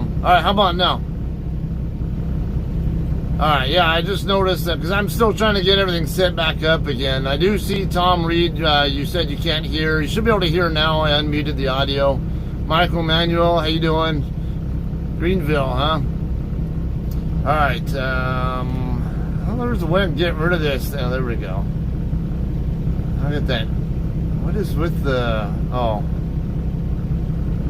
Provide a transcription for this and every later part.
Alright, how about now? Alright, yeah, I just noticed that because I'm still trying to get everything set back up again. I do see Tom Reed. You said you can't hear. You should be able to hear now. I unmuted the audio. Michael Manuel, how you doing? Greenville, huh? Alright, well, there's a way to get rid of this. Oh, there we go. Look at that. What is with the... Oh.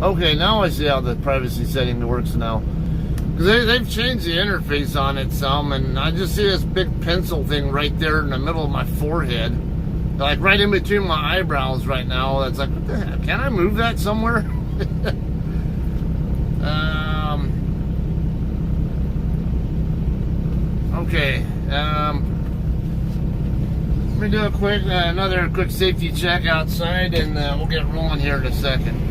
Okay, now I see how the privacy setting works now. Because they've changed the interface on it some, and I just see this big pencil thing right there in the middle of my forehead. Like right in between my eyebrows right now. That's like, what the heck? Can I move that somewhere? Okay. Let me do a quick, another quick safety check outside, and we'll get rolling here in a second.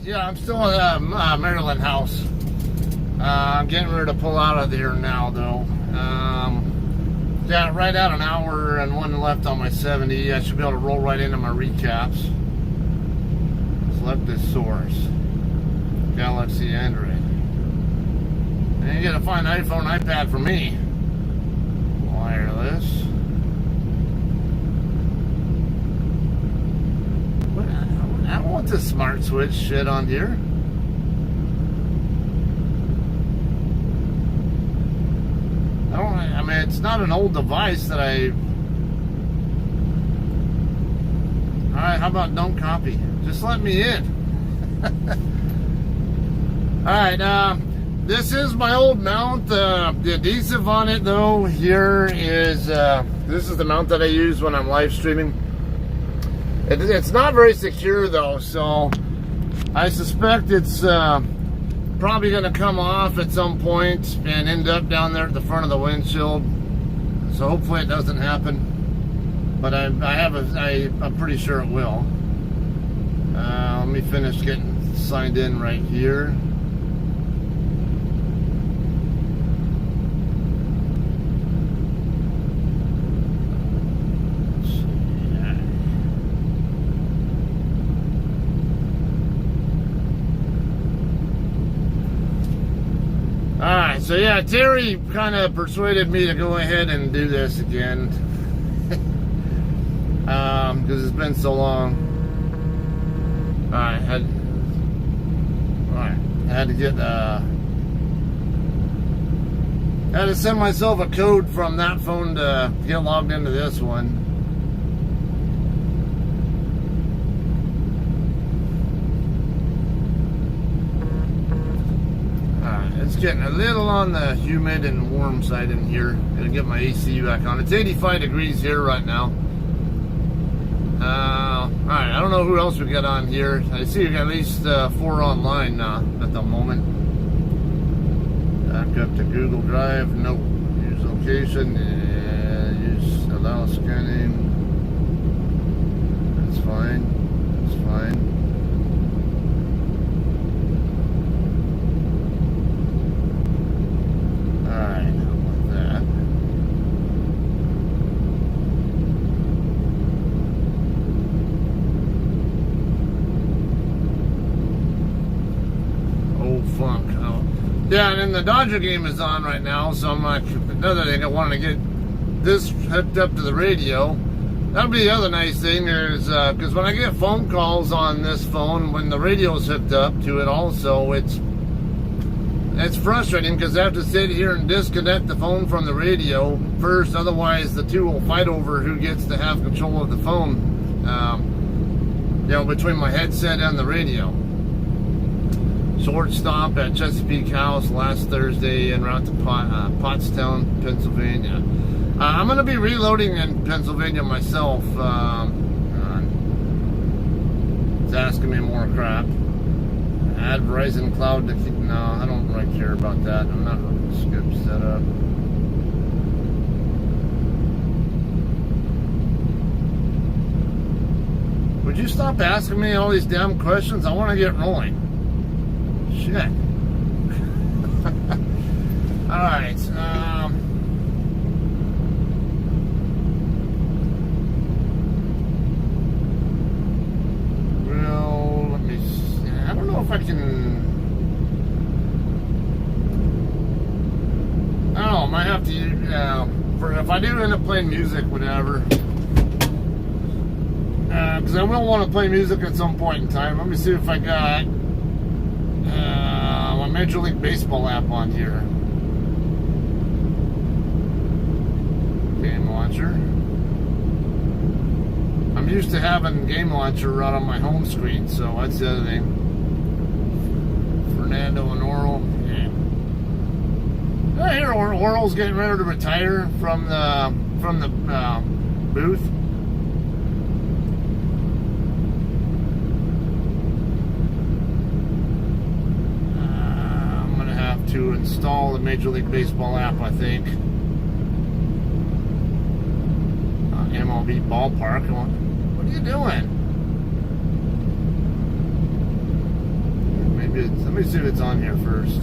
Yeah, I'm still at Maryland house. I'm getting ready to pull out of there now, though. Yeah, right at an hour and one left on my 70. I should be able to roll right into my recaps. Select this source. Galaxy Android. And you gotta find iPhone, iPad for me. Wireless. I don't want this smart switch shit on here. I mean, it's not an old device that I... Alright, how about don't copy? Just let me in. Alright, this is my old mount. The adhesive on it, though, here is... this is the mount that I use when I'm live streaming. It's not very secure, though, so I suspect it's probably going to come off at some point and end up down there at the front of the windshield. So hopefully it doesn't happen, but I'm pretty sure it will. Let me finish getting signed in right here. Alright, so yeah, Terry kind of persuaded me to go ahead and do this again. Because it's been so long. Alright, I had to get, I had to send myself a code from that phone to get logged into this one. It's getting a little on the humid and warm side in here. Gonna get my AC back on. It's 85 degrees here right now. Alright, I don't know who else we got on here. I see we got at least 4 online at the moment. Back up to Google Drive. Nope. Use location. Use allow scanning. That's fine. That's fine. Yeah, and then the Dodger game is on right now, so I'm like, another thing, I wanted to get this hooked up to the radio. That'll be the other nice thing is, because when I get phone calls on this phone, when the radio's hooked up to it also, it's frustrating because I have to sit here and disconnect the phone from the radio first, otherwise the two will fight over who gets to have control of the phone, you know, between my headset and the radio. Short stop at Chesapeake House last Thursday en route to Pottstown, Pennsylvania. I'm going to be reloading in Pennsylvania myself. It's asking me more crap. Add Verizon Cloud to keep... No, I don't really care about that. I'm not really skip set up. Would you stop asking me all these damn questions? I want to get rolling. Shit. Alright, well, let me see. I don't know if I can... I don't know, I might have to, for if I do end up playing music, whatever. Because I will want to play music at some point in time. Let me see if I got my Major League Baseball app on here. Game launcher. I'm used to having game launcher right on my home screen, so that's the other thing. Fernando and Oral. Yeah. I hear Oral's getting ready to retire from the booth. To install the Major League Baseball app, I think. MLB Ballpark. What are you doing? Maybe let me see if it's on here first.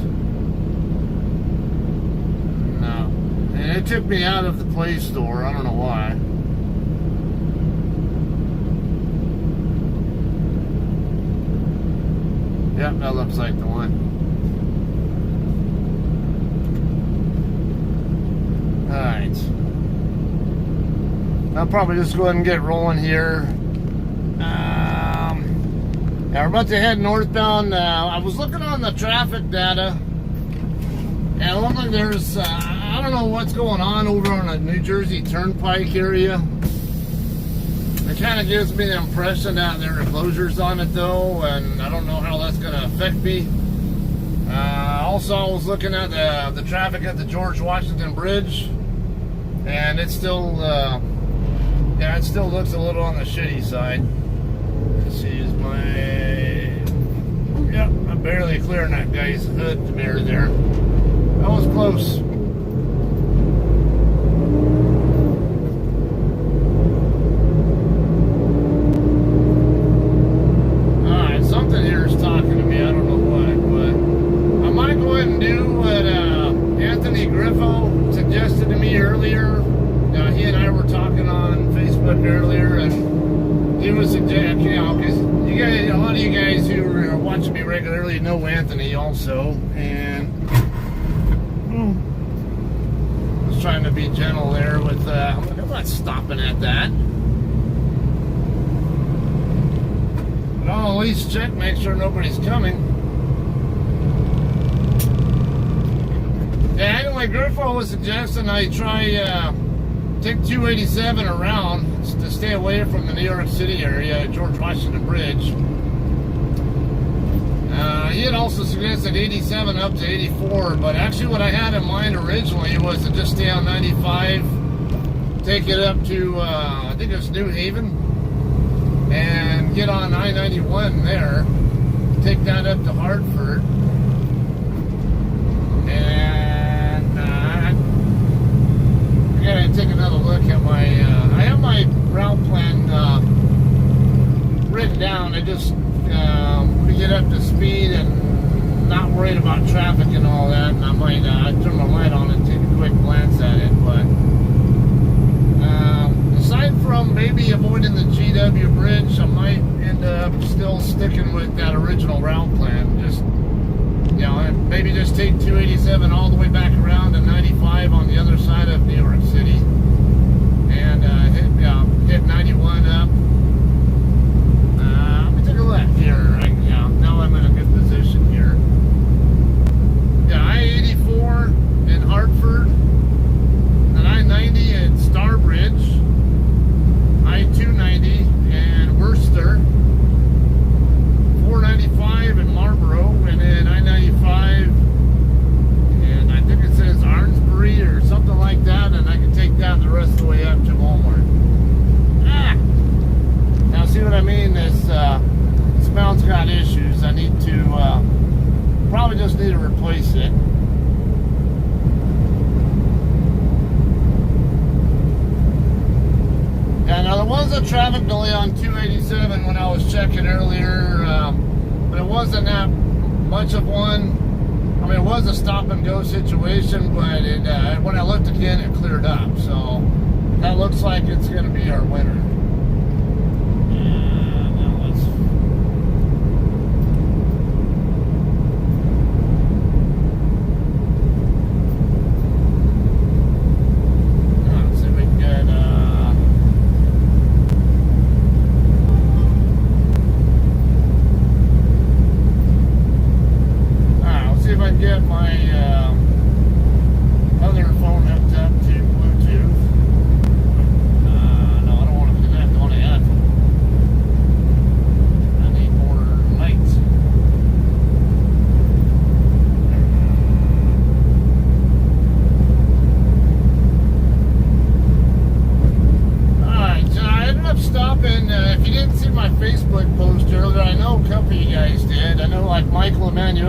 No. And it took me out of the Play Store. I don't know why. Yep, that looks like the one. Alright. I'll probably just go ahead and get rolling here. Yeah, we're about to head northbound. I was looking on the traffic data, and it looked like there's, I don't know what's going on over on the New Jersey Turnpike area. It kind of gives me the impression that there are closures on it though, and I don't know how that's going to affect me. Also, I was looking at the traffic at the George Washington Bridge, and it's still, yeah, it still looks a little on the shitty side. Let's see, is my, yep, I'm barely clearing that guy's hood mirror there. That was close. Alright, something here is talking to me, I don't know what, but I might go ahead and do what Anthony Griffo suggested to me earlier. He and I were talking on Facebook earlier, and he was suggesting, you know, because you guys, a lot of you guys who are watching me regularly know Anthony also, and I was trying to be gentle there with, I'm not stopping at that. But I'll at least check, make sure nobody's coming. Yeah, anyway, Griffo was suggesting I try, take 287 around to stay away from the New York City area, George Washington Bridge. He had also suggested 87 up to 84, but actually what I had in mind originally was to just stay on 95, take it up to, I think it's New Haven, and get on I-91 there, take that up to Hartford, and I gotta take another look at my, I have my route plan written down. I just to get up to speed and not worried about traffic and all that, and I might turn my light on and take a quick glance at it, but aside from maybe avoiding the GW Bridge, I might end up still sticking with that original route plan. Just, you know, maybe just just take 287 all the way back around to 95 on the other side of New York City, and hit 91 up. Let me take a look here. Now I'm in a good position here. Yeah, I-84 in Hartford, and I-90 at Starbridge, I-290 in Worcester, 495 in Marlboro, and then I-95, and I think it says Arnsbury or something like that, and I can take that the rest of the way up to Walmart. Now see what I mean? This mount's got issues. I need to probably just need to replace it. Yeah, now there was a traffic delay on 287 when I was checking earlier, but it wasn't that much of one. I mean, it was a stop and go situation, but when I looked again, it cleared up. So that looks like it's going to be our winner.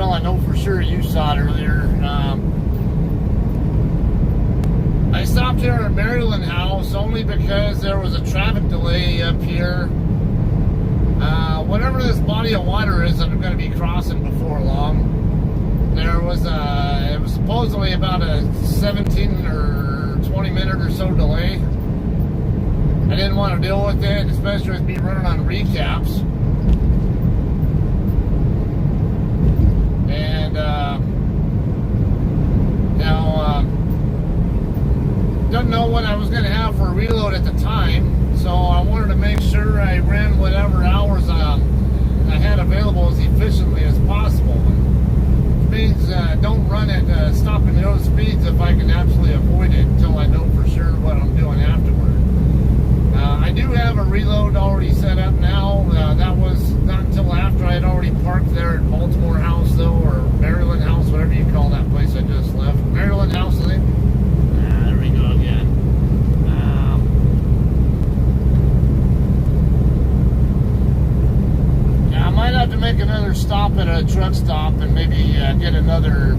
I know for sure you saw it earlier. I stopped here at Maryland House only because there was a traffic delay up here. Whatever this body of water is that I'm going to be crossing before long, there was it was supposedly about a 17 or 20 minute or so delay. I didn't want to deal with it, especially with me running on recaps. And didn't know what I was going to have for a reload at the time, so I wanted to make sure I ran whatever hours I had available as efficiently as possible. Which means don't run at stopping those speeds if I can absolutely avoid it until I know for sure what I'm doing afterward. I do have a reload already set up now. That was not until after I had already parked there at Baltimore House, though, or Maryland House, whatever you call that place I just left. Maryland House, I think. There we go again. Yeah, I might have to make another stop at a truck stop and maybe get another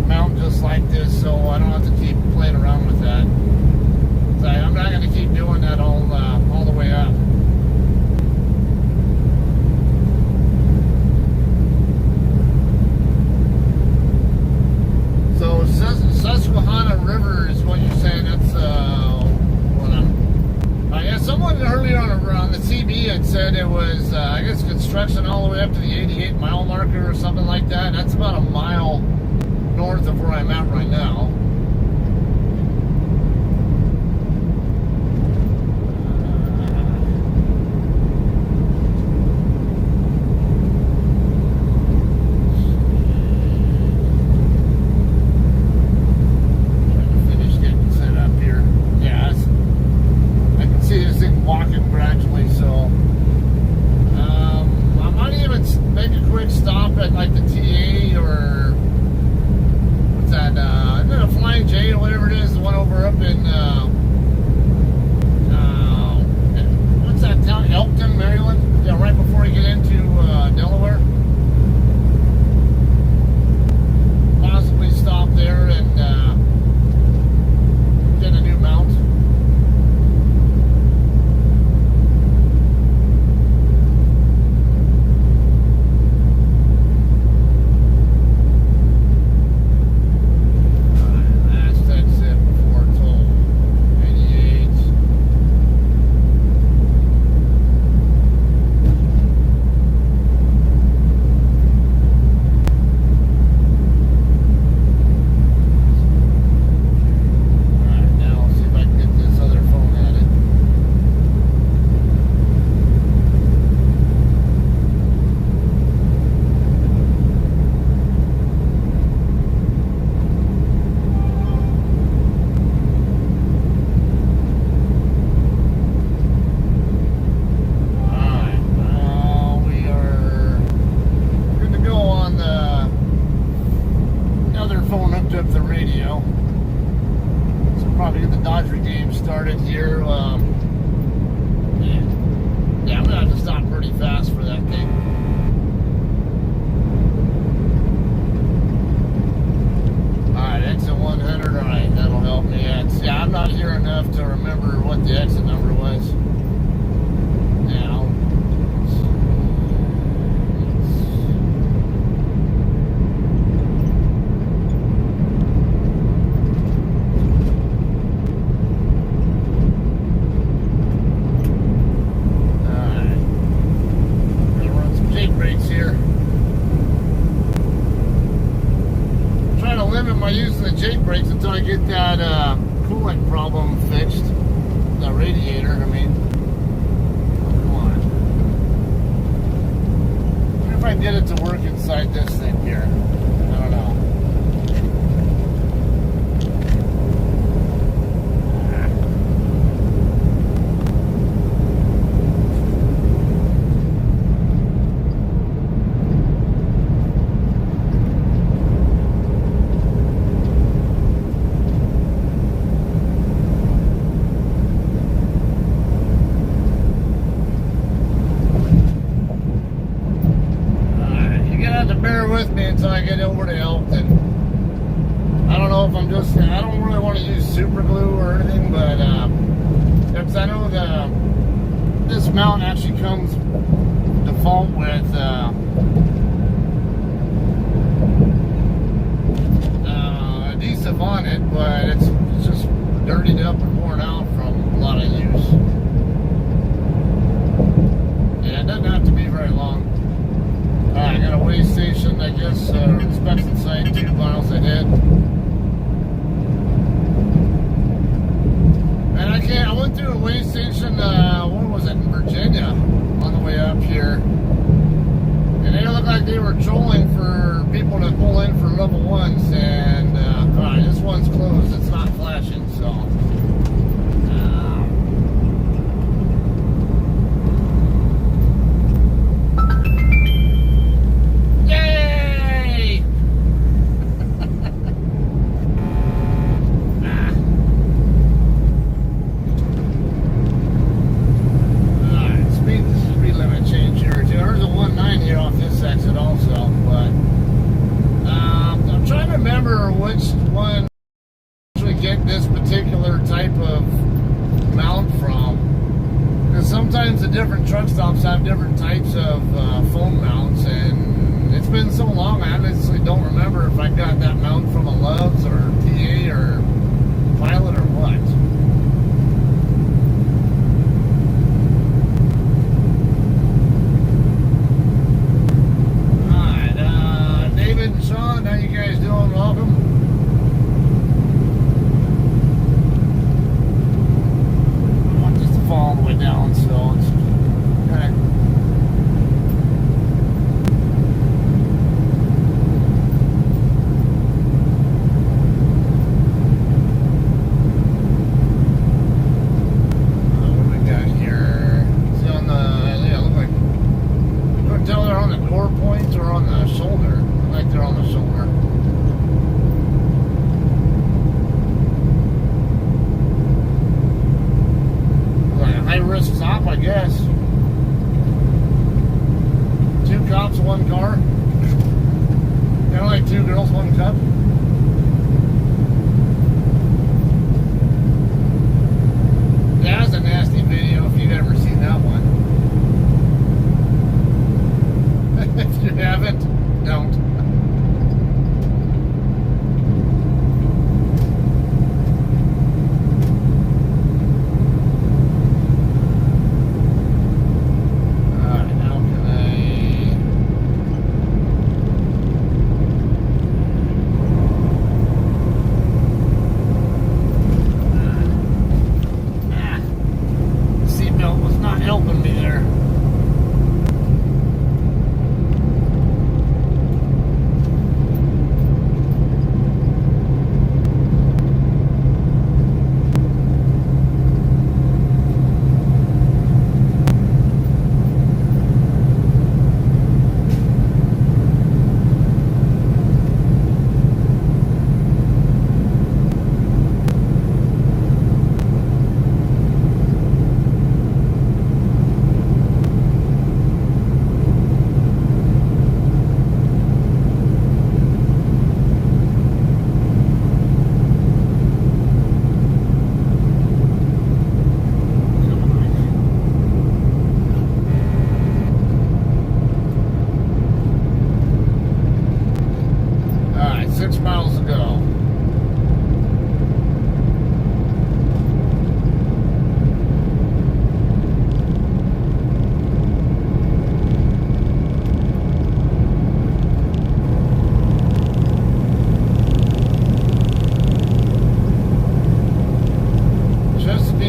mount just like this, so I don't have to keep playing around with that. I'm not going to keep doing that all the way up. So Susquehanna River is what you're saying. That's what I'm. Yeah, someone earlier on the CB had said it was I guess construction all the way up to the 88 mile marker or something like that. That's about a mile north of where I'm at right now. game started here. Yeah, I'm gonna have to stop pretty fast for that thing. Alright, exit 100. Alright, that'll help me. Yeah, I'm not here enough to remember what the exit number was. Now, my use of the Jake brakes until I get that coolant problem fixed. The radiator, I mean. Oh, come on. I wonder if I can get it to work inside this thing here. I don't know. With me until I get over to Elkton. I don't know if I don't really want to use super glue or anything, but because I know this mount actually comes default with adhesive on it, but it's just dirtied up and worn out from a lot of use. Yeah, it doesn't have to be very long. I got a weigh station, I guess, inspection site 2 miles ahead. And I went through a weigh station, where was it, in Virginia, on the way up here. And they looked like they were trolling for people to pull in for level 1s, and this one's closed, it's not flashing, so. Which one actually get this particular type of mount from, because sometimes the different truck stops have different types of phone mounts, and it's been so long I honestly don't remember if I got that mount from a Love's or TA or Pilot or what. Alright, David and Sean, how you guys doing? Welcome. All the way down, so it's kind of what do we got here? Is it on the, yeah, look like, you couldn't tell they're on the core points or on the shoulder. Look like they're on the shoulder. High risk stop, I guess. 2 cops, 1 car. Kind of like 2 girls, 1 cup. Yeah, that's a nasty video if you've ever seen that one. If you haven't, don't.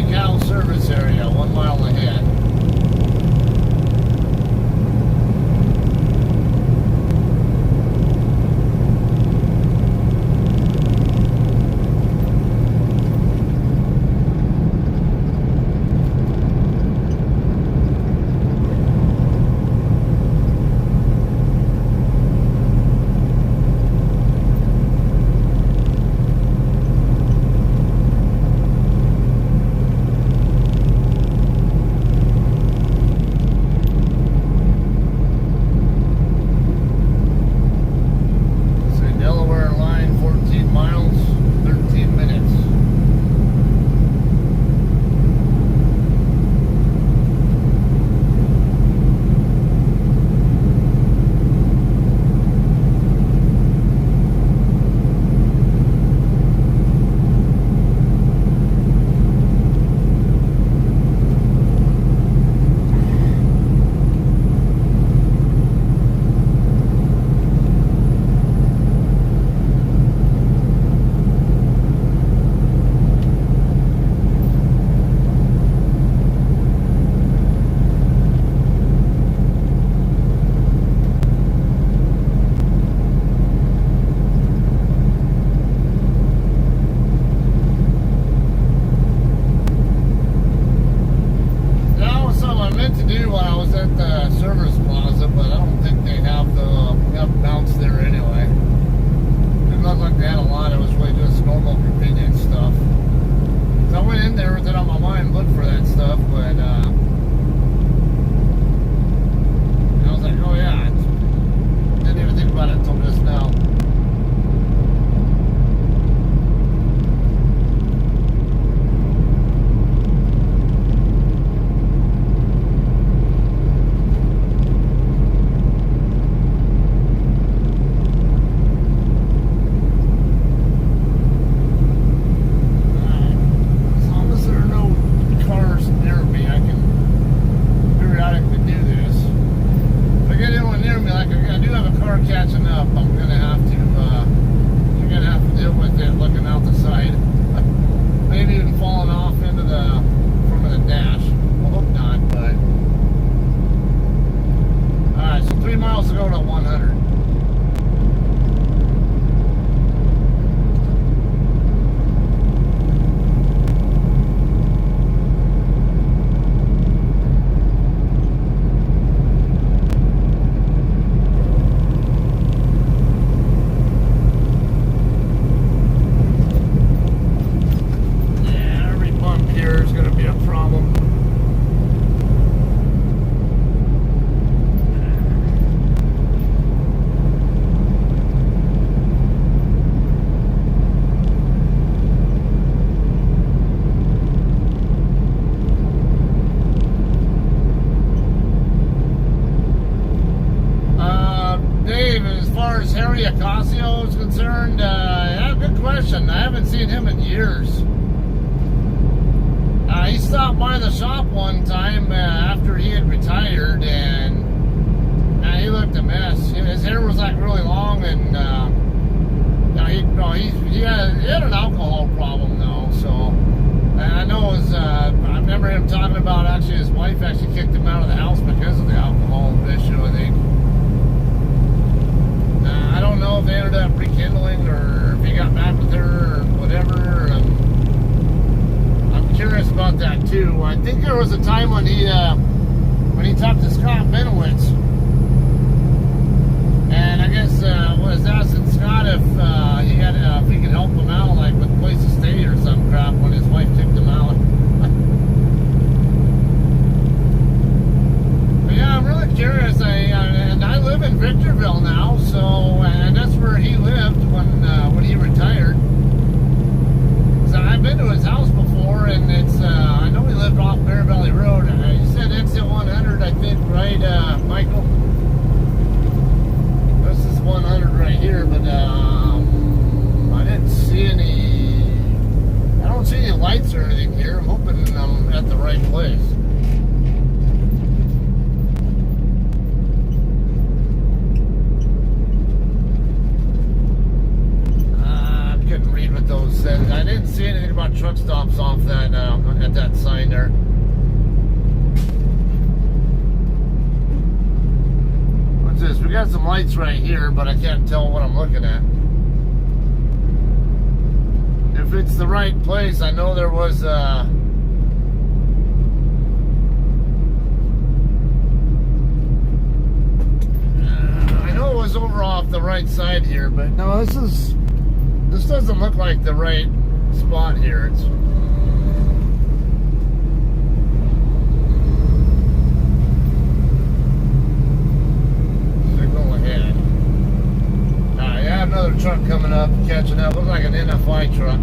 Big House service area, 1 mile ahead. I haven't seen him in years. He stopped by the shop one time after he had retired, and he looked a mess. His hair was like really long, and he had an alcohol problem though. So I know I remember him talking about actually his wife actually kicked him out of the house because of the alcohol issue. I think. I don't know if they ended up rekindling or if he got back with her or whatever. I'm curious about that too. I think there was a time when he talked to Scott Benowitz, and I guess was asking Scott if he could help him out, like with place to stay or some crap, when his wife kicked him out. But yeah, I'm really curious. And I live in Victorville now, and that's where he lived when he retired. So I've been to his house before, and I know he lived off Bear Valley Road. He said exit 100, I think, right, Michael? This is 100 right here, but I didn't see I don't see any lights or anything here. I'm hoping I'm at the right place. I didn't see anything about truck stops off that at that lights right here, but I can't tell what I'm looking at. If it's the right place, I know there was I know it was over off the right side here, but no, this doesn't look like the right spot here. It's signal ahead. I have another truck coming up, catching up. Looks like an NFI truck.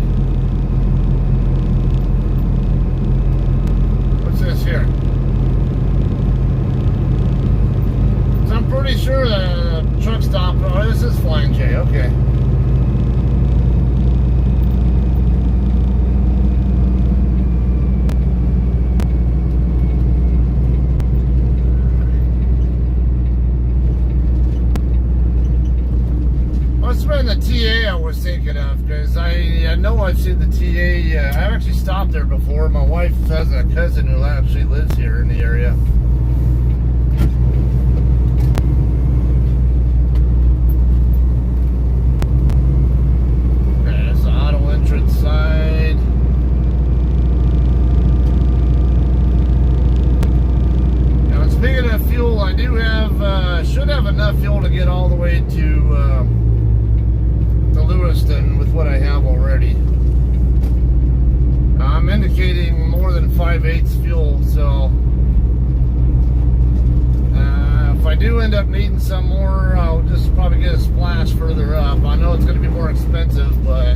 What's this here? So I'm pretty sure the truck stop. Oh, this is Flying J. Okay. Must have been the TA I was thinking of, because I know I've seen the TA. I've actually stopped there before. My wife has a cousin who actually lives here in the area. Okay, that's the auto entrance side. Now, speaking of fuel, I do have, should have enough fuel to get all the way to Lewiston with what I have already. I'm indicating more than 5/8 fuel, so if I do end up needing some more, I'll just probably get a splash further up. I know it's going to be more expensive, but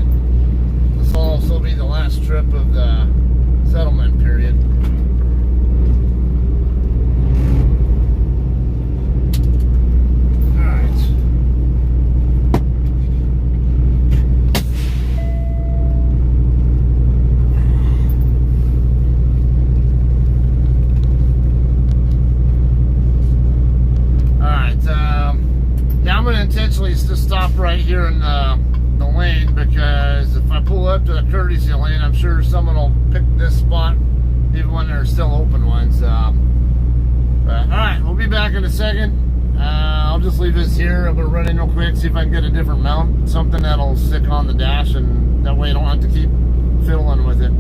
this will also be the last trip of the settlement period. Intentionally just stop right here in the lane, because if I pull up to the courtesy lane, I'm sure someone will pick this spot even when there's still open ones. But alright, we'll be back in a second. I'll just leave this here. I'm going to run in real quick, see if I can get a different mount, something that'll stick on the dash, and that way I don't have to keep fiddling with it.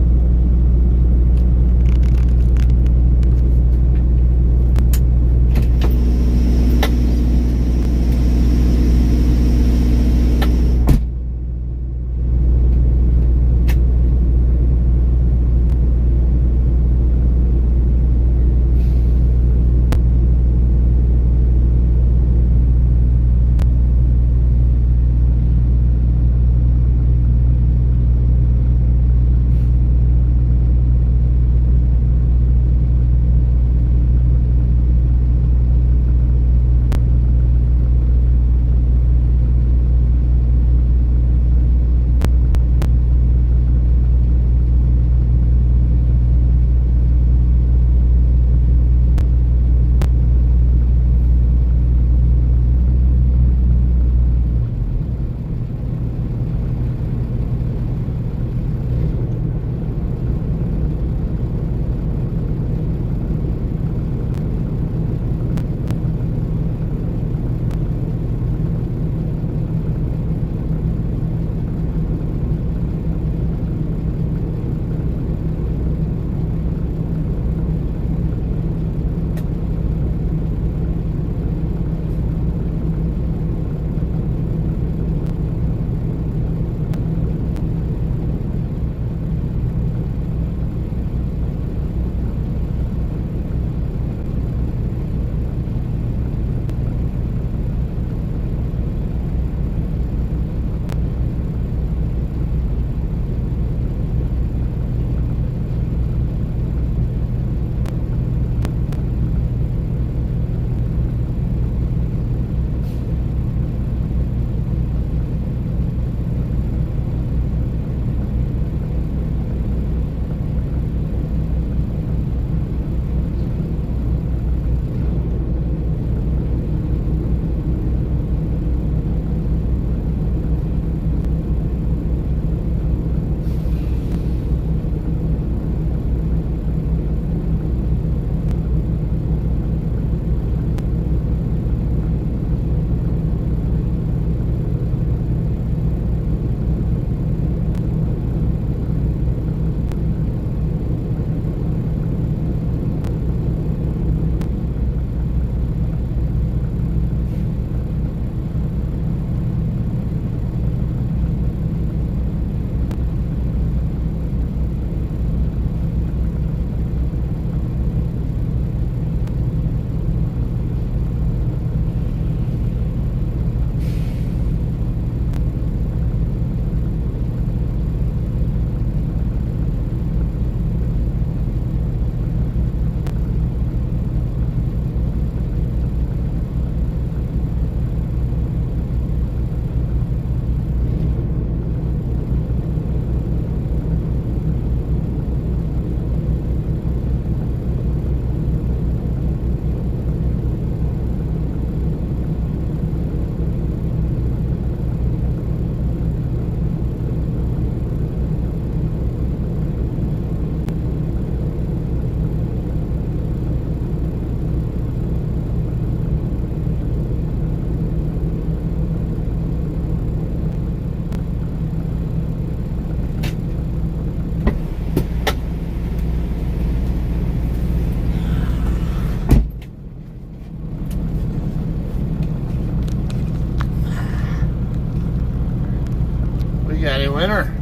winner.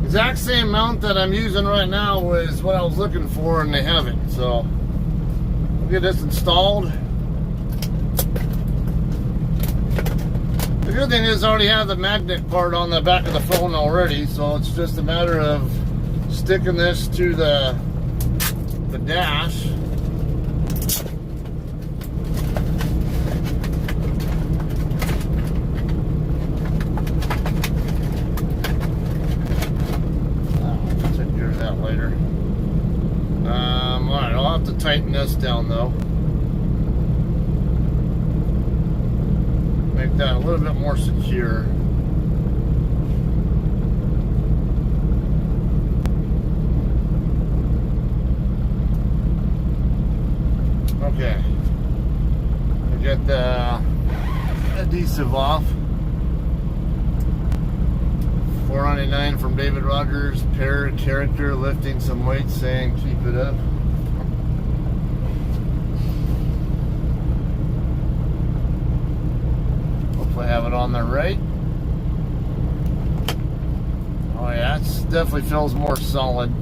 Exact same mount that I'm using right now is what I was looking for, and they have it. So we'll get this installed. The good thing is I already have the magnet part on the back of the phone already, so it's just a matter of sticking this to the dash. Alright, I'll have to tighten this down though. Make that a little bit more secure. Okay. We'll get the adhesive off. $4.99 from David Rogers. Pair character lifting some weights, saying keep it up. Hopefully have it on there right. Oh yeah, it definitely feels more solid.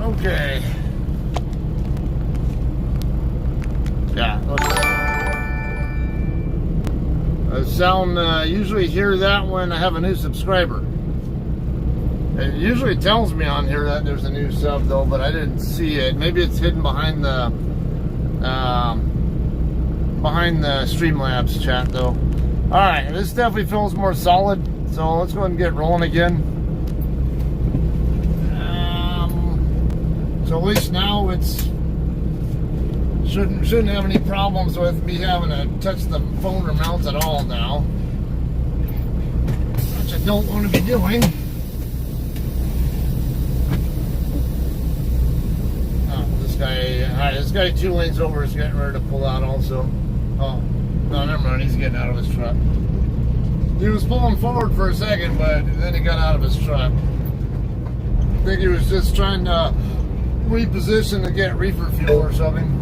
Okay. Yeah. Usually hear that when I have a new subscriber. It usually tells me on here that there's a new sub though, but I didn't see it. Maybe it's hidden behind the Streamlabs chat though. All right, this definitely feels more solid. So let's go ahead and get rolling again. So at least now it's shouldn't have any problems with me having to touch the phone or mount at all now, which I don't want to be doing. Oh, this guy 2 lanes over is getting ready to pull out also. Oh, no, never mind, he's getting out of his truck. He was pulling forward for a second, but then he got out of his truck. I think he was just trying to reposition to get reefer fuel or something.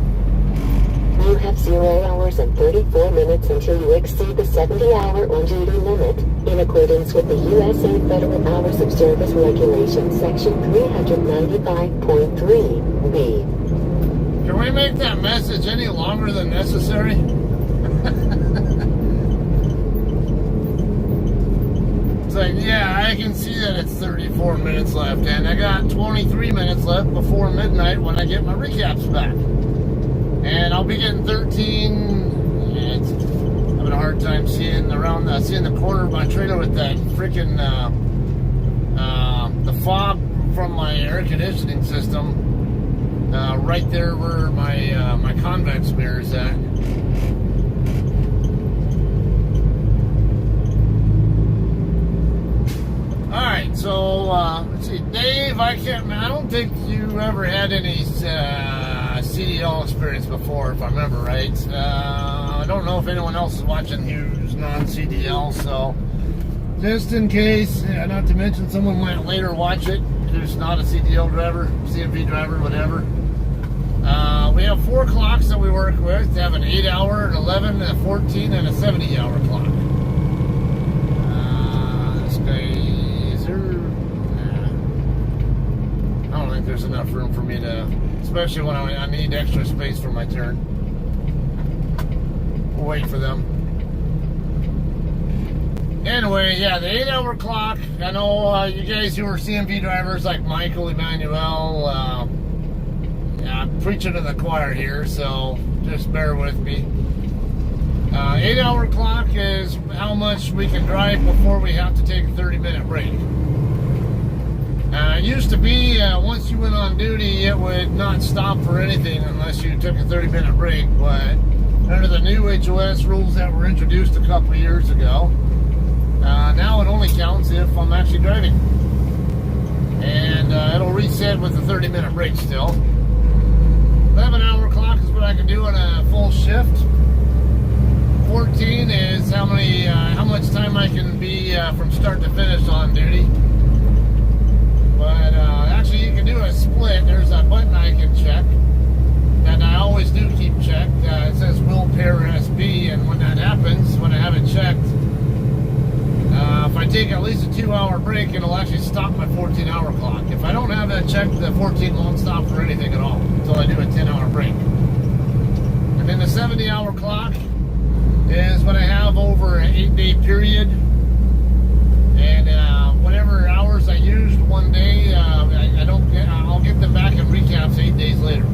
You have 0 hours and 34 minutes until you exceed the 70-hour on-duty limit, in accordance with the USA Federal Hours of Service Regulations, Section 395.3b. Can we make that message any longer than necessary? It's like, yeah, I can see that it's 34 minutes left, and I got 23 minutes left before midnight when I get my recaps back. And I'll be getting 13. It's having a hard time seeing the corner of my trailer with that freaking the fog from my air conditioning system right there where my convex mirror is at. All right, so let's see, Dave. I don't think you ever had any CDL experience before, if I remember right. I don't know if anyone else is watching who's non-CDL, so just in case, not to mention someone might later watch it who's not a CDL driver, CMV driver, whatever. We have 4 clocks that we work with. They have an 8-hour, an 11, a 14, and a 70-hour clock. This guy, is there? I don't think there's enough room for me to, especially when I need extra space for my turn. We'll wait for them. Anyway, yeah, the 8-hour clock. I know you guys who are CMV drivers like Michael, Emmanuel, I'm preaching to the choir here, so just bear with me. 8-hour clock is how much we can drive before we have to take a 30-minute break. It used to be once you went on duty, it would not stop for anything unless you took a 30-minute break. But under the new HOS rules that were introduced a couple of years ago, now it only counts if I'm actually driving. And it'll reset with a 30-minute break still. 11-hour clock is what I can do on a full shift. 14 is how much time I can be from start to finish on duty. But actually, you can do a split. There's a button I can check, and I always do keep checked. It says will pair SB, and when that happens, when I have it checked, take at least a 2-hour break, and it'll actually stop my 14-hour clock. If I don't have it checked, the 14 won't stop for anything at all until I do a 10-hour break. And then the 70-hour clock is when I have over an 8-day period, and whatever hours I used one day, I'll get them back in recaps 8 days later.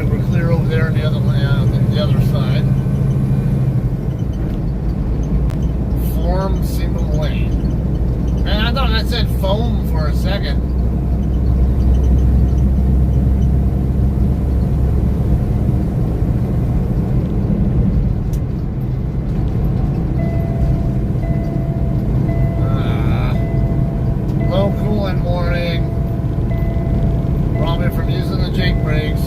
We're clear over there on the other side. Form single lane. Man, I thought that said foam for a second. Low coolant warning. Probably from using the Jake brakes.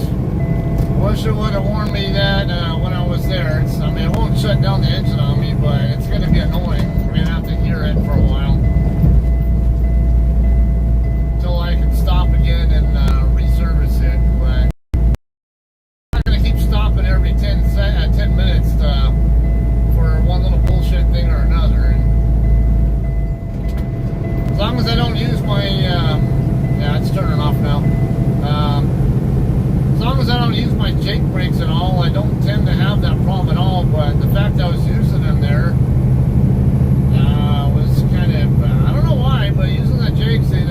Wish it would have warned me that when I was there. I mean, it won't shut down the engine on me, but it's going to be annoying. We're going to have to hear it for a while until I can stop again and reservice it. But I'm not going to keep stopping every 10 minutes for one little bullshit thing or another. And as long as I don't use my yeah, it's turning off now. As long as I don't use my Jake brakes at all, I don't tend to have that problem at all. But the fact I was using them there was kind of, I don't know why, but using the Jakes, it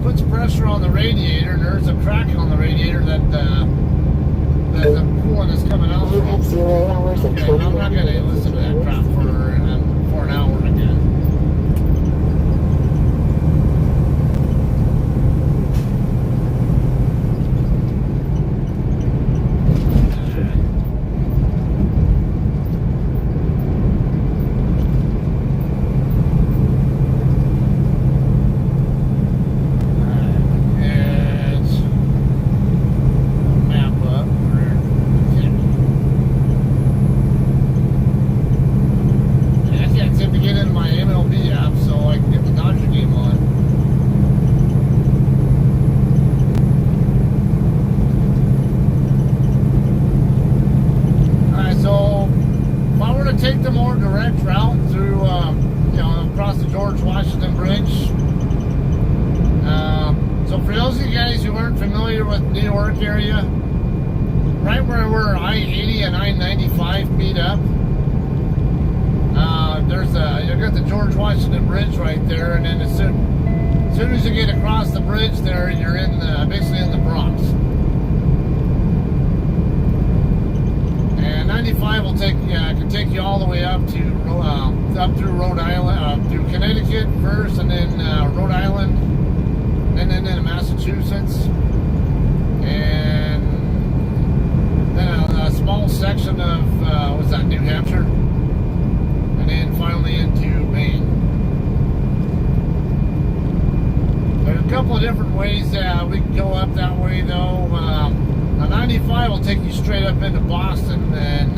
puts pressure on the radiator, and there's a crack on the radiator that the coolant is coming out. You have 0 hours and 20 Okay, I'm not going to listen to that crap for an hour again. Take the more direct route through, across the George Washington Bridge. So for those of you guys who aren't familiar with New York area, right where I-80 and I-95 meet up, you've got the George Washington Bridge right there, and then as soon as you get across the bridge there, you're basically in the Bronx. 95 can take you all the way up through Rhode Island, through Connecticut first, and then Rhode Island, and then into Massachusetts, and then a small section of New Hampshire, and then finally into Maine. There's a couple of different ways we can go up that way, though. 95 will take you straight up into Boston, and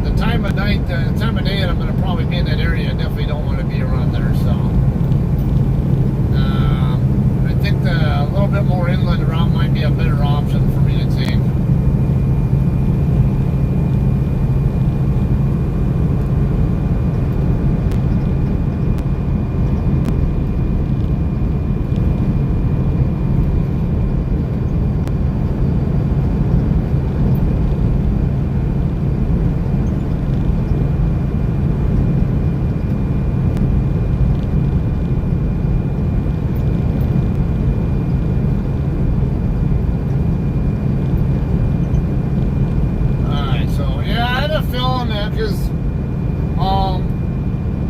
the time of day that I'm going to probably be in that area, I definitely don't want to be around there. So I think a little bit more inland route might be a better option for me to take.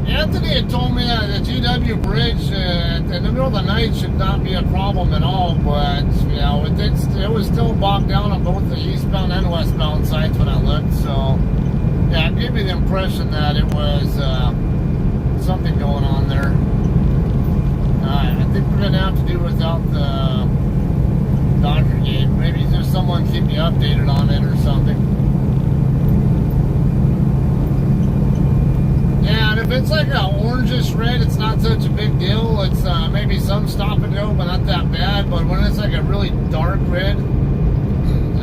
Anthony had told me that the GW Bridge in the middle of the night should not be a problem at all, but it was still bogged down on both the eastbound and westbound sides when I looked. So yeah, it gave me the impression that it was something going on there. I think we're gonna have to do without the Dodger gate. Maybe just someone keep me updated on it or something. Yeah, and if it's like an orangish red, it's not such a big deal. It's maybe some stop and go, but not that bad. But when it's like a really dark red,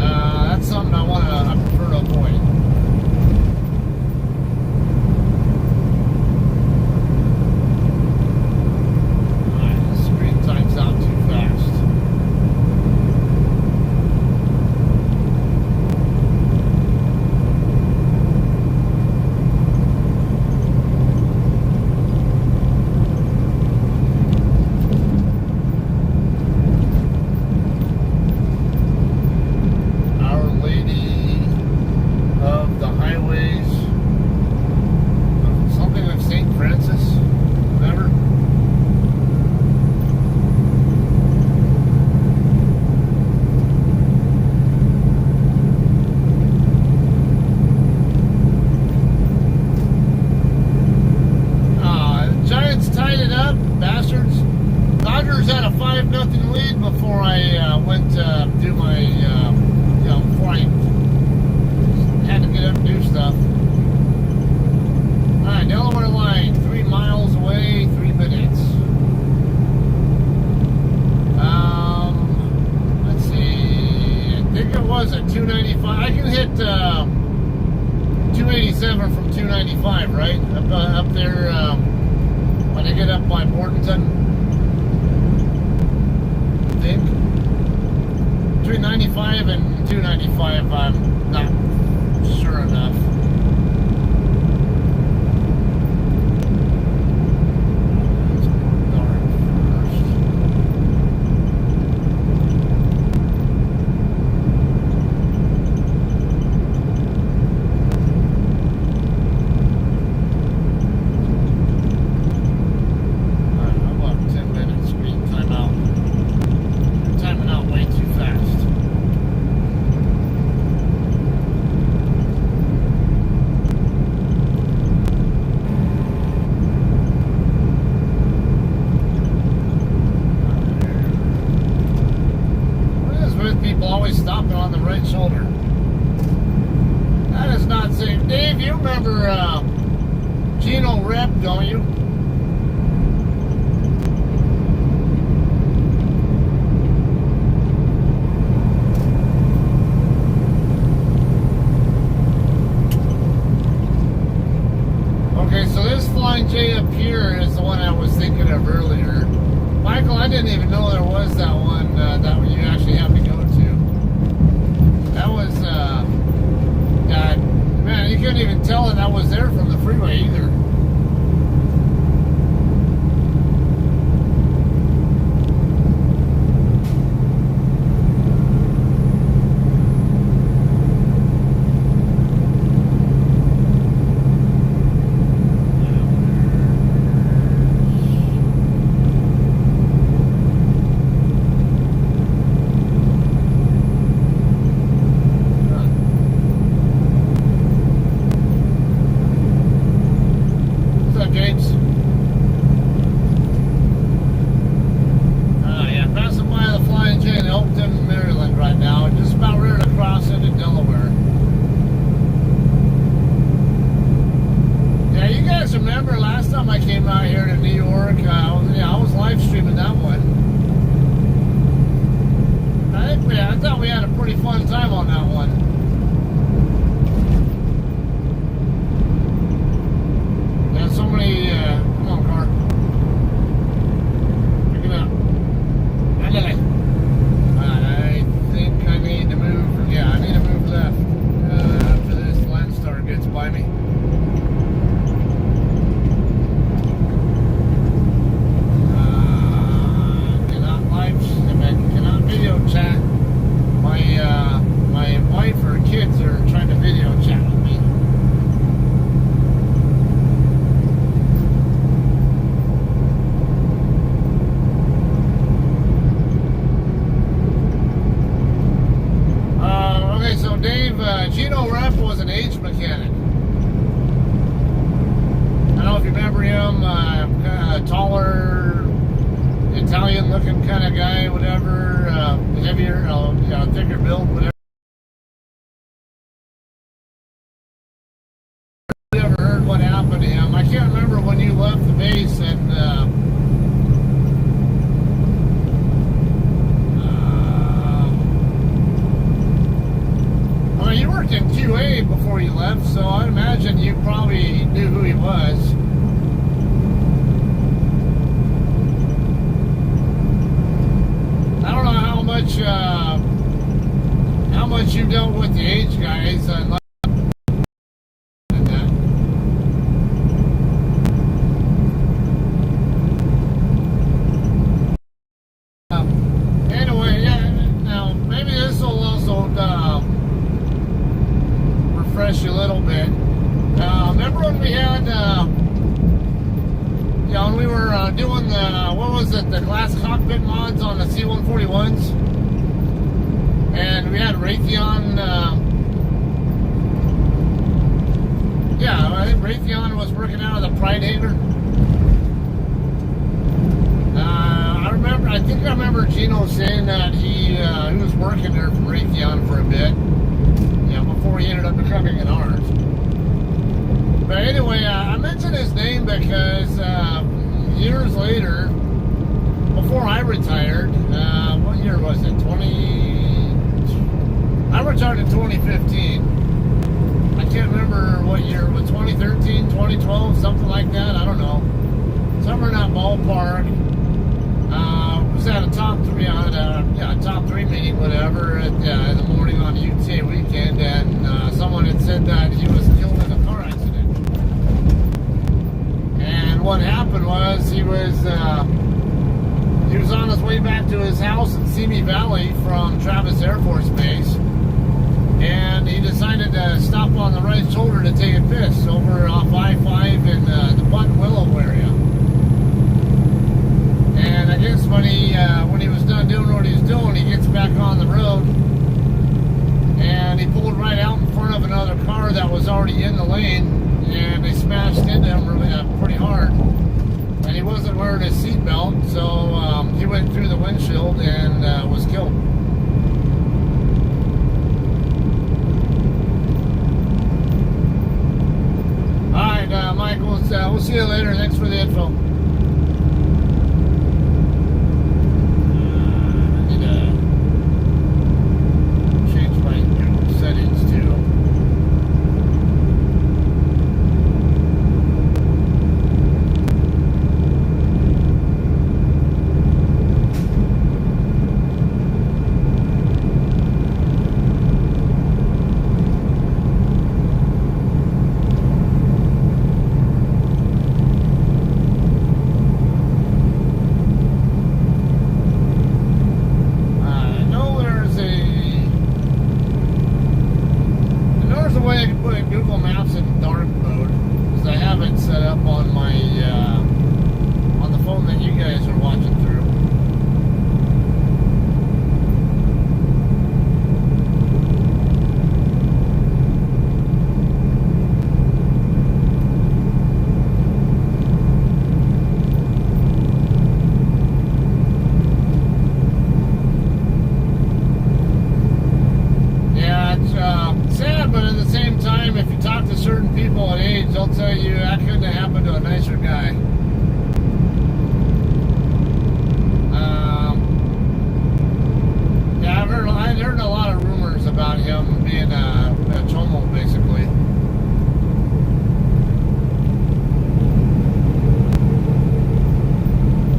That's something I prefer to avoid. Alright, the screen times out too fast. At 295, I can hit 287 from 295, right? Up there when I get up by Bordenton, I think. Between 95 and 295, I'm not sure enough. Always stopping on the right shoulder. That is not safe. Dave, you remember Gino Rep, don't you? Okay, so this Flying J up here is the one I was thinking of earlier. Michael, I didn't even know there was that one that you actually have to go to. That was, God, man, you couldn't even tell that was there from the freeway either. Remember last time I came out here to New York, I was live streaming that one. I thought we had a pretty fun time on that one. Yeah, so many, come on car. Pick it up. I think I need to move, yeah, I need to move left after this Landstar gets by me. Video chat. My wife or kids are trying to video chat with me. Okay, so Dave, Gino Rep was an age mechanic. I don't know if you remember him, taller, Italian-looking kind of guy, whatever, heavier, thicker build, whatever. You ever heard what happened to him? I can't remember when you left the base, and QA before you left, so I'd imagine you probably knew who he was. I don't know how much you dealt with the age guys, and that. Anyway, yeah. Now maybe this will also refresh you a little bit. Remember when we had, when we were doing the glass cockpit mods on the C-141s? And we had Raytheon, I think Raytheon was working out of the Pride hangar. I think I remember Gino saying that he was working there for Raytheon for a bit, before he ended up becoming an ours. But anyway, I mentioned his name because years later, before I retired, what year was it? I retired in 2015. I can't remember what year, was 2013, 2012, something like that, I don't know. Somewhere in that ballpark. Was at a top 3 meeting, whatever, in the morning on a UTA weekend, and someone had said that he was killed in a car accident. And what happened was he was on his way back to his house in Simi Valley from Travis Air Force Base, and he decided to stop on the right shoulder to take a piss over off I-5 in the Button Willow area. And I guess when he was done doing what he was doing, he gets back on the road, and he pulled right out in front of another car that was already in the lane, and they smashed into him pretty hard. And he wasn't wearing his seatbelt, so he went through the windshield and was killed. All right, Michael, we'll see you later. Thanks for the info. They'll tell you that couldn't have happened to a nicer guy. I've heard a lot of rumors about him being a chomo, basically.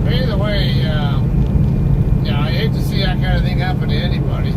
But either way, I hate to see that kind of thing happen to anybody.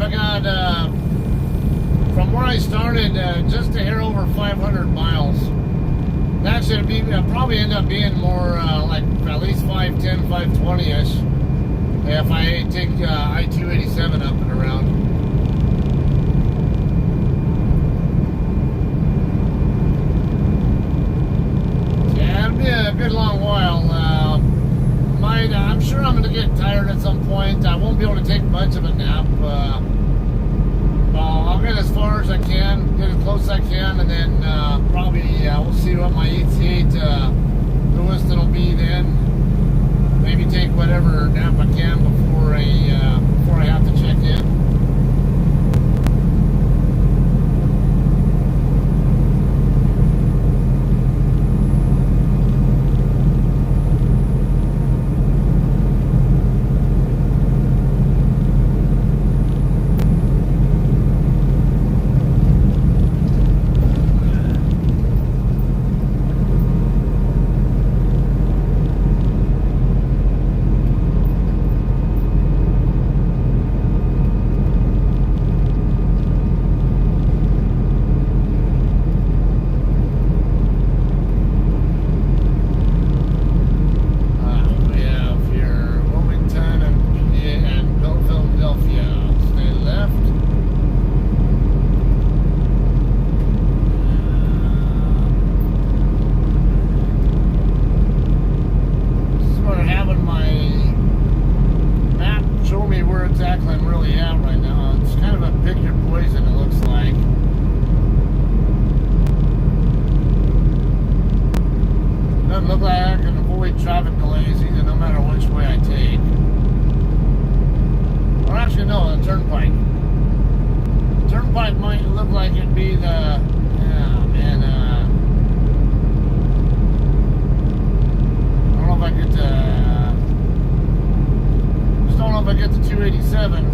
I got, from where I started, just a hair over 500 miles. Actually, it'll probably end up being more like at least 510, 520-ish if I take I-287 up and around. Yeah, it'll be a good long while. I'm sure I'm going to get tired at some point. I won't be able to take much of a nap. I'll get as far as I can, get as close as I can, and then probably we'll see what my ET8 Lewiston will be then. Maybe take whatever nap I can before I have to check in.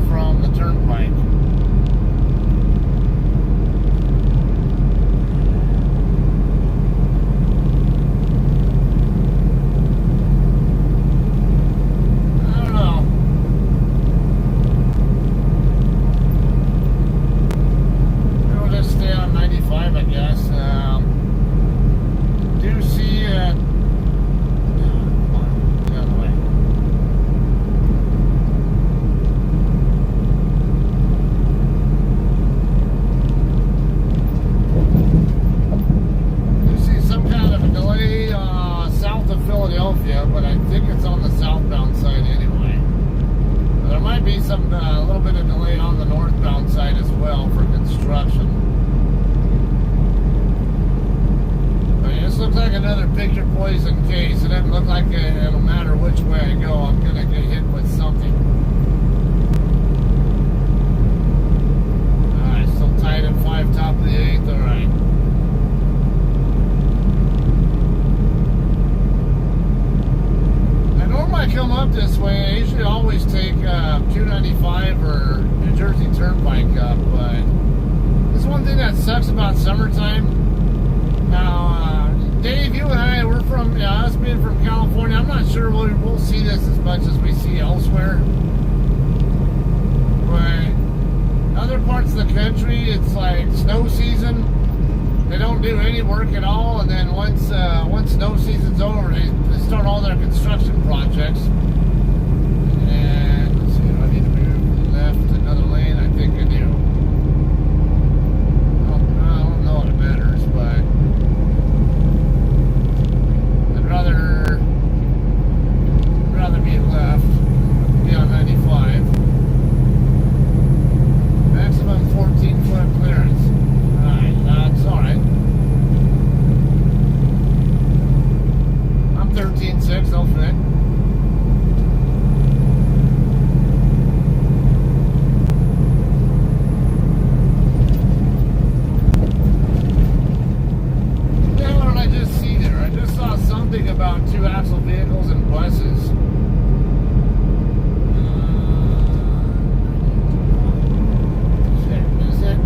From the turnpike. This way, I usually always take 295 or New Jersey Turnpike up, but this one thing that sucks about summertime. Now, Dave, you and I, we're from, us being from California, I'm not sure we'll see this as much as we see elsewhere. But other parts of the country, it's like snow season. They don't do any work at all, and then once snow season's over, they start all their construction projects. And let's see, do I need to move left another lane? I think I do. I don't know if it matters, but I'd rather be left, be on 95. Maximum 14-foot clearance. Alright, that's alright. I'm 13.6, they'll fit. About two-axle vehicles and buses. Is it?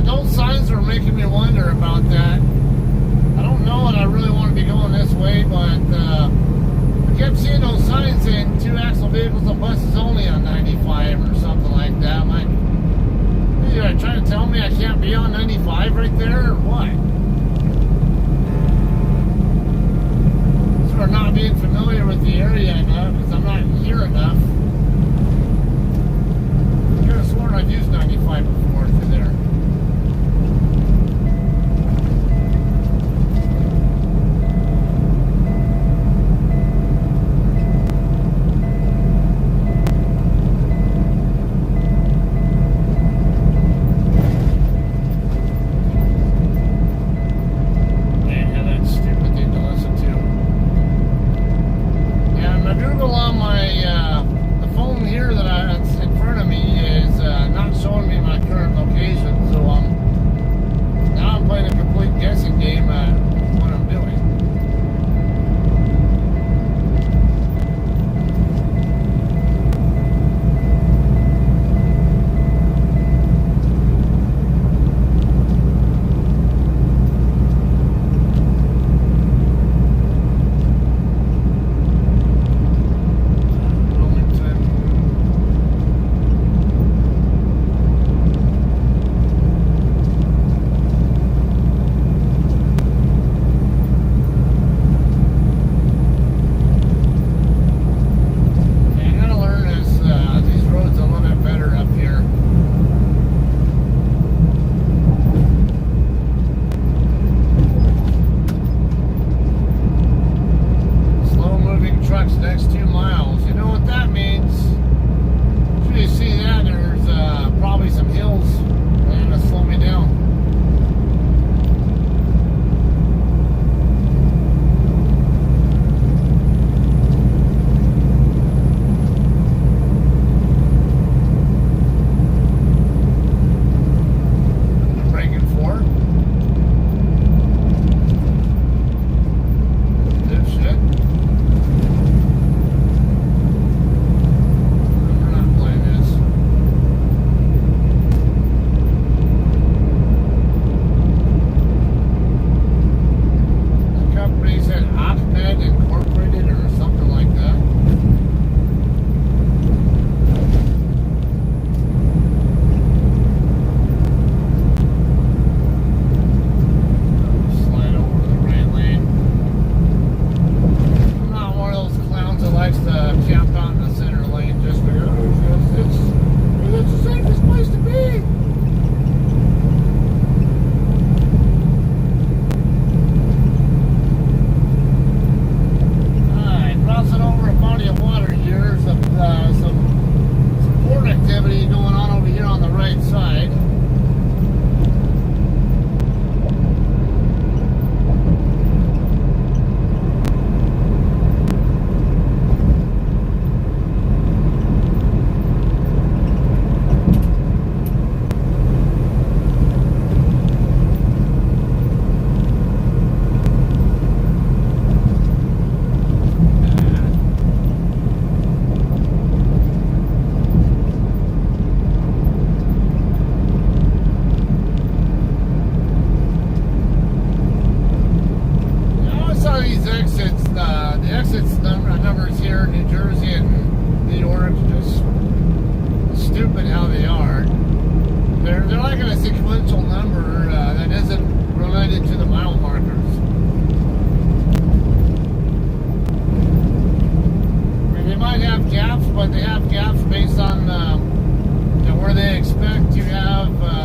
Those signs are making me wonder about that. I don't know, and I really want to be going this way, but I kept seeing those signs saying 2-axle vehicles and buses only on 95 or something like that. I'm like, hey, are you trying to tell me I can't be on 95 right there or what? Sort of not being familiar with the area enough because I'm not here enough. I could have sworn I've used 95 before through there.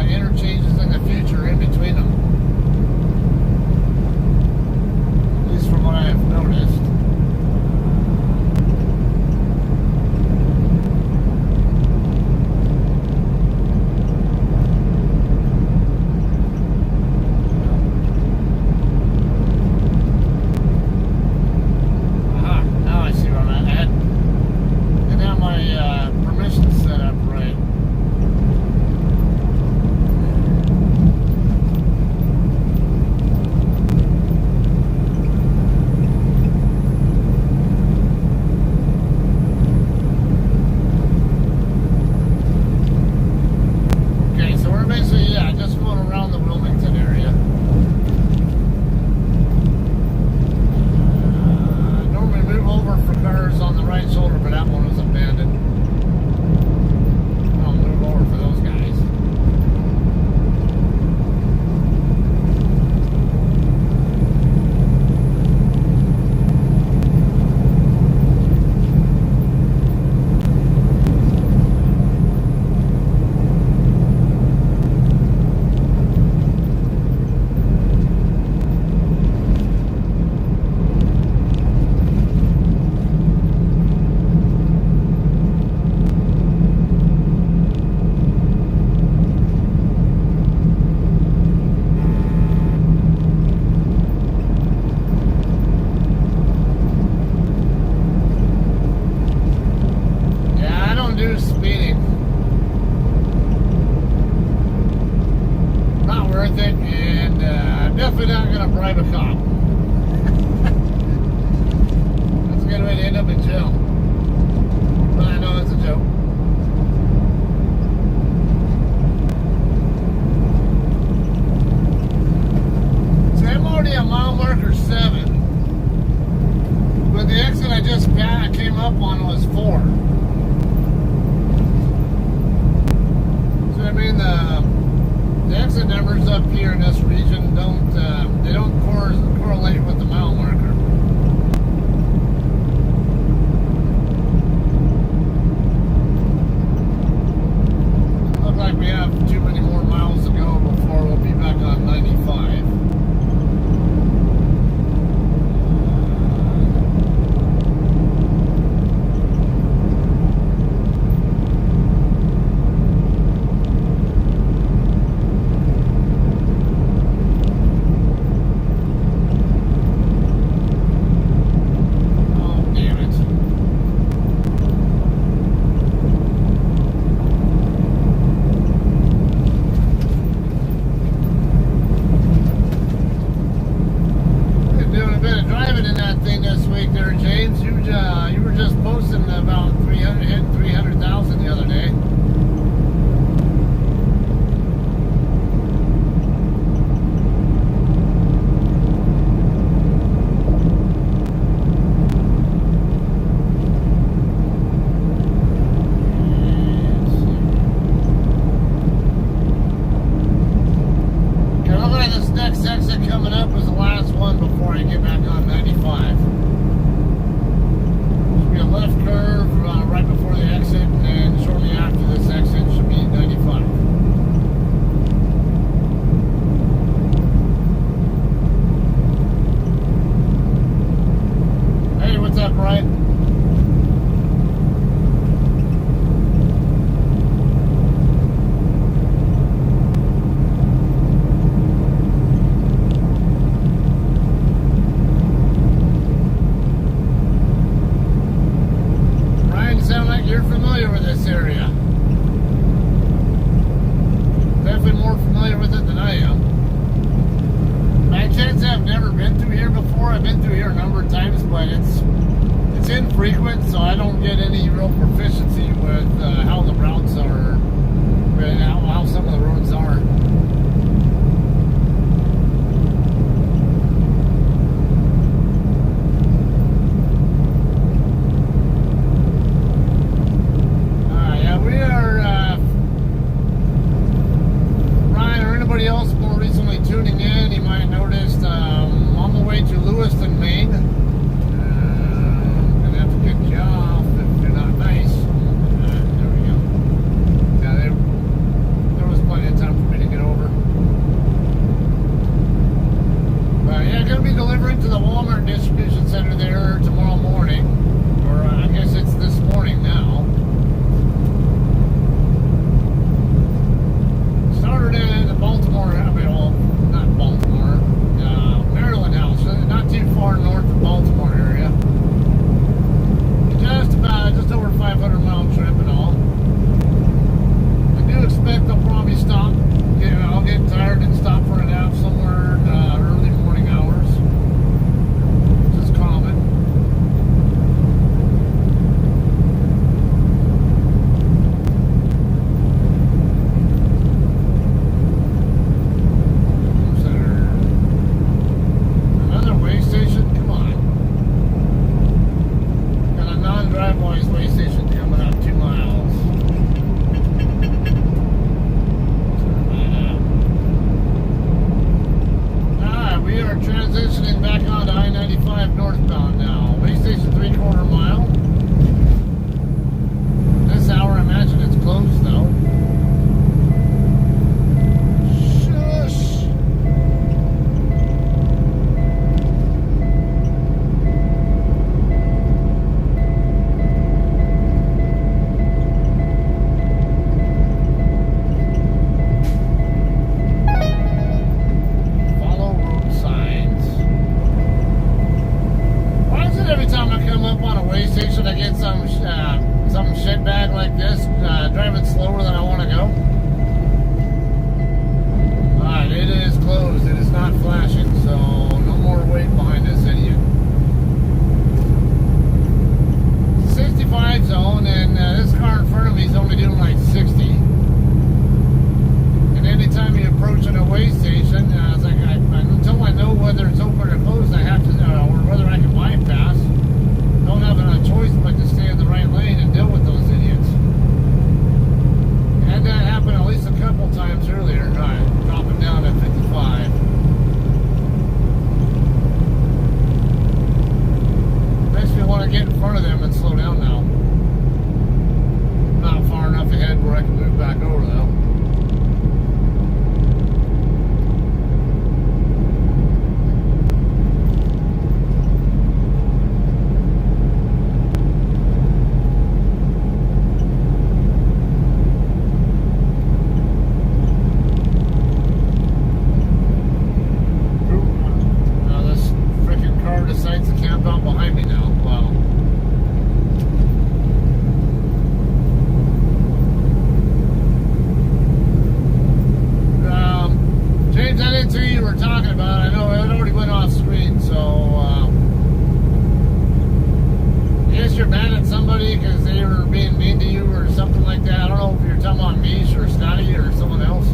Interchanges in the future in between them. At least from what I have noticed. worth it, and I'm definitely not going to bribe a cop. That's a good way to end up in jail. But I know it's a joke. So I'm already at mile marker 7. But the exit I just came up on was 4. So I mean the exit numbers up here in this region don't correlate with the mile marker. Look like we have too many more miles to go before we'll be back on 95. You were just posting about 300,000 the other day. Okay, look like this next exit coming up is the last one before I get back on 95. A left curve right before the exit, and then shortly after this exit should be 95. Hey, what's up, Brian? You're familiar with this area. Definitely more familiar with it than I am. My chance I've never been through here before. I've been through here a number of times, but it's infrequent, so I don't get any real proficiency with how the routes are, how some of the roads are. Else more recently tuning in, you might have noticed I'm on my way to Lewiston, Maine. I'm gonna have to get you off if you're not nice. There we go. Yeah, there was plenty of time for me to get over. But yeah, gonna be delivering to the Walmart distribution center there tomorrow morning, or I guess it's this morning now. Started in Baltimore, not Baltimore, Maryland House, not too far north of Baltimore area. Just over 500 mile trip and all. I do expect they'll probably stop. I'll get tired and stop for a nap somewhere in early morning hours, which is common. Way station coming up 2 miles. Alright, we are transitioning back onto I-95 northbound now. Way station 3/4 mile. This hour, I imagine it's closed though. Shush! Every time I come up on a way station, closed. It is not flashing, so no more weight behind this idiot. 65 zone, and this car in front of me is only doing like 60. And anytime you approach a way station, it's like until I know whether it's open or closed, I have to, or whether I can bypass. Don't have a choice but to stay in the right lane and deal with those idiots. Had that happen at least a couple times earlier, dropping down at 55. Makes me want to get in front of them and slow down now. Not far enough ahead where I can move back over though. Decides to camp out behind me now. Wow. James, I didn't see what you were talking about. I know it already went off screen, so I guess you're mad at somebody because they were being mean to you or something like that. I don't know if you're talking about Mish or Scotty or someone else.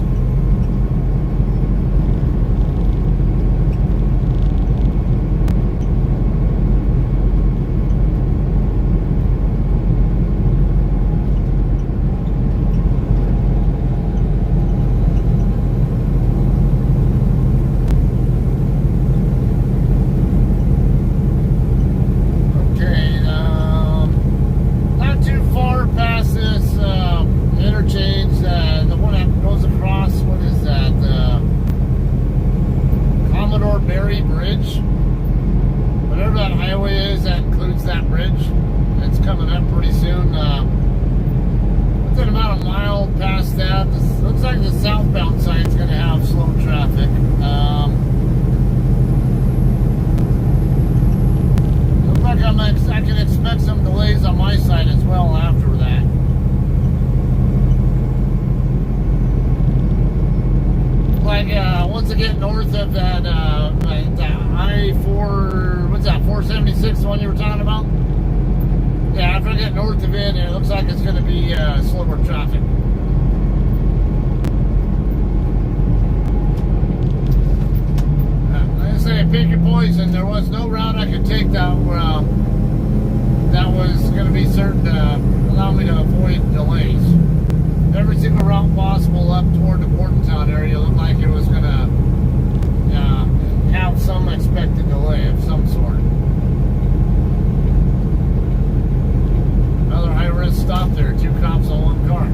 Interchange, the one that goes across, what is that, Commodore Barry Bridge, whatever that highway is that includes that bridge. It's coming up pretty soon. Within about a mile past that, this looks like the southbound side is going to have slow traffic. Looks like I can expect some delays on my side as well after that. Like once I get north of that I-4, what's that, 476, the one you were talking about? Yeah, after I get north of it, it looks like it's going to be slower traffic. Like I say, pick your poison. There was no route I could take that was going to be certain to allow me to avoid delays. Every single route possible up toward the Bordentown area looked like it was going to have some expected delay of some sort. Another high-risk stop there. 2 cops on 1 car.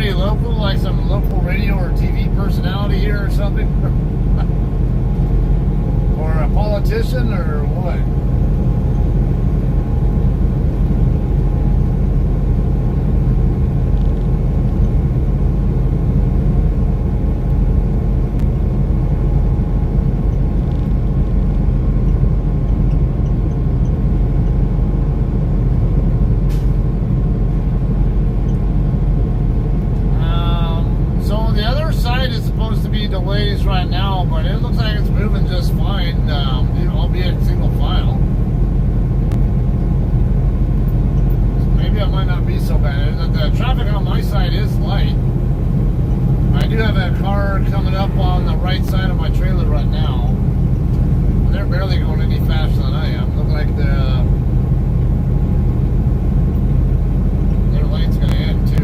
somebody local, like some local radio or TV personality here or something? Or a politician or what? Delays right now, but it looks like it's moving just fine, albeit single file. So maybe it might not be so bad. The traffic on my side is light. I do have a car coming up on the right side of my trailer right now. They're barely going any faster than I am. Look like their light's going to end too.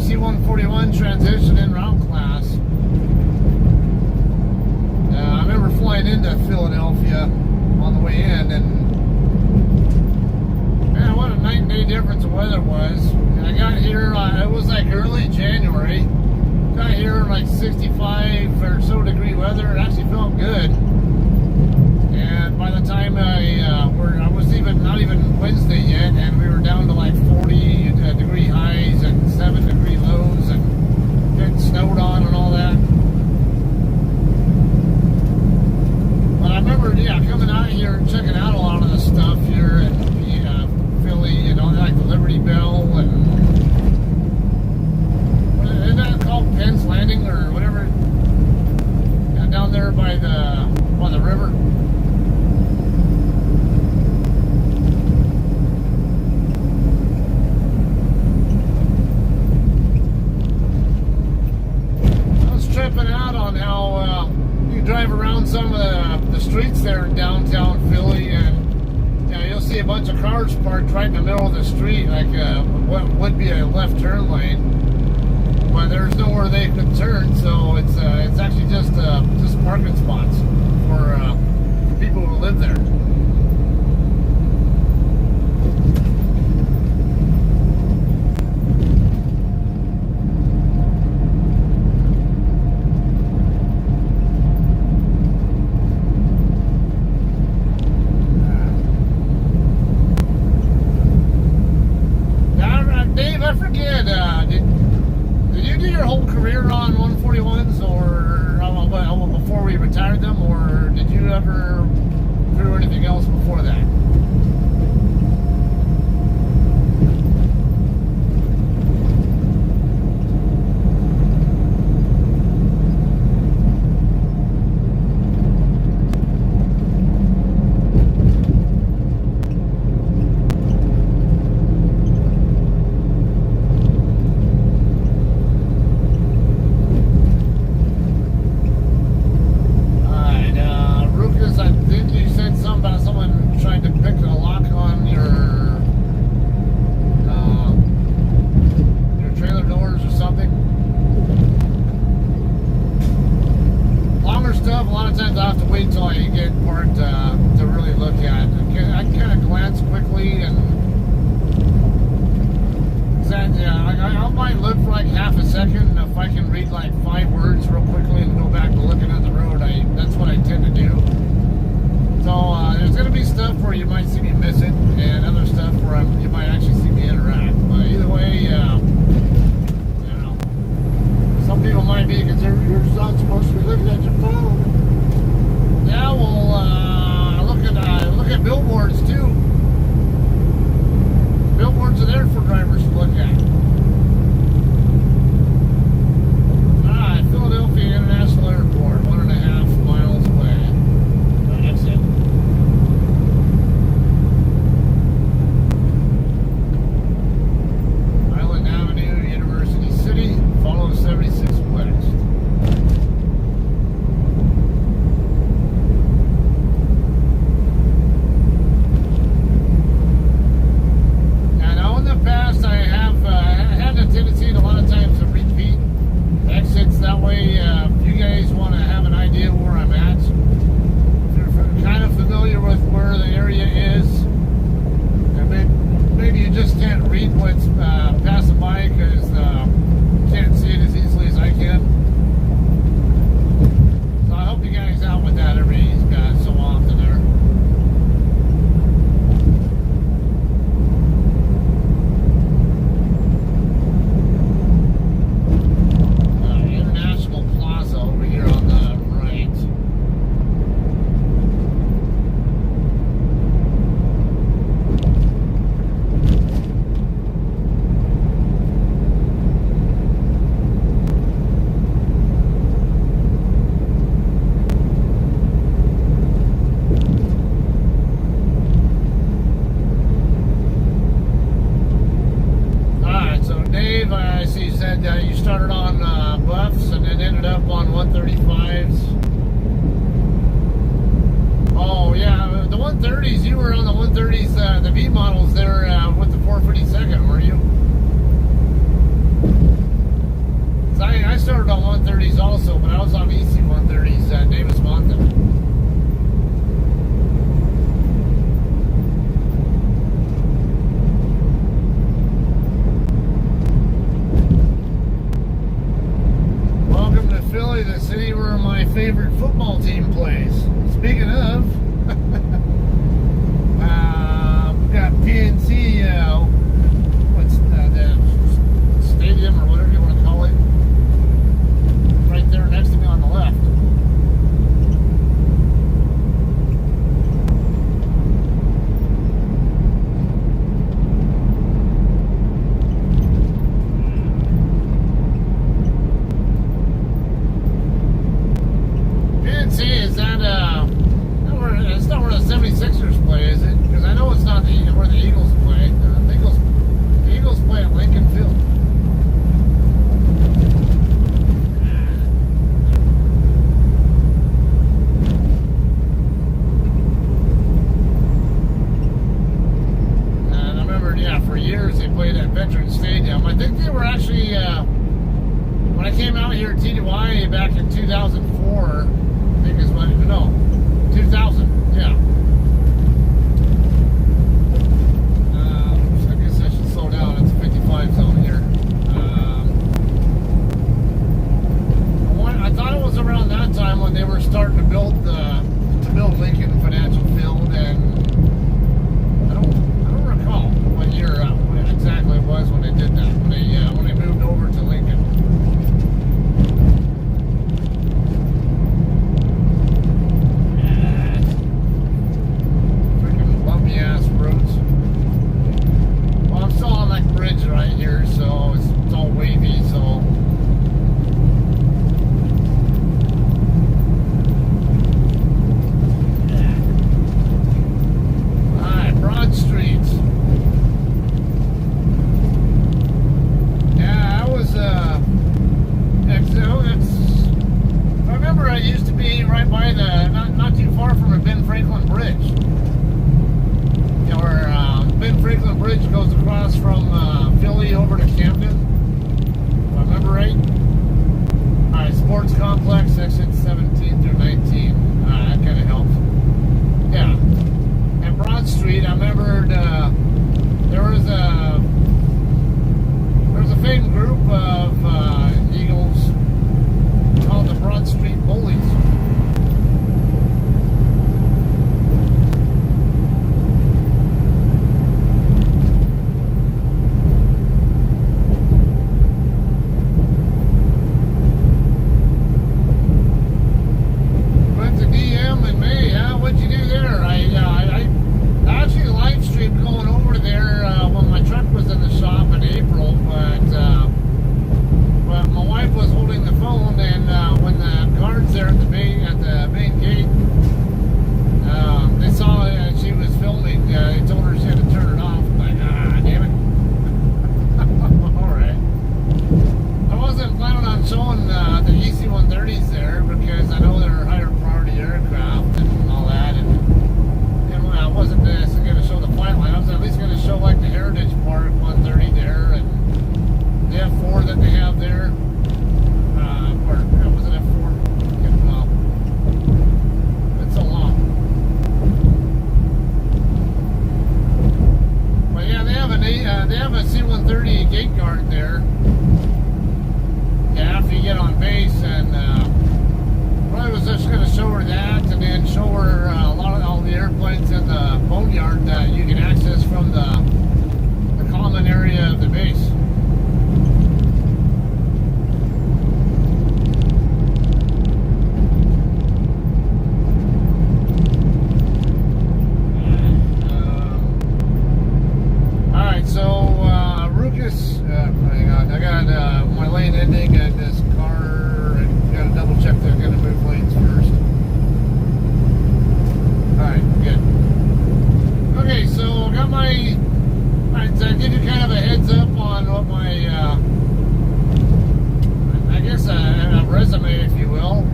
C-141 transition in route class. I remember flying into Philadelphia on the way in, and man, what a night and day difference the weather was. And I got here, it was like early January. Got here like 65 or so degree weather. It actually felt good. And by the time I was not even Wednesday yet, and we were down to like 40 degree highs and 7 degree lows, and getting snowed on and all that. But I remember, coming out here and checking out a lot of the stuff here in Philly, like the Liberty Bell, and isn't that called Penn's Landing or whatever? Down there by the river. Tripping out on how you drive around some of the streets there in downtown Philly, and you'll see a bunch of cars parked right in the middle of the street, like what would be a left turn lane, but there's nowhere they could turn, so it's actually just parking spots for people who live there. I forget, did you do your whole career on 141s, or before we retired them, or did you ever do anything else before that? If I can read like 5 words real quickly and go back to looking at the road, that's he's out with that every so often there. International Plaza over here on the right. You started on Buffs and then ended up on 135s. Oh yeah, the 130s. You were on the 130s, the V models there with the 452nd, were you? I started on 130s also, but I was on EC 130s, Davis Mountain. Philly, the city where my favorite football team plays. Speaking of, we've got PNC, what's the stadium or whatever you want to call it, right there next to me on the left. Is that it's not where the 76ers play, is it? Because I know it's not where the Eagles play. The Eagles play at Lincoln Field. And I remember, yeah, for years they played at Veterans Stadium. I think they were actually when I came out here at TDY back in 2004. I think is what, no, 2000, yeah. I guess I should slow down. It's a 55 zone here. I thought it was around that time when they were starting to build Lincoln Financial Field, and I don't recall what year exactly it was when they did that. When they moved over to Lincoln. Right here, so it's all wavy, so alright, Broad Street. Yeah, I was I remember I used to be right by the not too far from the Ben Franklin Bridge. You know, where Ben Franklin Bridge goes across from Philly over to Camden, if I remember right. Alright, Sports Complex, exit 17 through 19. That kind of helps. Yeah. And Broad Street, I remembered there was a famed group of Eagles called the Broad Street Bullies. Just going to show her that, and then show her all the airplanes in the boneyard that you can access from the common area of the base. Alright, so Ruckus, hang on, I got my lane ending and this car, and gotta double check they're gonna move lanes first. Alright, good. Okay, so got my, alright, so I give you kind of a heads up on what my, I guess a resume, if you will.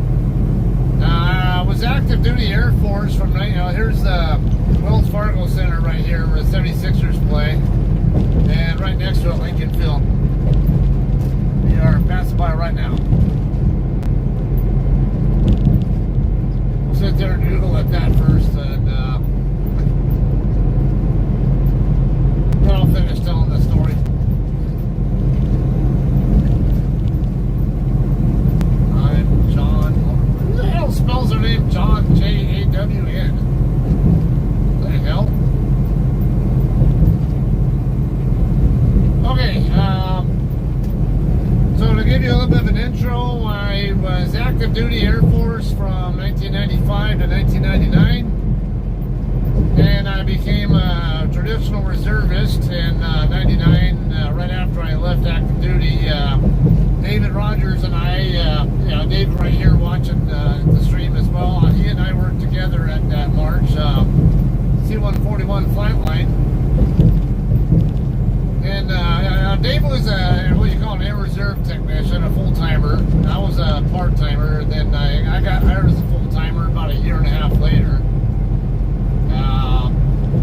I was active duty Air Force from, here's the Wells Fargo Center right here where the 76ers play. And right next to it, Lincoln Field. We are passing by right now. We'll sit there and Google at that first, and then I'll finish telling the story. I'm John. Who the hell spells their name John, J-A-W-N? What the hell? Okay, so to give you a little bit of an intro, I was active duty Air Force from 1995 to 1999, and I became a traditional reservist in 99, right after I left active duty. David Rogers and I, David right here watching the stream as well, he and I worked together at that March C-141 flatline. And Dave was what you call an air reserve technician, a full-timer. I was a part-timer. Then I got hired as a full-timer about a year and a half later.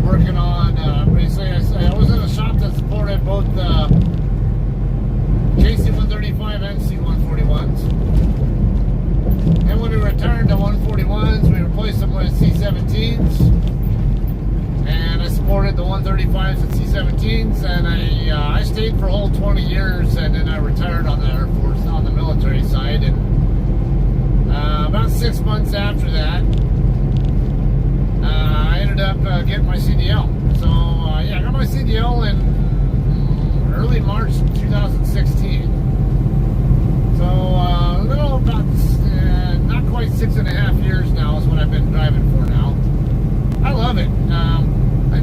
Working on, basically, I was in a shop that supported both the KC-135 and C-141s. And when we retired to 141s, we replaced them with C-17s. And I supported the 135s and C-17s, and I stayed for a whole 20 years, and then I retired on the Air Force, on the military side. And about 6 months after that, I ended up getting my CDL. So I got my CDL in early March 2016. So a little about not quite 6.5 years now is what I've been driving for now. I love it.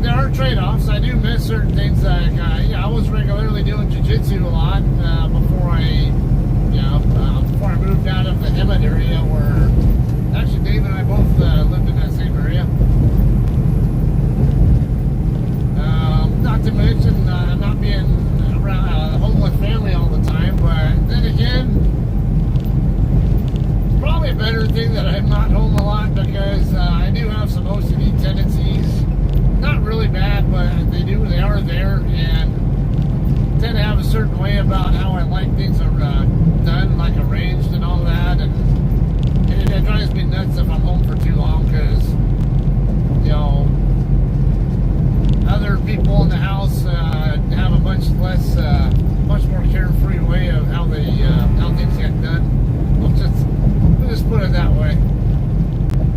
There are trade-offs. I do miss certain things. Like I was regularly doing jiu-jitsu a lot before I moved out of the Hemet area, where actually Dave and I both lived in that same area. Not to mention not being around home with family all the time, but then again, it's probably a better thing that I'm not home a lot, because I do have some OCD tendencies. Not really bad, but they are there, and tend to have a certain way about how I like things done, like arranged and all that, and it drives me nuts if I'm home for too long, because other people in the house have a much more carefree way of how things get done. We'll just put it that way.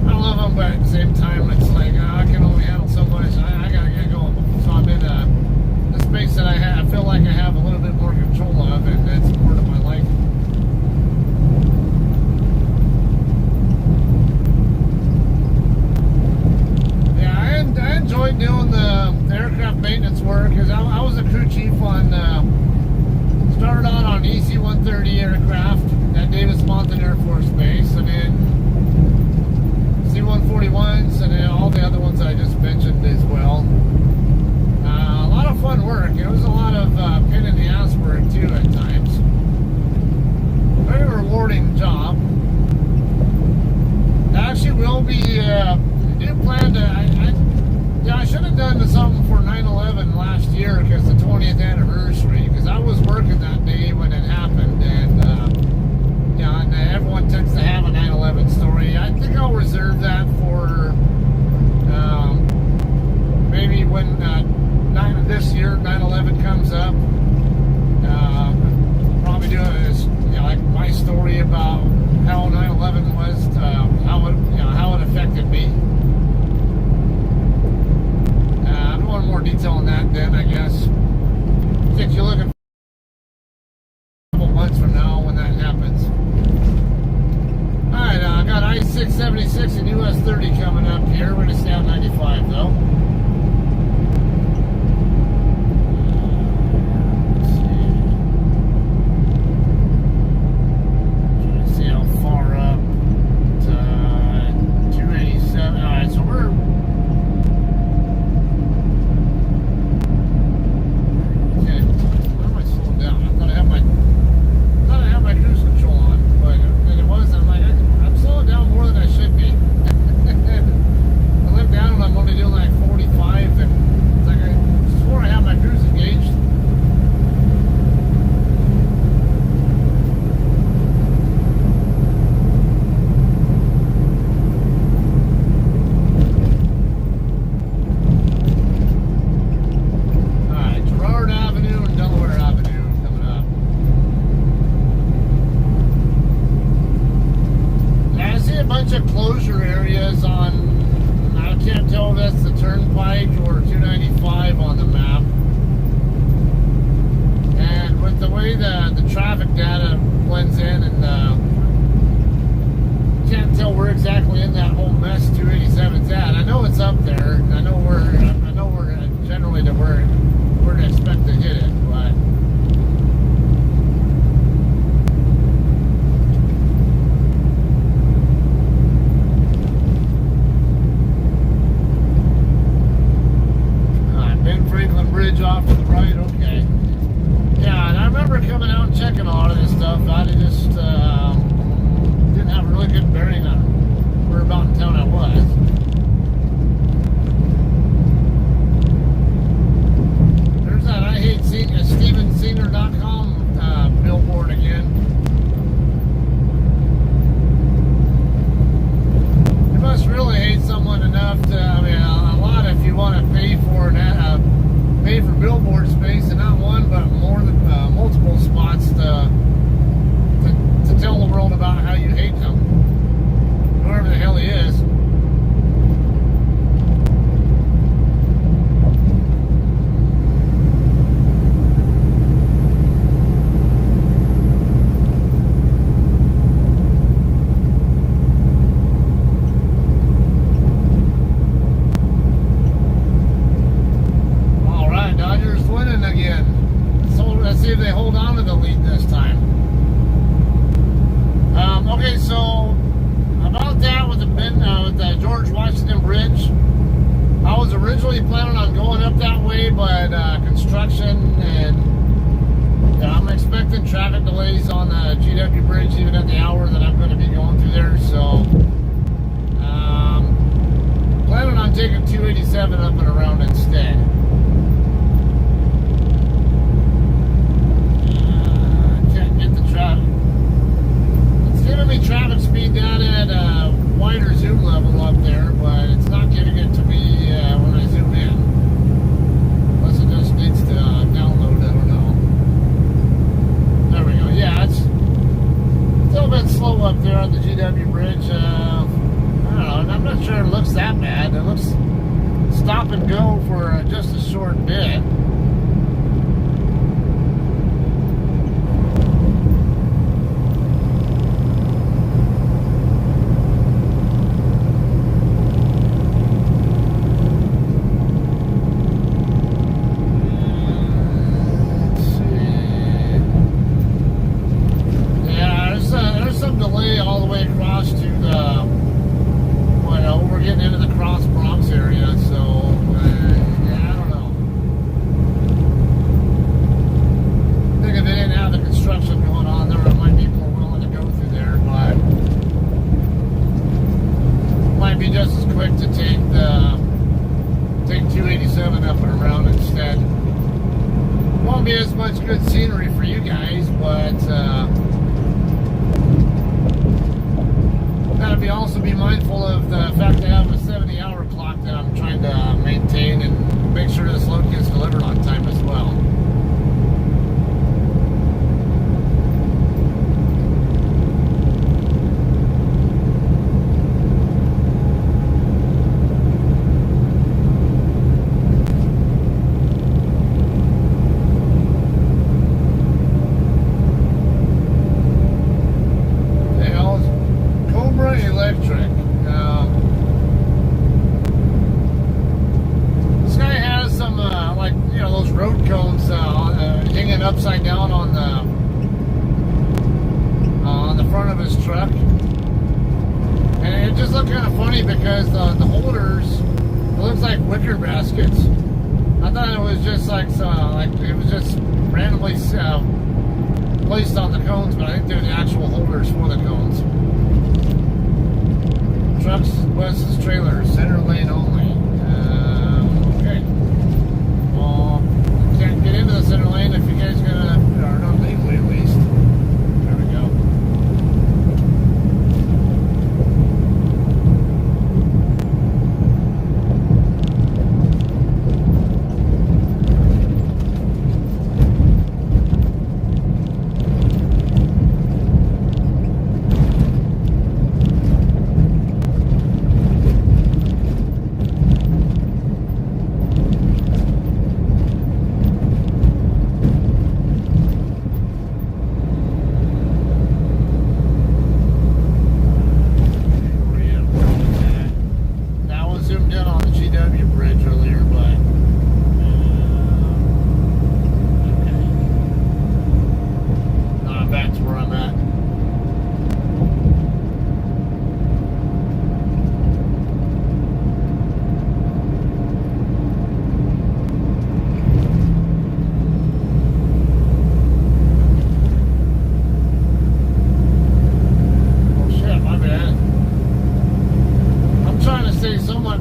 I love them, but at the same time, it's like I can only handle so much. I gotta get going. So I'm in a space that I feel like I have a little bit more control of, and that's part of my life. Yeah, I enjoyed doing the aircraft maintenance work, because I was a crew chief on. Started out on EC-130 aircraft at Davis-Monthan Air Force Base, and then C-141s, and then all the other ones I just mentioned as well. A lot of fun work. It was a lot of pain in the ass work too at times. Very rewarding job. Actually, will be. Do plan to. I should have done something for 9/11 last year, because the 20th anniversary. Because I was working that day when it happened, and everyone tends to have a 9/11 story. I think I'll reserve that for maybe when this year 9/11 comes up. Probably do it as like my story about how 9/11 was, how it 6:30 coming up here. We're going to stay on 95 though. Closure areas on, I can't tell if that's the Turnpike or 295 on the map. And with the way the traffic data blends in, and can't tell where exactly in that whole mess 287's at. I know it's up there. I know we're generally to where we're to expect to hit it, but. Bridge off to the right, okay. Yeah, and I remember coming out and checking a lot of this stuff. I just didn't have a really good bearing on where about in town I was. There's that I hate StevenSenior.com billboard again. You must really hate someone enough to, I mean, a lot if you want to pay for billboard space, and not one but more than multiple spots to tell the world about how you hate them, whoever the hell he is. See if they hold on to the lead this time. Okay, so about that with the George Washington Bridge, I was originally planning on going up that way, but construction and I'm expecting traffic delays on the GW Bridge even at the hour that I'm going to be going through there. So planning on taking 287 up and around instead. It's giving me traffic speed down at a wider zoom level up there, but it's not giving it to me when I zoom in. Unless it just needs to download, I don't know. There we go. Yeah, it's still a bit slow up there on the GW Bridge. I don't know, and I'm not sure it looks that bad. It looks stop and go for just a short bit. Be as much good scenery for you guys, but gotta also be mindful of the fact that I have a 70-hour clock that I'm trying to maintain and make sure this load gets delivered on time as well. kind of funny because the holders, it looks like wicker baskets. I thought it was just like it was just randomly placed on the cones, but I think they're the actual holders for the cones. Trucks, buses, trailers, center lane only. Okay. Well, can't get into the center lane if you guys are not legally at least. There we go.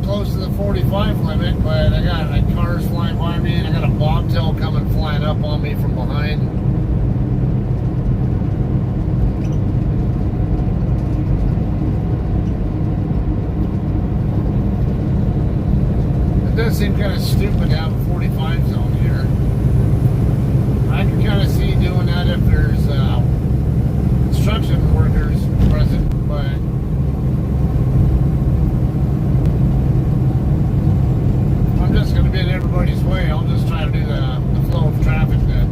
Close to the 45 limit, but I got cars flying by me and I got a bobtail coming flying up on me from behind. It does seem kind of stupid to have a 45 zone here. I can kind of see doing that if there's construction workers present, but just going to be in everybody's way. I'll just try to do the flow of traffic then.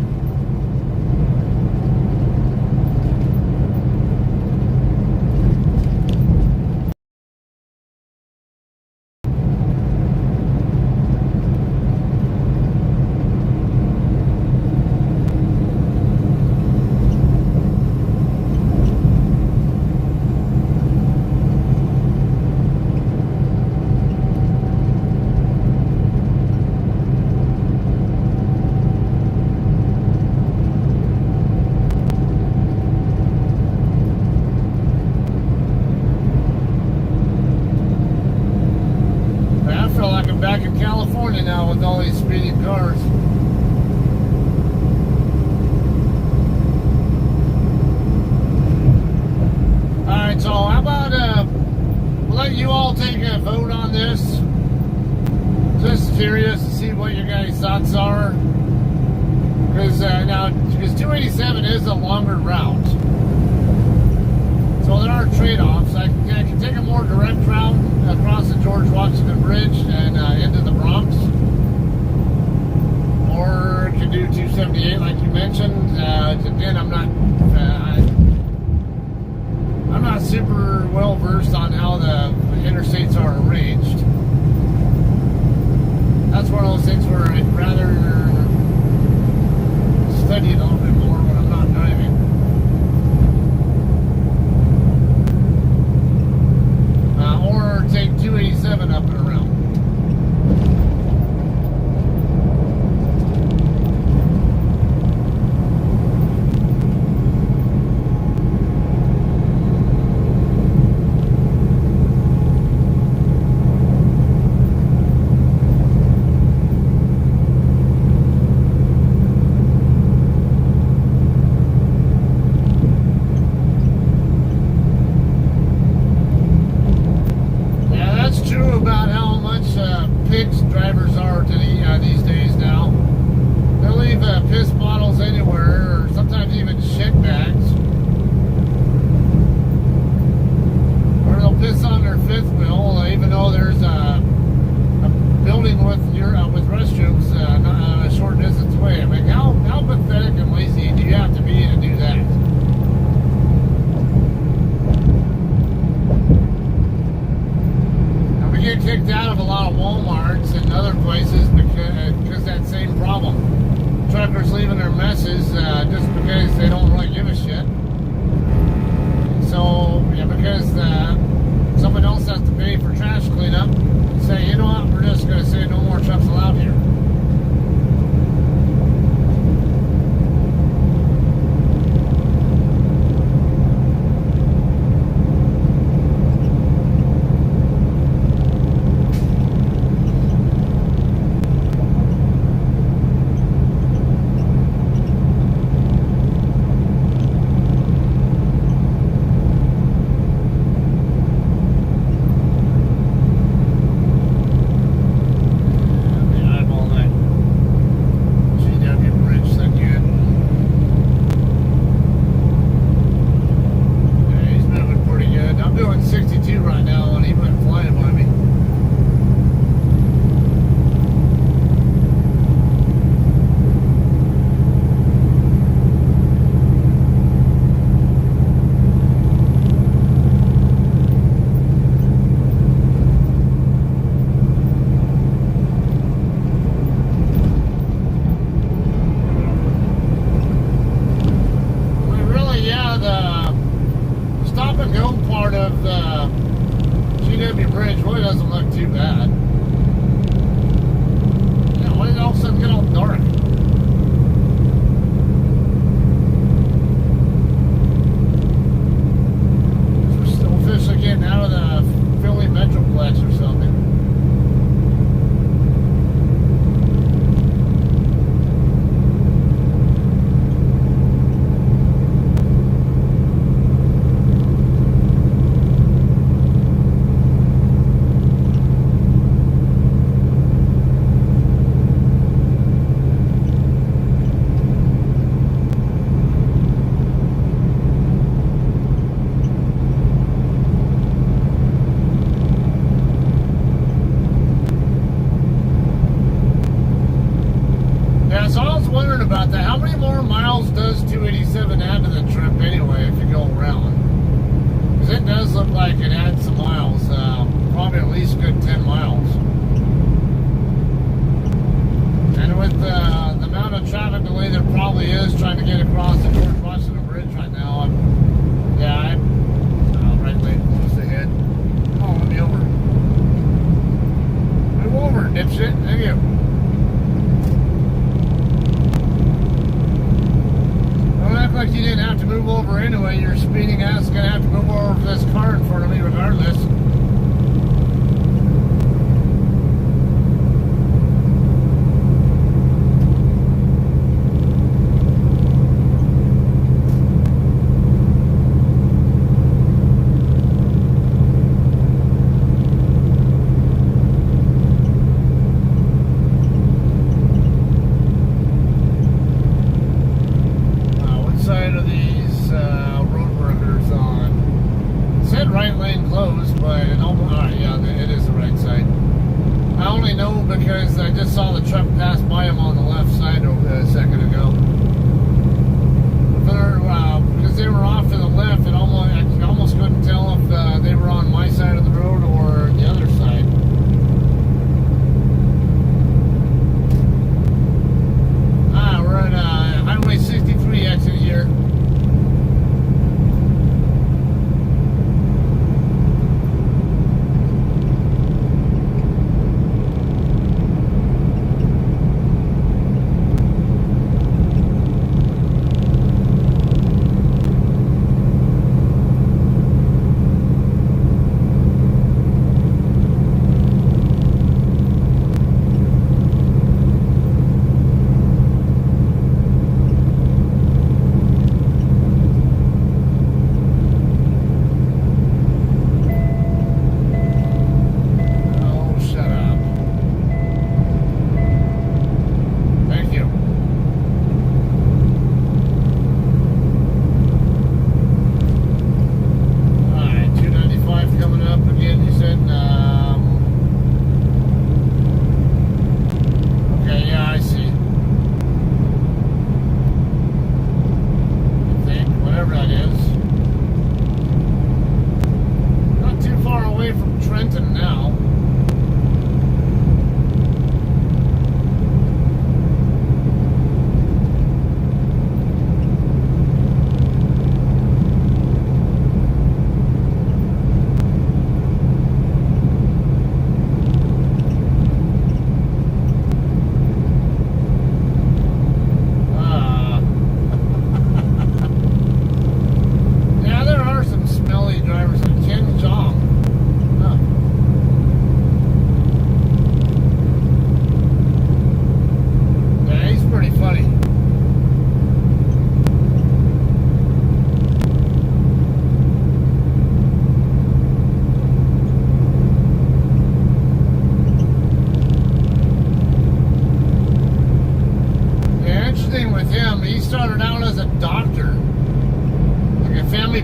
Back in California now with all these speeding cars. Alright, so how about we'll let you all take a vote on this. Just curious to see what your guys' thoughts are. Because 287 is a longer route. So there are trade-offs. I can take a more direct route across the George Washington Bridge and into the Bronx, or can do 278 like you mentioned. Again, I'm not super well versed on how the interstates are arranged. That's one of those things where I'd rather study it a little bit more when I'm not driving. Or take 287 up and around. Drivers are to these days now. They'll leave piss bottles anywhere, or sometimes even shit bags, or they'll piss on their fifth wheel, even though there's a building with restrooms not a short distance away. I mean, how pathetic and lazy do you have to be to do that? We get kicked out of a lot of Walmarts and other places because that same problem. Truckers leaving their messes just because they don't really give a shit. So, yeah, because someone else has to pay for trash cleanup, say, you know what, we're just going to say no more trucks allowed here.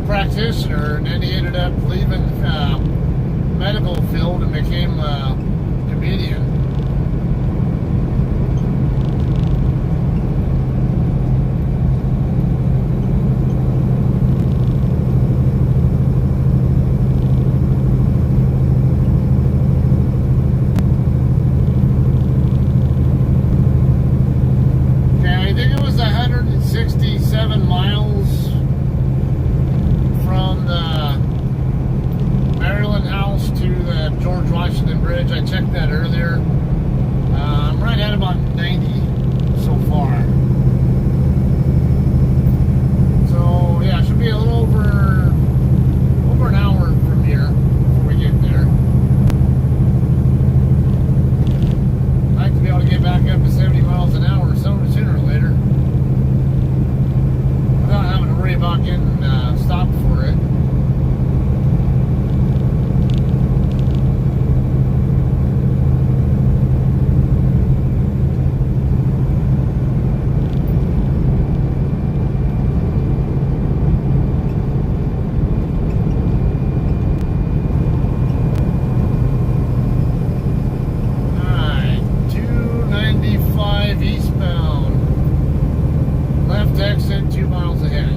practitioner, and then he ended up leaving medical field and became a comedian. Okay, I think it was 167 miles from the Maryland house to the George Washington Bridge. I checked that earlier. I'm right at about 90 so far. So yeah, it should be a little over an hour from here before we get there. I'd like to be able to get back up to 70 miles an hour sooner or later, without having to worry about getting stopped for it. Alright, 295 eastbound. Left exit 2 miles ahead.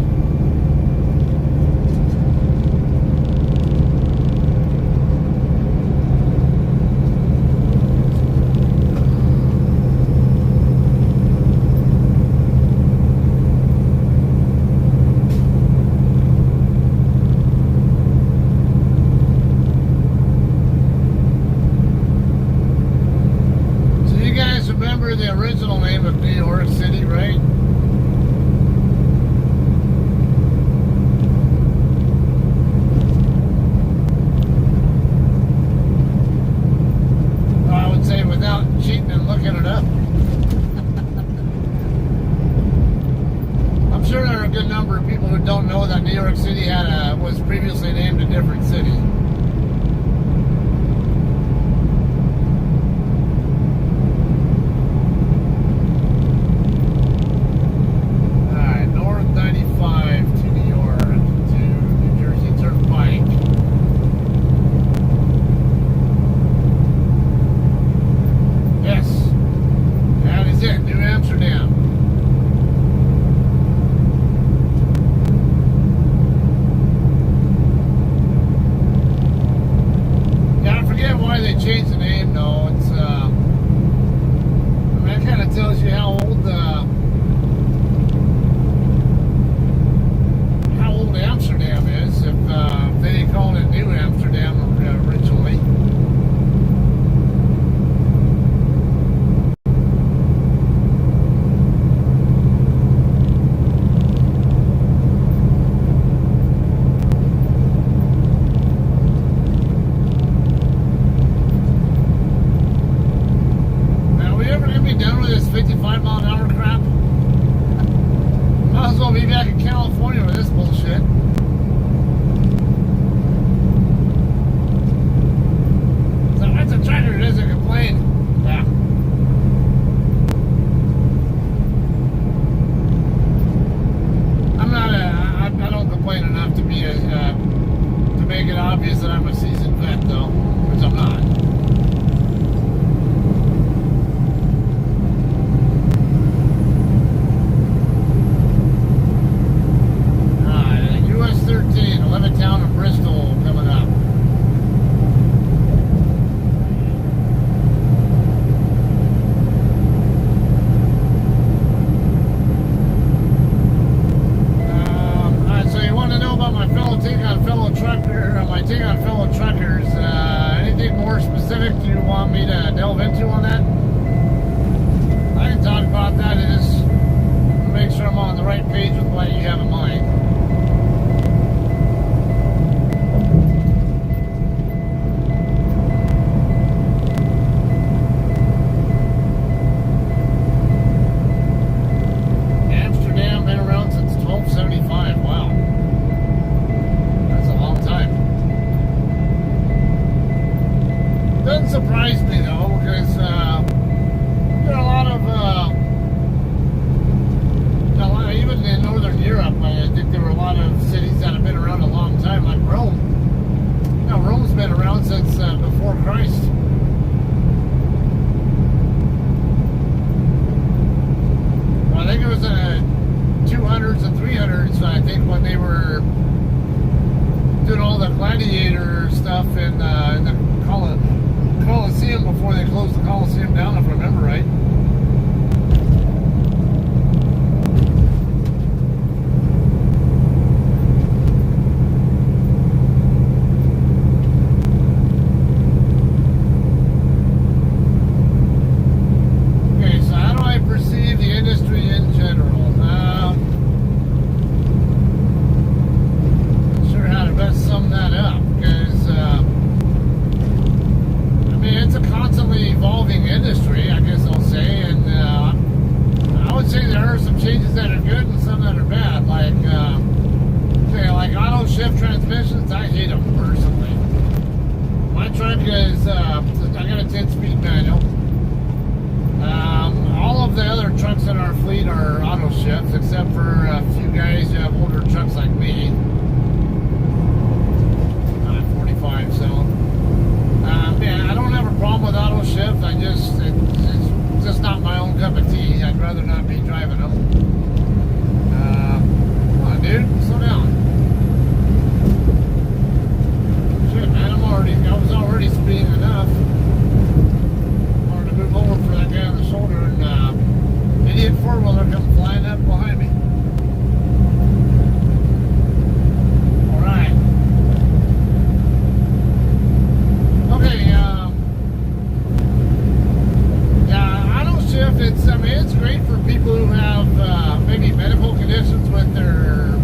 So you guys remember the original name of New York City, right? I would say without cheating and looking it up. I'm sure there are a good number of people who don't know that New York City was previously named a different city. Alright, North 95 to New York to New Jersey Turnpike. Yes, that is it, New Amsterdam. Yeah, I forget why they changed the name though. It's I mean, that kind of tells you how old Amsterdam is if they didn't call it New Amsterdam originally. Now, are we ever gonna be done with this 55 mile an hour crap? Might as well be back in California with this bullshit. So that's a tractor that doesn't complain. Yeah. I don't complain enough to be to make it obvious that I'm a seasoned vet though, which I'm not. US 13, Levittown and Bristol coming up. Alright, so you want to know about my take on fellow truckers. Anything more specific you want me to delve into on that? I can talk about that and just make sure I'm on the right page with what you have in mind. Amsterdam been around since 1275. Wow. That's a long time. Doesn't surprise me though, because there are a lot of even in Northern Europe, up. I think there were a lot of cities that have been around a long time, like Rome. Now, Rome's been around since before Christ. Well, I think it was in the 200s and 300s, I think, when they were doing all the gladiator stuff in the Colosseum before they closed the Colosseum down, if I remember right. Transmissions, I hate them personally. My truck is, I got a 10-speed manual. All of the other trucks in our fleet are auto shifts, except for a few guys who have older trucks like me. 45, so. Man, I don't have a problem with auto shift. It's just not my own cup of tea. I'd rather not be driving them. Come on, dude, slow down. I was already speeding enough. I wanted to move over for that guy on the shoulder, and idiot four-wheeler come flying up behind me. Alright. Okay, yeah, auto shift, it's great for people who have maybe medical conditions with their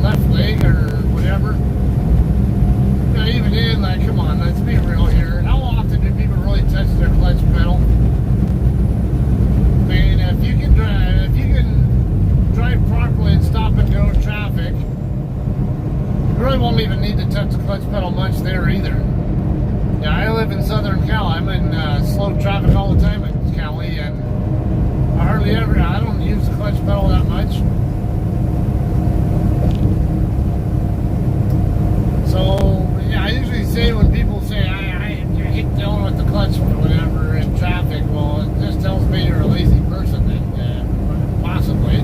left leg or whatever. Even in, like, come on, let's be real here. How often do people really touch their clutch pedal? I mean, if you can drive properly and stop and go traffic, you really won't even need to touch the clutch pedal much there either. Yeah, I live in Southern Cal. I'm in slow traffic all the time in Cali, and I don't use the clutch pedal that much. So, yeah, I usually say when people say, I hate dealing with the clutch or whatever in traffic, well, it just tells me you're a lazy person, then, possibly.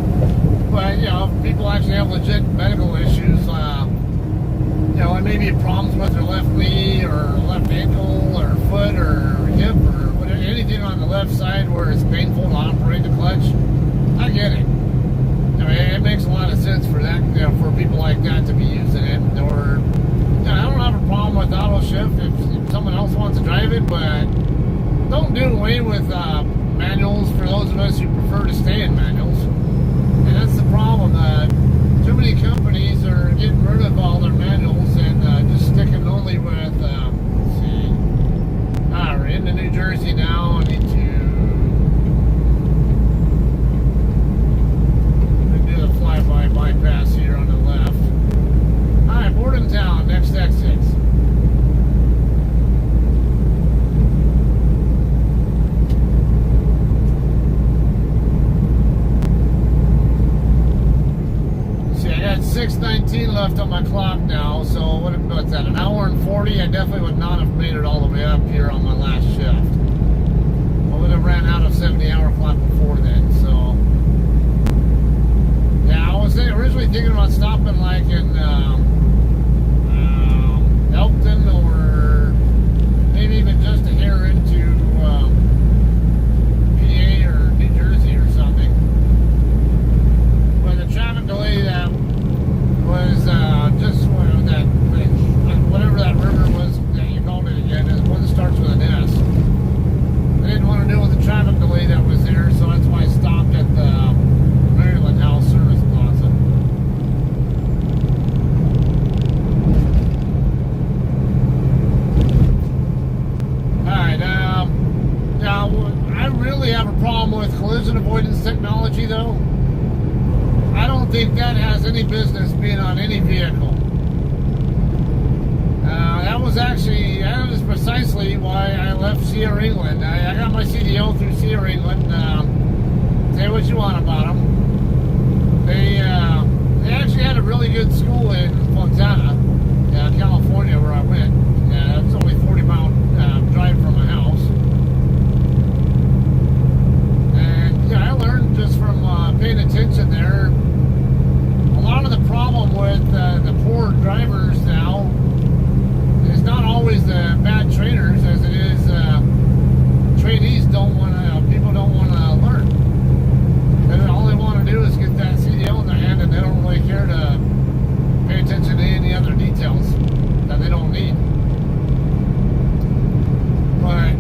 But, you know, if people actually have legit medical issues, you know, it may be problems with their left knee or left ankle or foot or hip or whatever, anything on the left side where it's painful to operate the clutch. I get it. I mean, it makes a lot of sense for that, you know, for people like that to be using it. Or, I don't have a problem with auto shift if someone else wants to drive it, but don't do away with manuals for those of us who prefer to stay in manuals. And that's the problem. Too many companies are getting rid of all their manuals and just sticking only with, let's see, we're into New Jersey now. I need to do the flyby bypass here on the left. Alright, Bordentown, next exit. See, I got 6:19 left on my clock now, so what's that, an hour and 40? I definitely would not have made it all the way up here on my last shift. I would have ran out of 70-hour clock before then, so. Yeah, I was originally thinking about stopping like in Elkton or maybe even just a hair into PA or New Jersey or something. But the traffic delay that was just whatever that river was that you called it again, is one that starts with an S. I didn't want to deal with the traffic delay that was there, so that's why I stopped at the Maryland House Service Plaza. I really have a problem with collision avoidance technology, though. I don't think that has any business being on any vehicle. That is precisely why I left Sierra England. I got my CDO through Sierra England. Say what you want about them. They actually really good school in Fontana, California, where I went. It's only 40-mile drive from my house. And yeah, I learned just from paying attention there. A lot of the problem with the poor drivers now is not always the bad trainers, as it is trainees people don't want to learn. And all they want to do is get that CDL in their hand, and they don't really care to pay attention to any other details that they don't need. But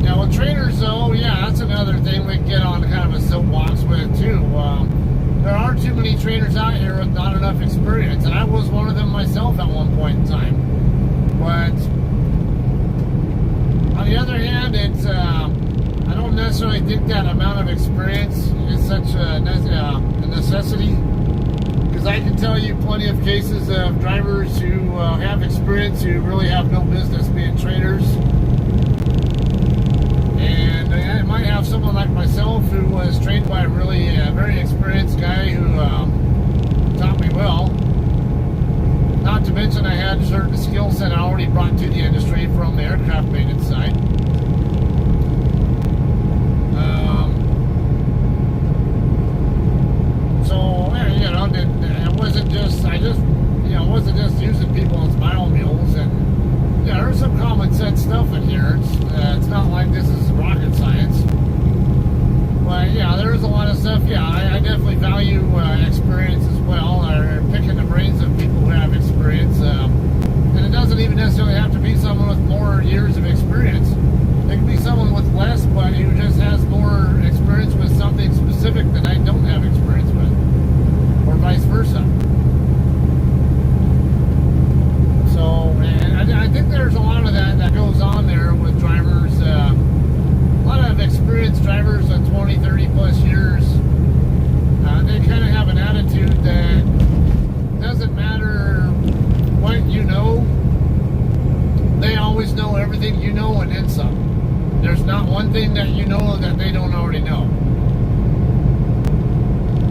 yeah, with trainers though, yeah, that's another thing we can get on kind of a soapbox with too. There are too many trainers out here with not enough experience, and I was one of them myself at one point in time. But on the other hand, it's I don't necessarily think that amount of experience is such a necessity, because I can tell you plenty of cases of drivers who have experience who really have no business being trainers. And I might have someone like myself who was trained by a really very experienced guy who taught me well. Not to mention I had certain skill set I already brought to the industry from the aircraft maintenance side. So yeah, it wasn't just I wasn't just using people as mile mules. And yeah, there's some common sense stuff in here. It's not like this is rocket science. But yeah, there is a lot of stuff. Yeah, I definitely value experience as well, or picking the brains of people who have experience. And it doesn't even necessarily have to be someone with more years of experience. It can be someone with less, but who just has more experience with something specific that I don't have experience with, or vice versa. So, and I think there's a lot of that goes on there with drivers. A lot of experienced drivers of 20, 30 plus years, they kind of have an attitude that doesn't matter what you know, they always know everything you know and then some. There's not one thing that you know that they don't already know.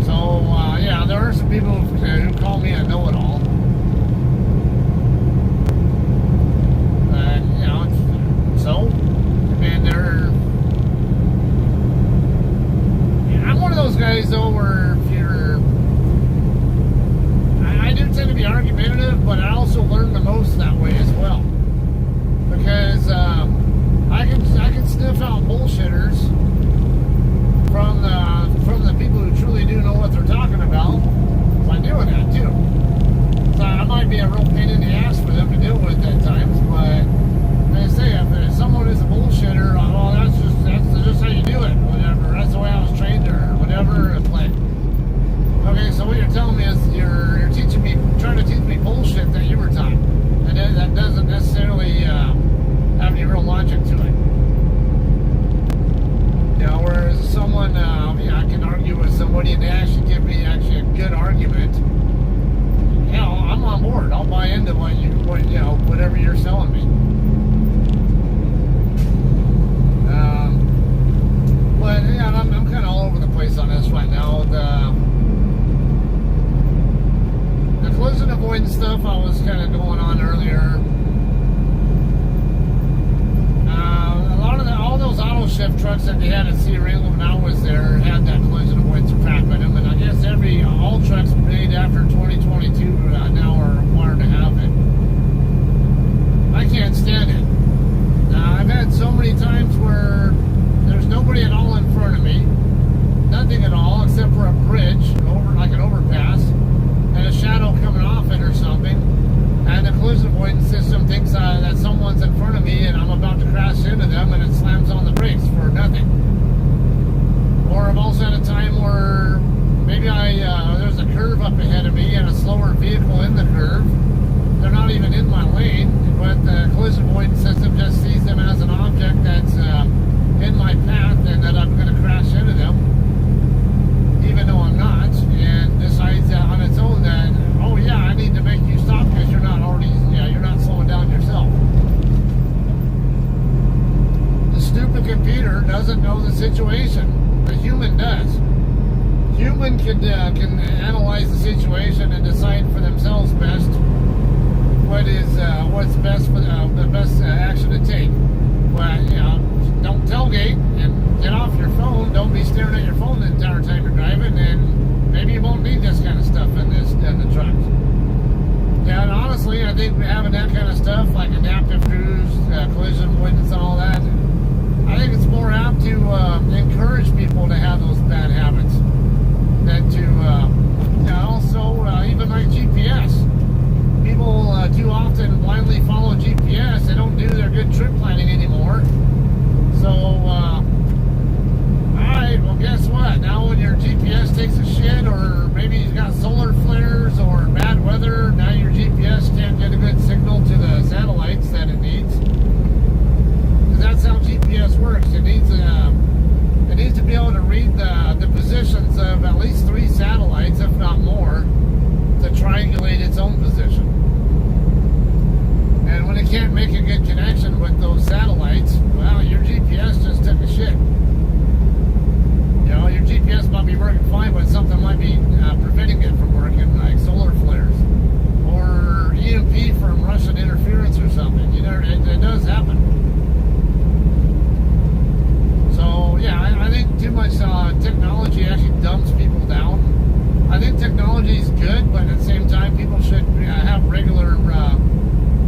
So, yeah, there are some people who call me a know-it-all. So, and I'm one of those guys though where if you're, I do tend to be argumentative, but I also learn the most that way as well, because I can sniff out bullshitters from the people who truly do know what they're talking about by doing that too. So I might be a real pain in the ass for them to deal with at times, but I say, if someone is a bullshitter, well, that's just how you do it, whatever. That's the way I was trained, or whatever. It's like, okay, so what you're telling me is you're teaching me, trying to teach me bullshit that you were taught, and that doesn't necessarily have any real logic to it. You know, whereas someone, I can argue with somebody and they actually give me a good argument. You know, I'm on board. I'll buy into whatever you're selling me. But yeah, I'm kind of all over the place on this right now. The collision avoidance stuff I was kind of going on earlier. All those auto shift trucks that they had at Cedar Rail when I was there had that collision avoidance crap in them, and I guess all trucks made after 2022 now are required to have it. I can't stand it. I've had so many times where there's nobody at all in front of me, nothing at all except for a bridge, like an overpass, and a shadow coming off it or something, and the collision avoidance system thinks that someone's in front of me and I'm about to crash into them, and it slams on the brakes for nothing. Or I've also had a time where maybe there's a curve up ahead of me and a slower vehicle in the curve. They're not even in my lane, but the collision avoidance system just sees them as an object that's in my path and that I'm going to crash into them, even though I'm not, and decides on its own that, oh yeah, I need to make you stop because you're not slowing down yourself. The stupid computer doesn't know the situation. The human does. human can analyze the situation and decide for themselves best what's best for the best action to take. Well, don't tailgate and get off your phone. Don't be staring at your phone the entire time you're driving, and maybe you won't need this kind of stuff in the trucks. Yeah, and honestly, I think having that kind of stuff like adaptive cruise, collision avoidance, and all that, I think it's more apt to encourage people to have those bad habits than to also even like GPS. People too often blindly follow GPS. They don't do their good trip planning anymore. So, alright, well guess what? Now when your GPS takes a shit, or maybe you've got solar flares or bad weather, now your GPS can't get a good signal to the satellites that it needs. Because that's how GPS works. It needs to be able to read the positions of at least 3 satellites, if not more, to triangulate its own position. And when it can't make a good connection with those satellites, well, your GPS just took a shit. Your GPS might be working fine, but something might be preventing it from working, like solar flares or EMP from Russian interference or something. It does happen. So, yeah, I think too much technology actually dumbs people down. I think technology is good, but at the same time, people should have regular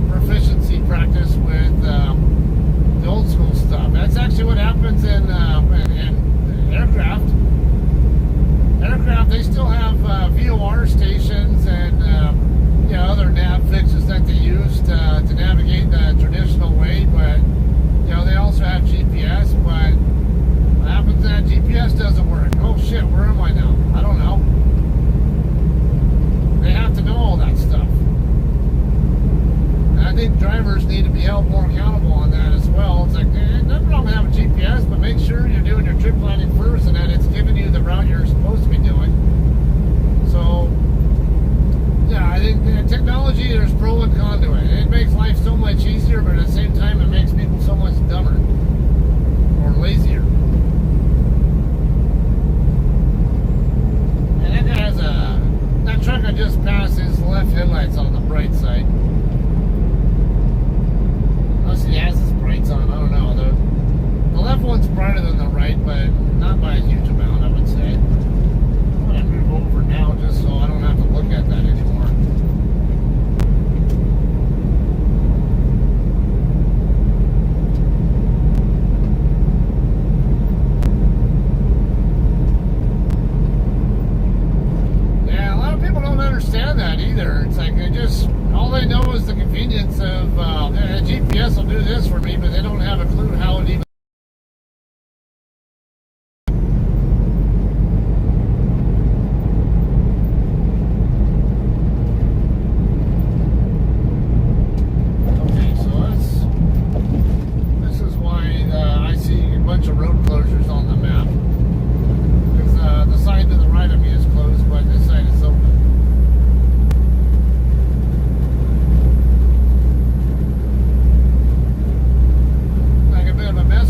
proficiency practice with the old school stuff. That's actually what happens in aircraft. Aircraft, they still have VOR stations and other nav fixes that they use to navigate the traditional way, but they also have GPS. But what happens when that GPS doesn't work? Oh shit, where am I now? I don't know. They have to know all that stuff. And I think drivers need to be held more accountable on that as well. It's like, nothing wrong with having GPS, but make sure you're doing your trip planning first and that it's giving you the route you're supposed to be doing. So, yeah, I think technology, there's pro and con to it. It makes life so much easier, but at the same time, it makes people so much dumber or lazier. And that guy has that truck I just passed, his left headlight's on the bright side. Unless he has his brights on, I don't know. The left one's brighter than the right, but not by a huge amount, I would say. I'm going to move over now just so I don't have to look at that anymore. Yeah, a lot of people don't understand that either. It's like all they know is the convenience of GPS will do this for me, but they don't have a clue how it even. Okay, so this is why I see a bunch of road closures on the map. Because the side to the right of me is closed, but this side is open. Like a bit of a mess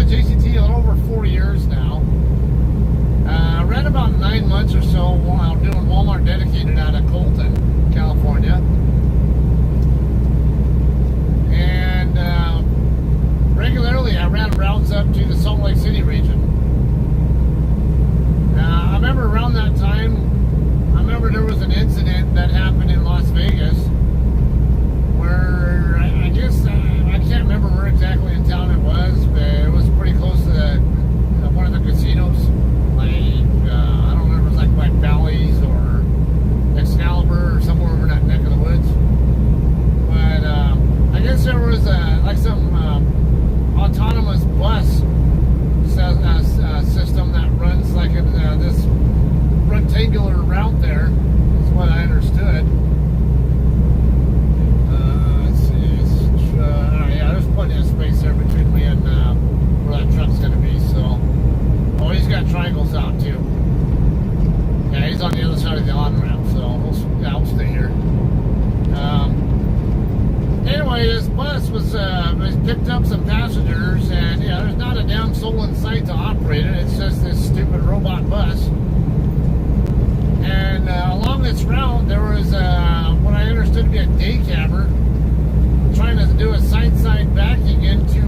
JCT a little over 4 years now. Ran about 9 months or so while doing Walmart dedicated out of Colton, California. And regularly I ran routes up to the Salt Lake City region. I remember around that time, there was an incident that happened in Las Vegas where I guess I can't remember where exactly in town it was, but it was pretty close to one of the casinos. Like I don't remember, it was like by Bally's or Excalibur or somewhere over that neck of the woods. But I guess there was like some autonomous bus system that runs like this rectangular route there, is what I understood. Let's see. Yeah, there's plenty of space there between me and where that truck's going to be. So, oh, he's got triangles out too. Yeah, he's on the other side of the on-ramp, so I'll stay here. Anyway, this bus was picked up some passengers, and yeah, there's not a damn soul in sight to operate it. It's just this stupid robot bus. And along this route, there was what I understood to be a day cabber trying to do a side backing into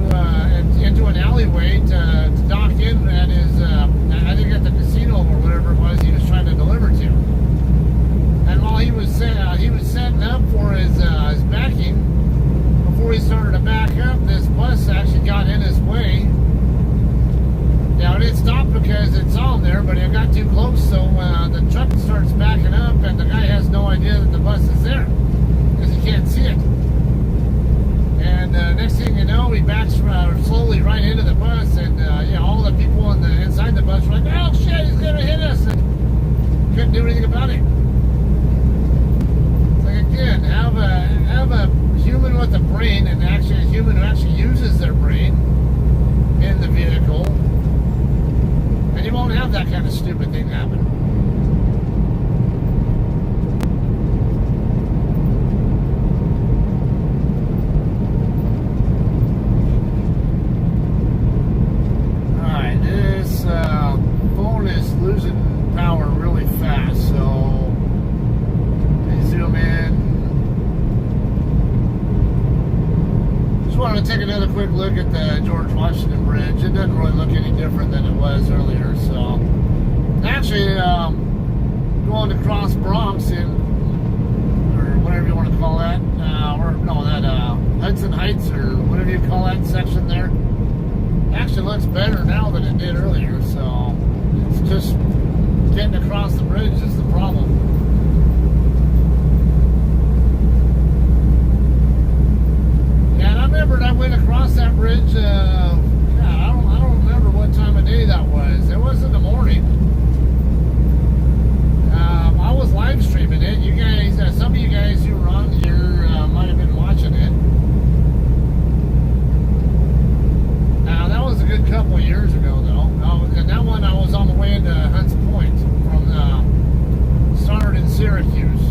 an alleyway to dock in at his, I think at the casino or whatever it was he was trying to deliver to. And while he was setting up for his backing, before he started to back up, this bus actually got in his way. Now, it didn't stop because it saw him there, but it got too close, so the truck starts backing up, and the guy has no idea that the bus is there because he can't see it. And next thing you know, he backs slowly right into the bus, and all the people inside the bus were like, "Oh shit, he's gonna hit us!" And couldn't do anything about it. It's like, again, have a human with a brain, and actually a human who actually uses their brain in the vehicle. And you won't have that kind of stupid thing happen. Alright, this phone is losing power really fast, so let me zoom in. Just wanted to take another quick look at the George Washington Bridge. It doesn't really look any different than it was earlier. So, actually, going across Bronx or whatever you want to call that, Hudson Heights or whatever you call that section there, actually looks better now than it did earlier. So, it's just getting across the bridge is the problem. I remember I went across that bridge. I don't remember what time of day that was. It was in the morning. I was live streaming it. You guys, some of you guys who were on here might have been watching it. That was a good couple of years ago, though. And that one I was on the way into Hunts Point from started in Syracuse.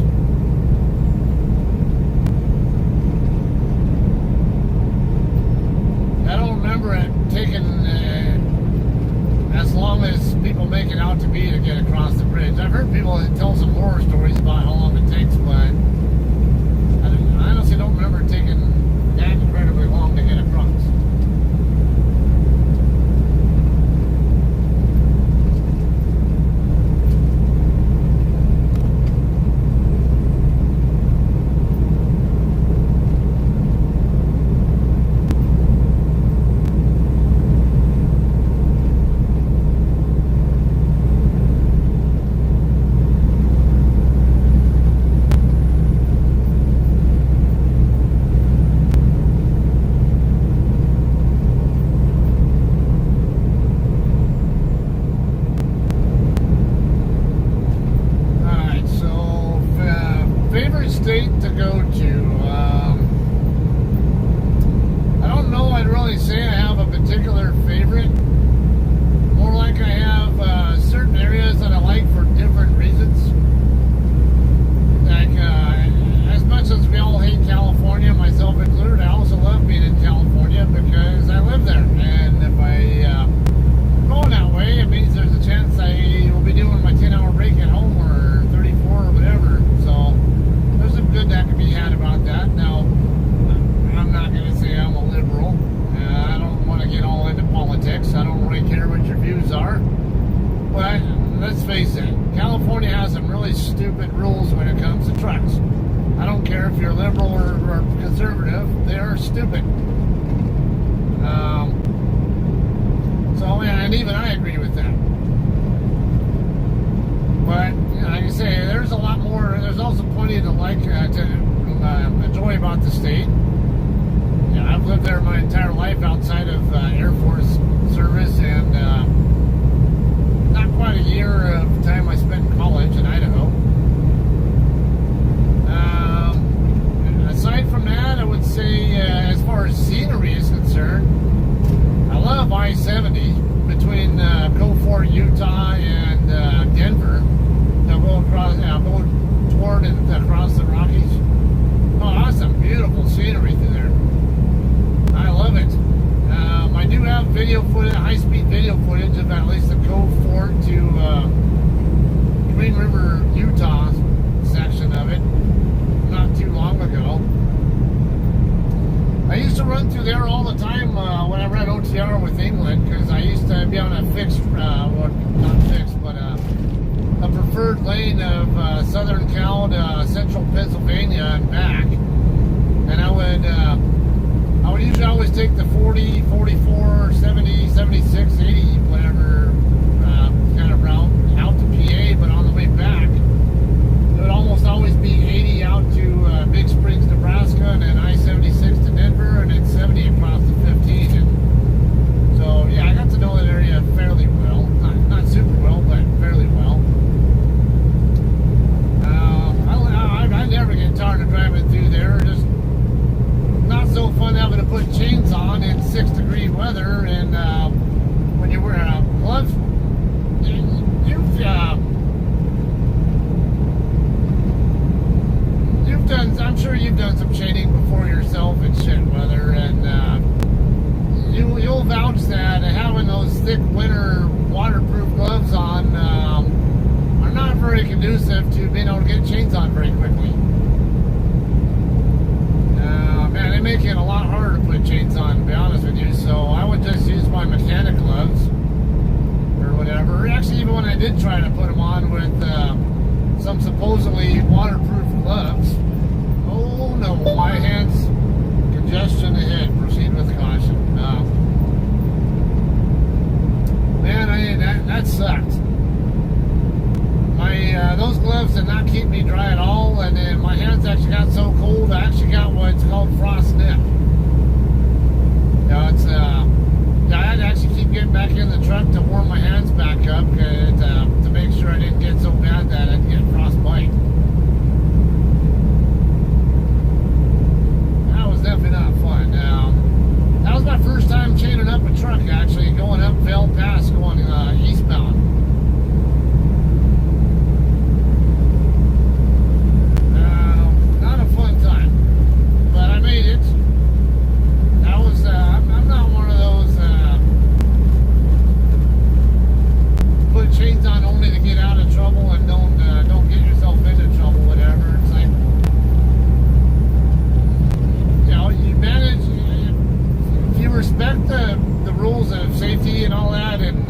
I don't remember it taking as long as people make it out to be to get across the bridge. I've heard people tell some horror stories about how long it takes, but I honestly don't remember it taking that incredibly long to get across. face it, California has some really stupid rules when it comes to trucks. I don't care if you're liberal or conservative, they are stupid. So, yeah, and even I agree with that. But, you know, like I say, there's a lot more. There's also plenty to like to enjoy about the state. Yeah, I've lived there my entire life outside of Air Force service, and not quite a year of time I spent in college in Idaho. Aside from that, I would say, as far as scenery is concerned, I love I-70 between Gulf Fort, Utah, and Denver. They'll go across, go toward and across the Rockies. Oh, awesome, beautiful scenery through there. I love it. I do have video footage, high-speed video footage of at least the Gulf Fort to Green River, Utah section of it, not too long ago. I used to run through there all the time when I ran OTR with England, because I used to be on a fixed, well, not fixed, but a preferred lane of Southern Cal to Central Pennsylvania and back. And I would usually always take the 40, 44, 70, 76, 80, whatever kind of route out to PA, but on the way back, it would almost always be 80 out to Big Springs, Nebraska, and then I-76 to Denver, and then 70 across to 15. And so, yeah, I got to know that area fairly well. Not super well, but fairly well. I never get tired of driving through there. Just not so fun having to put chains on in 6-degree weather, and when you wear gloves, I'm sure you've done some chaining before yourself in shit weather, and you'll vouch that having those thick winter waterproof gloves on are not very conducive to being able to get chains on very quickly. Man, they make it a lot harder to put chains on, to be honest with you, so I would just use my mechanic gloves or whatever. Actually, even when I did try to put them on with some supposedly waterproof gloves, oh no, my hands, congestion ahead, proceed with caution. Man, that sucked. Those gloves did not keep me dry at all, and then my hands actually got so cold, I actually got what's called frost nip. I had to actually keep getting back in the truck to warm my hands back up to make sure I didn't get so bad that I'd get frostbite. That was definitely not fun. That was my first time chaining up a truck, actually, going up Vail Pass, going eastbound. Not a fun time, but I made it. That was, I'm not one of those put chains on only to get out of trouble and don't get yourself into trouble, whatever. It's like, you know, you manage, if you respect the rules of safety and all that, and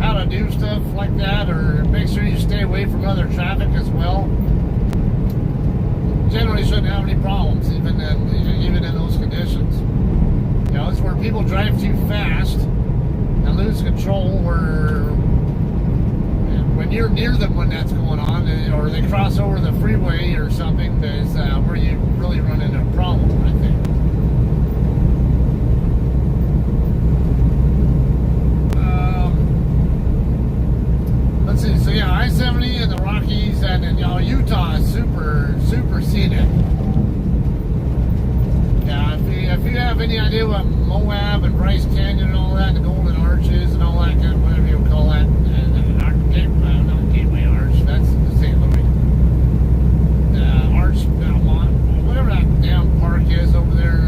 how to do stuff like that, or make sure you stay away from other traffic as well, generally shouldn't have any problems, even in those conditions. You know, it's where people drive too fast and lose control, where when you're near them when that's going on, or they cross over the freeway or something, is where you really run into a problem, I think. Let's see, so yeah, I-70 and the Rockies, and then, you know, Utah is super scenic. Yeah, if you have any idea what Moab and Bryce Canyon and all that, the Golden Arches and all that, whatever you call that, not Gateway Arch, that's the St. Louis. Arch, whatever that damn park is over there,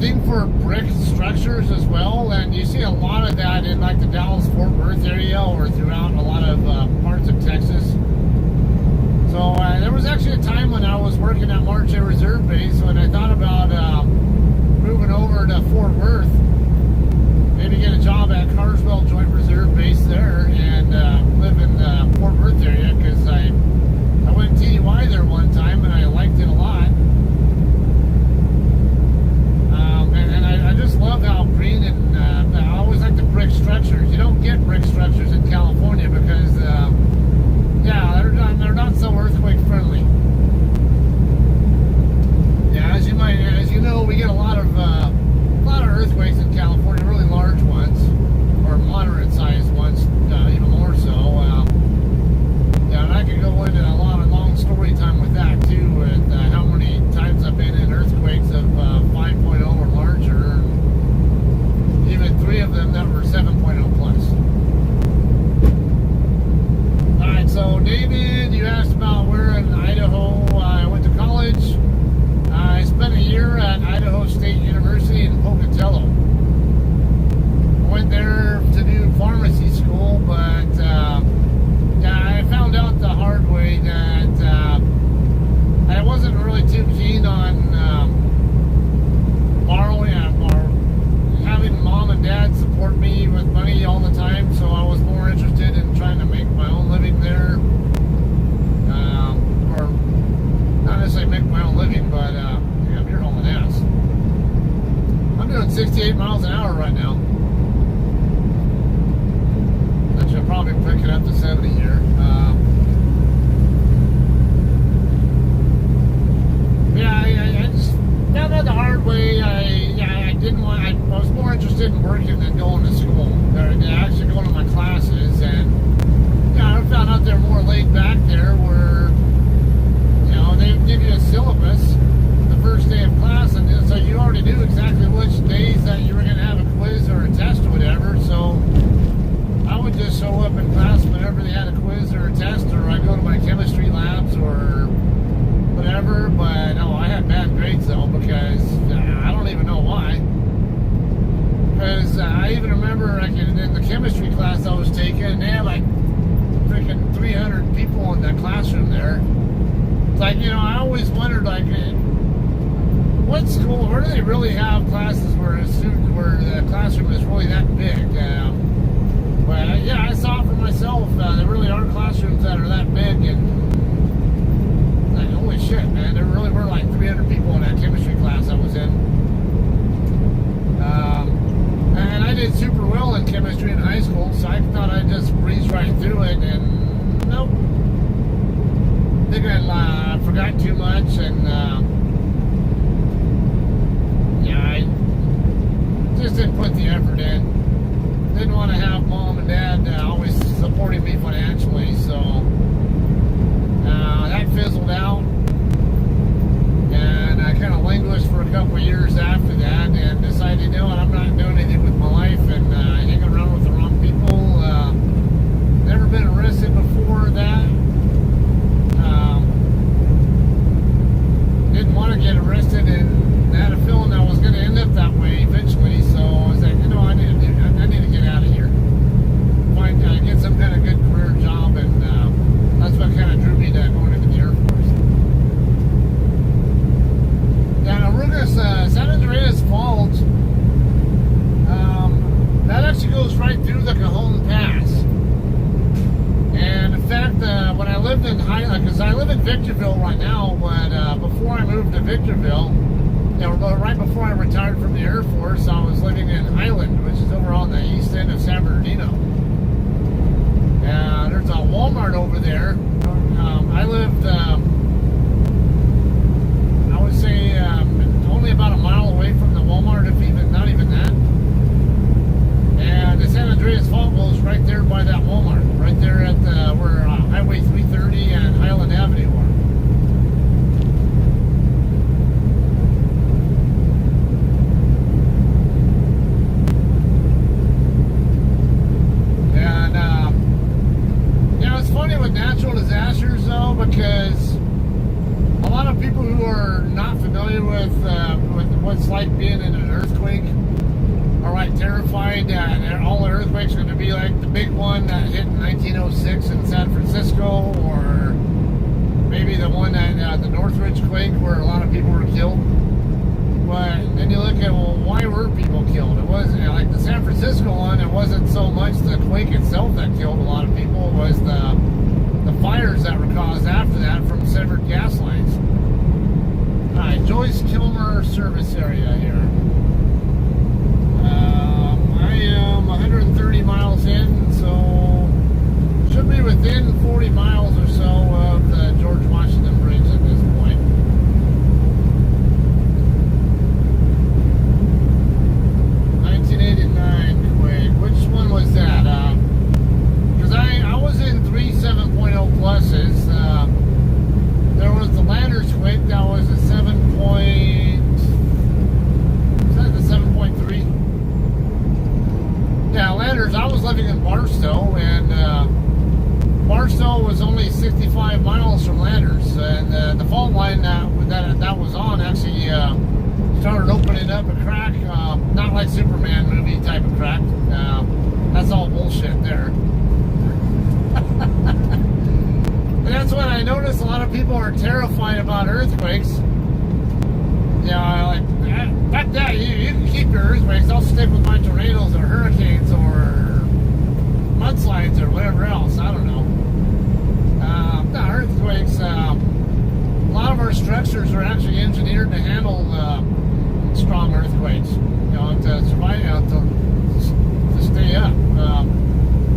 thing for brick structures as well, and you see a lot of that in like the Dallas-Fort Worth area or throughout a lot of parts of Texas. So there was actually a time when I was working at March Air Reserve Base when I thought about moving over to Fort Worth, maybe get a job at Carswell Joint Reserve Base there and live in the Fort Worth area, because I went TUI there one time and I liked it a lot. And I just love how green and I always like the brick structures. You don't get brick structures in California because yeah, they're not so earthquake friendly. Yeah, as you know, we get a lot of earthquakes in California, really large ones or moderate sized ones, even more so. Yeah, and I could go into a long story time with that too, with how many times I've been in earthquakes of 5.0 or larger, and even 3 of them that were 7.0 plus. Alright, so David, you asked about where in Idaho I went to college. I spent a year at Idaho State University in Pocatello. I went there to do pharmacy school, but yeah, I found out the hard way that I wasn't really too keen on borrowing or having mom and dad support me with money all the time, so I was more interested in trying to make my own living there. Or not necessarily make my own living, but yeah, you're hauling ass. I'm doing 68 miles an hour right now. I should probably pick it up to 70 here. Yeah, I just found out the hard way. I didn't want. I was more interested in working than going to school. Actually going to my classes, and yeah, I found out they're more laid back there, where they give you a syllabus the first day of class, and so you already knew exactly which days that you were going to have a quiz or a test or whatever. So I would just show up in class whenever they had a quiz or a test, or I'd go to my chemistry labs or whatever. But no, I had bad grades though, because I don't even know why. Because I even remember like in the chemistry class I was taking, and they had like freaking 300 people in that classroom there. It's like, I always wondered, like, what school, where do they really have classes where the classroom is really that big? But yeah, I saw it for myself. There really are classrooms that are that big, and like, holy shit, man, there really were like 300 people in that chemistry class I was in. And I did super well in chemistry in high school, so I thought I'd just breeze right through it, and nope. I think I forgot too much, and yeah, I just didn't put the effort in. Didn't want to have mom and dad always supporting me financially, so that fizzled out, and I kind of languished for a couple of years after that, and decided, I'm not doing anything with my life, and hanging around with the wrong people. Never been arrested before that. Didn't want to get arrested, and had a feeling I was going to end up that way eventually. So I was like, I need to get out of here. Get some kind of good career job, and that's what kind of drew me to going into the Air Force. Now, Arugas, San Andreas Fault, that actually goes right through the Cajon Pass. And in fact, when I lived in Highland, because I live in Victorville right now, but before I moved to Victorville, right before I retired from the Air Force, I was living in Highland, which is over on the east end of San Bernardino. There's a Walmart over there. I lived, I would say, only about a mile away from the Walmart, if even, not even that. And the San Andreas Fault goes right there by that Walmart, right there at where Highway 330 and Highland Avenue are. And it's funny with natural disasters though, because people who are not familiar with what it's like being in an earthquake are like terrified that all the earthquakes are going to be like the big one that hit in 1906 in San Francisco, or maybe the one that the Northridge quake where a lot of people were killed. But then you look at, well, why were people killed? It wasn't like the San Francisco one. It wasn't so much the quake itself that killed a lot of people. It was the fires that were caused after that from severed gas lines. All right, Joyce Kilmer service area here. I am 130 miles in, so should be within 40 miles or so of the George Washington Bridge at this point. Which one was that? Because I was in 3 7.0 pluses. There was the Landers quake that was a 7 point. Is that the 7.3? Yeah, Landers. I was living in Barstow, and Barstow was only 65 miles from Landers, and the fault line that was on actually started opening up a crack, not like Superman movie type of crack. That's all bullshit there. And that's when I noticed a lot of people are terrified about earthquakes. You know, like, fuck that, you can keep your earthquakes. I'll stick with my tornadoes or hurricanes or mudslides or whatever else. I don't know. No, earthquakes, a lot of our structures are actually engineered to handle strong earthquakes, you know, to survive, you know, to stay up.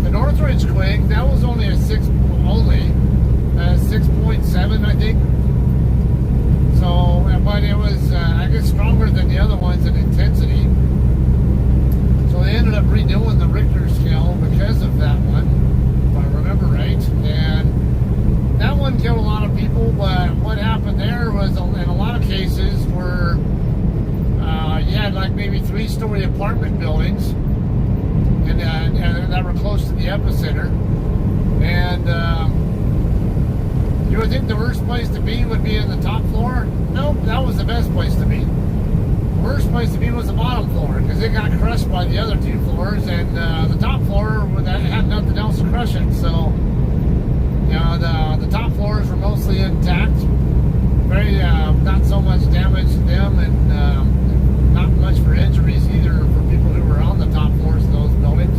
The Northridge quake, that was only a 6.7, I think. So, but it was, I guess, stronger than the other ones in intensity. So they ended up redoing the Richter scale because of that one, if I remember right. And that one killed a lot of people, but what happened there was, in a lot of cases, were you had like maybe 3-story apartment buildings, and that were close to the epicenter. And you would think the worst place to be would be in the top floor. Nope, that was the best place to be. The worst place to be was the bottom floor, because it got crushed by the other 2 floors, and the top floor had nothing else to crush it. So, you know, the top floors were mostly intact. Very not so much damage to them, and not much for injuries either for people who were on the top floors of those buildings.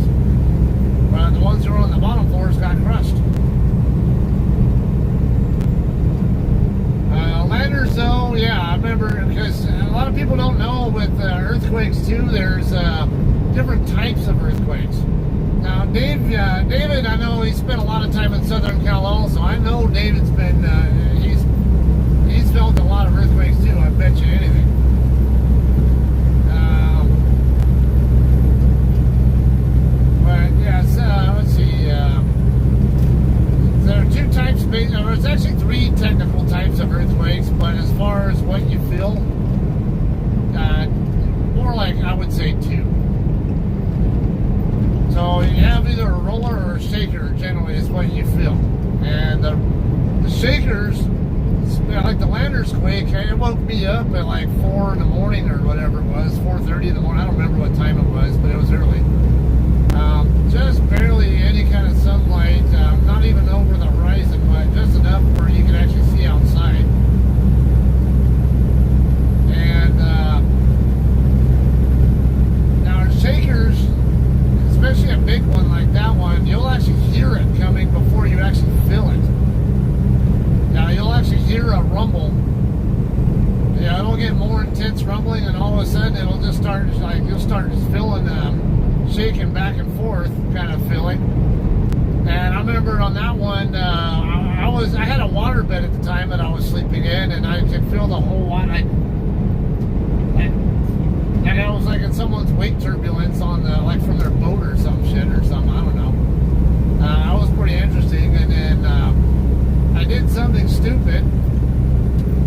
But the ones who were on the bottom floors got crushed. Landers, though, yeah, I remember, because a lot of people don't know with earthquakes too. There's different types of earthquakes. Now, David, I know he spent a lot of time in Southern Cal also. I know David's been, he's felt a lot of earthquakes too. I bet you anything. But yes, let's see. There are 2 types. There's actually 3 technical types of earthquakes, but as far as what you feel, more like, I would say 2. So you have either a roller or a shaker, generally, is what you feel. And the shakers, like the Landers quake, it woke me up at like 4 in the morning or whatever it was, 4:30 in the morning. I don't remember what time it was, but it was early. Just barely any kind of sunlight, not even over the horizon, but just enough where you could actually see outside. And now shakers, especially a big one like that one, you'll actually hear it coming before you actually feel it. Now you'll actually hear a rumble. Yeah, it'll get more intense rumbling, and all of a sudden it'll just start, like, you'll start just feeling shaking back and forth kind of feeling. And I remember on that one, I had a water bed at the time that I was sleeping in, and I could feel the whole water. Like I was like in someone's wake turbulence on the, like from their boat or some shit or something. I don't know. That was pretty interesting. And then I did something stupid.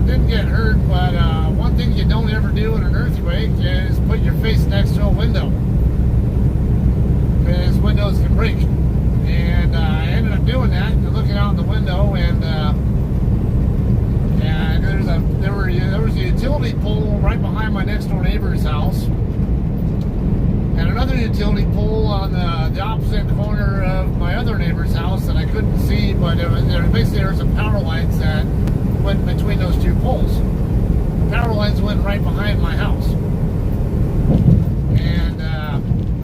Didn't get hurt, but one thing you don't ever do in an earthquake is put your face next to a window, because windows can break. And I ended up doing that, looking out the window, and there's a behind my next door neighbor's house, and another utility pole on the opposite corner of my other neighbor's house that I couldn't see, but basically there was some power lines that went between those two poles. Power lines went right behind my house. And I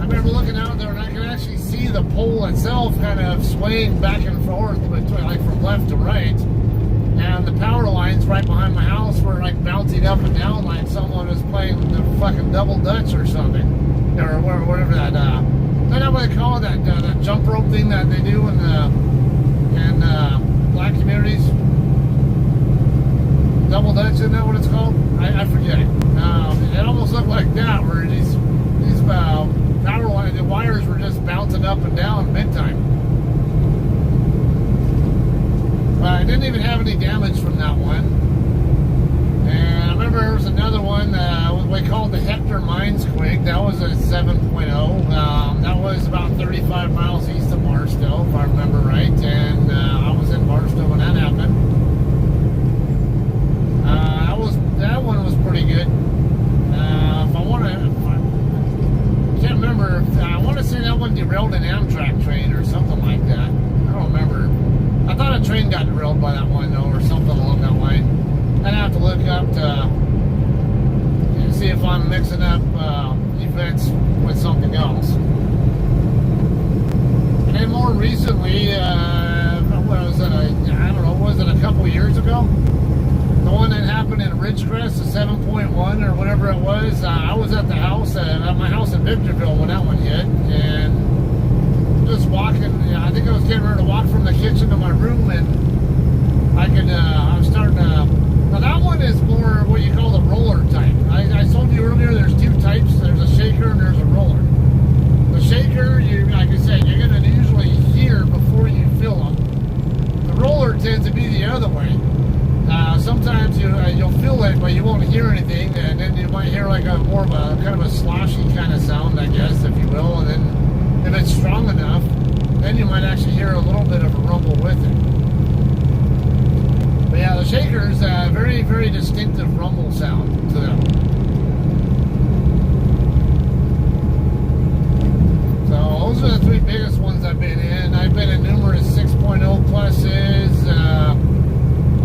remember looking out there and I could actually see the pole itself kind of swaying back and forth between, like from left to right. And the power lines right behind my house were like bouncing up and down like someone was playing the fucking double dutch or something. Or whatever that, I don't know what they call it, that jump rope thing that they do in black communities. Double dutch, isn't that what it's called? I forget. It almost looked like that, where these power lines, the wires were just bouncing up and down big time. I didn't even have any damage from that one. And I remember there was another one we called the Hector Mines Quake. That was a 7.0. That was about 35 miles east of Barstow, if I remember right. And I was in Barstow when that happened. That one was pretty good. I can't remember. I want to say that one derailed an Amtrak train or something like that. I don't remember. I thought a train got derailed by that one though, or something along that line. I'd have to look up to see if I'm mixing up events with something else. And then more recently, what was it? I don't know. Was it a couple years ago? The one that happened in Ridgecrest, the 7.1 or whatever it was. I was at the house, at my house in Victorville when that one hit, and just walking. I think I was getting ready to walk from the kitchen to my room, and I was starting to. Now that one is more what you call the roller type. I told you earlier there's two types. There's a shaker and there's a roller. The shaker, like I said, you're going to usually hear before you feel them. The roller tends to be the other way. Sometimes you'll feel it, but you won't hear anything, and then you might hear like more of a kind of a sloshy kind of sound, I guess, if you will. And then if it's strong enough, then you might actually hear a little bit of a rumble with it. But yeah, the shakers, very, very distinctive rumble sound to them. So those are the three biggest ones I've been in. I've been in numerous 6.0 pluses.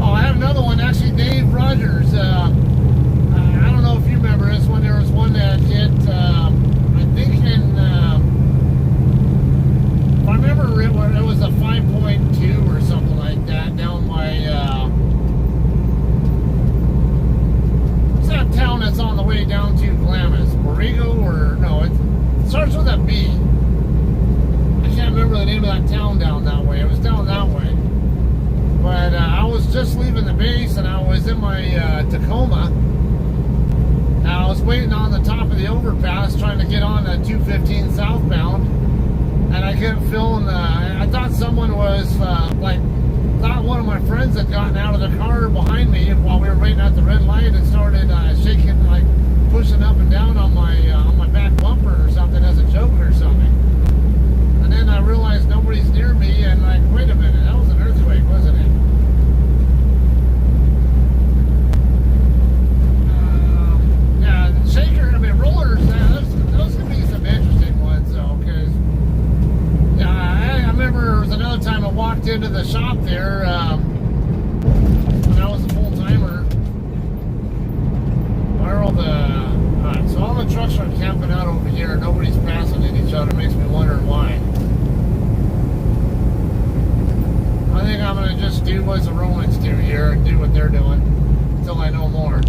I have another one, actually, Dave Rogers. I don't know if you remember this one. There was one that hit, I think in, if I remember it was a 5.2 or something like that down by, what's that town that's on the way down to Glamis? Borrego, or no, it starts with a B. I can't remember the name of that town down that way. It was down that way. But I was just leaving the base, and I was in my Tacoma. I was waiting on the top of the overpass trying to get on the 215 southbound, and I kept feeling, I thought someone was, thought one of my friends had gotten out of the car behind me while we were waiting at the red light and started shaking, like pushing up and down on my back bumper or something as a joke or something. And then I realized nobody's near me, and like, wait a minute, that was an earthquake, wasn't it? Yeah, shaker, I mean, rollers, those can be some interesting ones, though, because, yeah, I remember there was another time I walked into the shop there, when I was a full-timer. Alright, so all the trucks are camping out over here, nobody's passing at each other, makes me wonder why. I think I'm going to just do what the Romans do here and do what they're doing until I know more.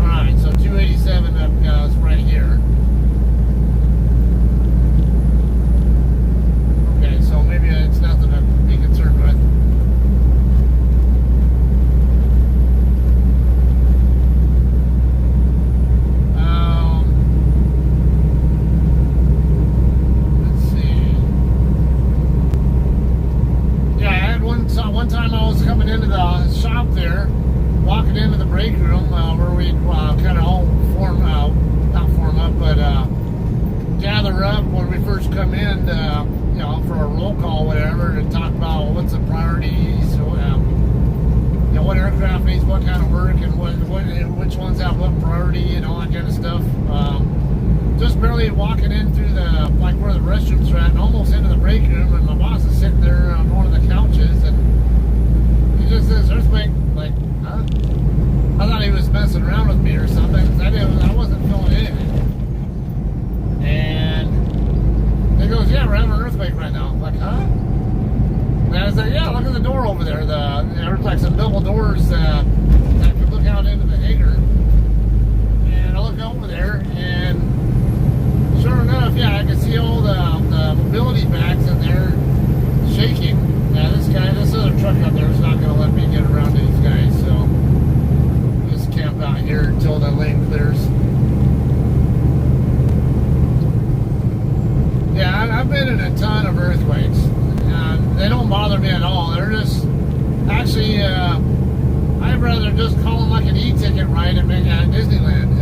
Alright, so 287 up goes right here. Okay, so maybe it's nothing to be concerned with. One time I was coming into the shop there, walking into the break room where we kind of all gather up when we first come in, for a roll call, whatever, to talk about what's the priorities, what aircraft needs days, what kind of work and which ones have what priority and all that kind of stuff. Just barely walking in through the, like where the restrooms are at, and almost into the break room, and my boss is sitting there on one of the couches, and he just says, "Earthquake," like, huh? I thought he was messing around with me or something. I wasn't feeling anything. And he goes, "Yeah, we're having an earthquake right now." I'm like, huh? And I was like, "Yeah, look at the door over there. There's like some double doors that could look out into the hangar." And I look over there, and sure enough, yeah, I can see all the mobility bags in there shaking. Yeah, this other truck out there is not going to let me get around to these guys, so just camp out here until the lane clears. Yeah, I've been in a ton of earthquakes. They don't bother me at all. They're just, actually, I'd rather just call them like an e-ticket ride at Disneyland.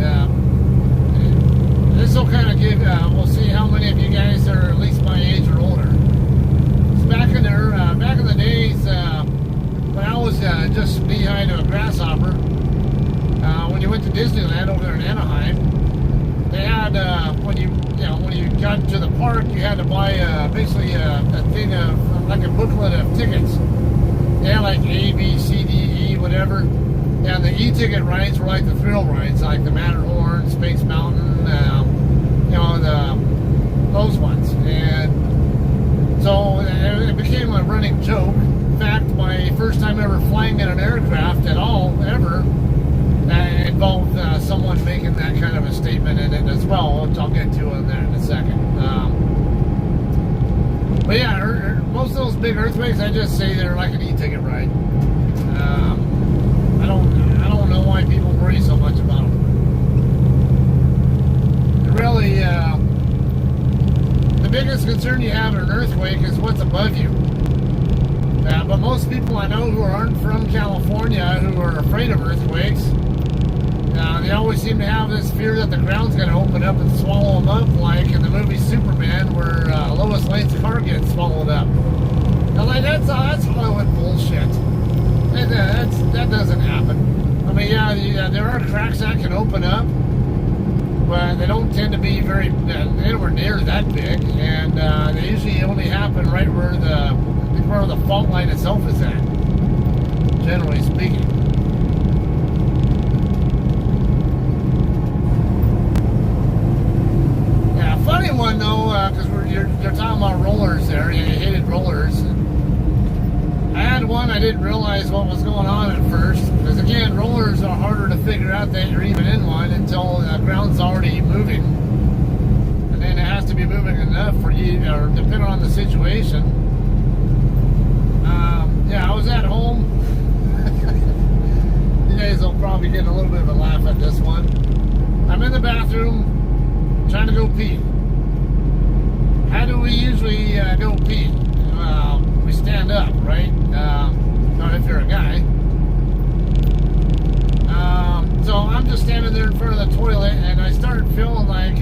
This will kind of give, we'll see how many of you guys are at least my age or older. It's back in the days, when I was just knee-high to a grasshopper, when you went to Disneyland over there in Anaheim, they had, when you got to the park, you had to buy basically a thing of, like a booklet of tickets. They had like A, B, C, D, E, whatever. And the e-ticket rides were like the thrill rides, like the Matterhorn, Space Mountain, those ones. And so it became a running joke. In fact, my first time ever flying in an aircraft at all, ever, involved someone making that kind of a statement in it as well, which I'll get to on that in a second. But yeah, most of those big earthquakes, I just say they're like an e-ticket ride. I don't know why people worry so much about them. Really, the biggest concern you have in an earthquake is what's above you. But most people I know who aren't from California, who are afraid of earthquakes, they always seem to have this fear that the ground's going to open up and swallow them up, like in the movie Superman, where Lois Lane's car gets swallowed up. I'm like, that's Hollywood bullshit. That doesn't happen. I mean, yeah, there are cracks that can open up, but they don't tend to be anywhere near that big, and they usually only happen right where the fault line itself is at, generally speaking. Yeah, funny one though, because you're talking about rollers there. You hated rollers. I had one, I didn't realize what was going on at first, because again, rollers are harder to figure out that you're even in one until the ground's already moving, and then it has to be moving enough for you, or depending on the situation. Yeah, I was at home. You guys will probably get a little bit of a laugh at this one. I'm in the bathroom trying to go pee. How do we usually go pee? We stand up, right? Not if you're a guy. So I'm just standing there in front of the toilet, and I start feeling like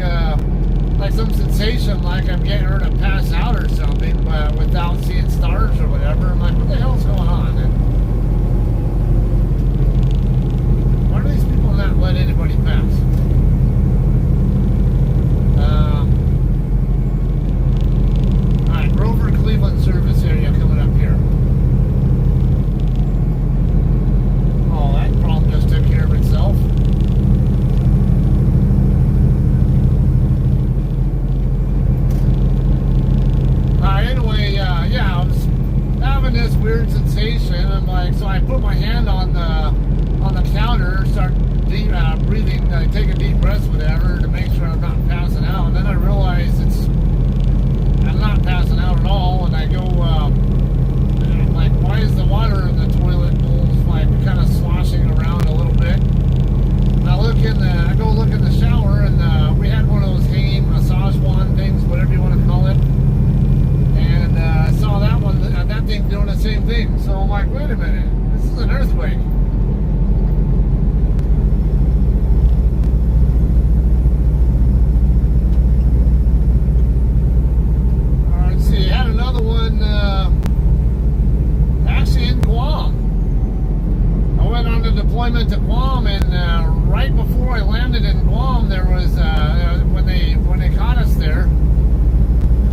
some sensation, like I'm getting ready to pass out or something, but without seeing stars or whatever. I'm like, what the hell's going on? And why do these people not let anybody pass? Alright, Grover Cleveland service area coming up here. Oh, that problem just took care of itself. Anyway, yeah, I was having this weird sensation. I'm like, so I put my hand on the counter, start breathing, taking deep breaths, whatever, to make sure I'm not passing out. And then I realized I'm not passing out at all. And I go, I'm like, why is the water in the toilet bowls like kind of sloshing around a little bit? And I go look in the shower, and we had one of those hanging massage wand things, whatever you want to call it. And I saw that thing doing the same thing. So I'm like, wait a minute, this is an earthquake. Let's see, I had another one actually in Guam. deployment to Guam, and right before I landed in Guam, there was when they caught us there,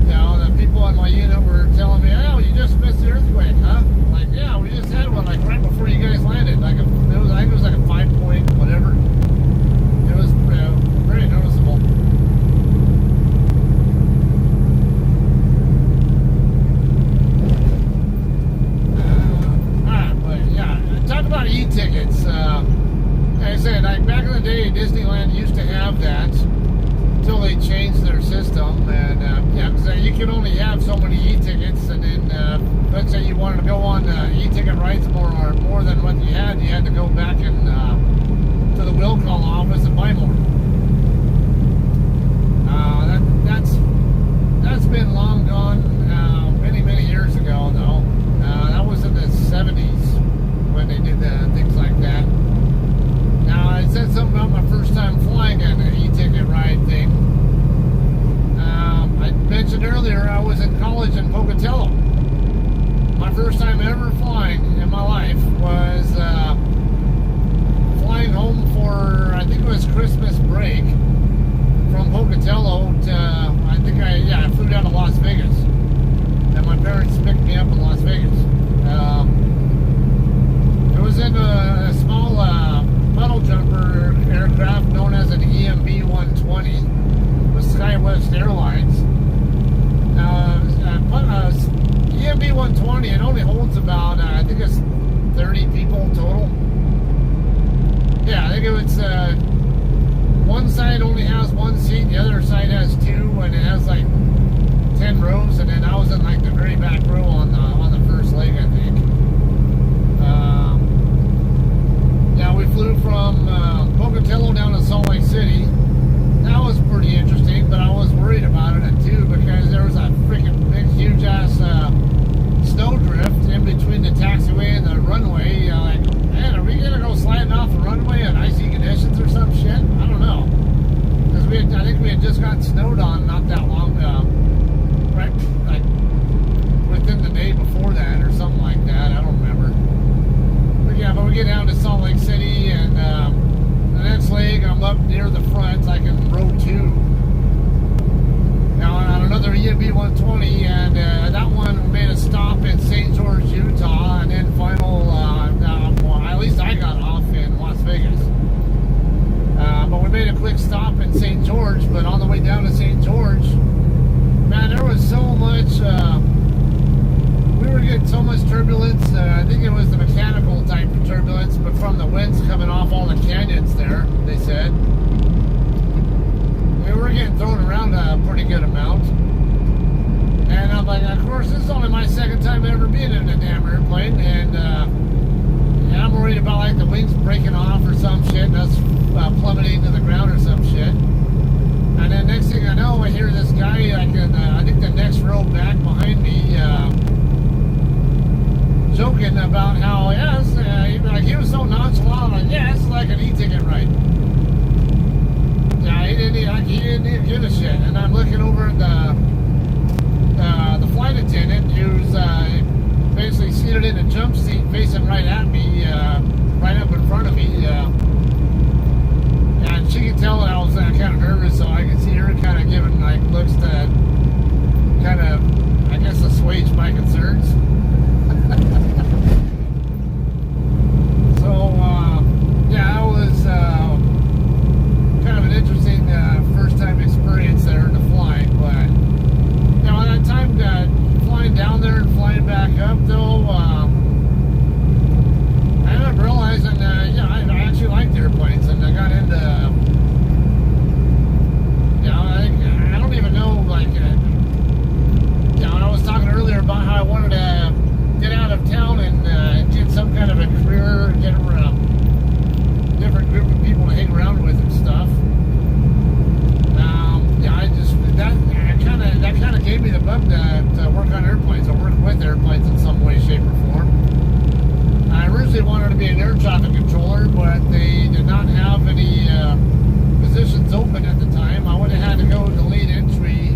you know, the people on my unit were telling me, "Oh, you just missed the earthquake, huh?" Like, yeah, we just had one like right before you guys landed. Like, I think it was like a 5 point whatever. It was very noticeable. Talk about e-tickets. Like I said, like back in the day, Disneyland used to have that until they changed their system. And yeah, because you could only have so many e-tickets, and then let's say you wanted to go on e-ticket rights more than what you had to go back and to the will call office and buy more. That's been long gone. Many years ago, though. That was in the 70s. When they did things like that. Now, I said something about my first time flying on an e-ticket ride thing. I mentioned earlier I was in college in Pocatello. My first time ever flying in my life was flying home for, I think it was Christmas break, from Pocatello to, I flew down to Las Vegas. And my parents picked me up in Las Vegas. It was in a small puddle jumper aircraft known as an EMB-120 with SkyWest Airlines. EMB-120, it only holds about, I think it's 30 people total. Yeah, I think it's one side only has one seat, the other side has two, and it has like 10 rows, and then I was in like the very back row on the first leg, I think. Yeah, we flew from Pocatello down to Salt Lake City. That was pretty interesting, but I was worried about it too because there was a freaking big, huge ass snowdrift in between the taxiway and the runway. Like, man, are we gonna go sliding off the runway in icy conditions or some shit? I don't know, because I think we had just gotten snowed on not that long, right, like within the day before that or something like that. I don't remember. Yeah, but we get down to Salt Lake City, and the next leg, I'm up near the front, like in row 2. Now, on another EMB-120, and that one made a stop in St. George, Utah, and then final, at least I got off in Las Vegas. But we made a quick stop in St. George, but on the way down to St. George, man, there was so much... we were getting so much turbulence. I think it was the mechanical type of turbulence, but from the winds coming off all the canyons there, they said. We were getting thrown around a pretty good amount. And I'm like, of course, this is only my second time ever being in a damn airplane, and I'm worried about like the wings breaking off or some shit, and us plummeting to the ground or some shit. And then next thing I know, I hear this guy, like in, I think the next row back behind me, joking about how, yes, like he was so nonchalant, like, yeah, it's like an e-ticket ride. Yeah, he didn't even give a shit. And I'm looking over at the flight attendant, who's basically seated in a jump seat facing right at me, right up in front of me. And she could tell that I was kind of nervous, so I could see her kind of giving like looks to kind of, I guess, assuage my concerns. So, yeah, that was kind of an interesting first time experience there in the flying. But, you know, at that time, flying down there and flying back up, though, I ended up realizing, yeah, I actually liked airplanes, and I got into, you know, I don't even know, like, you know, I was talking earlier about how I wanted to get out of town and get some kind of a career, get around different group of people to hang around with and stuff. Yeah, that kind of gave me the bug to work on airplanes, or work with airplanes in some way, shape, or form. I originally wanted to be an air traffic controller, but they did not have any positions open at the time. I would have had to go to lead entry,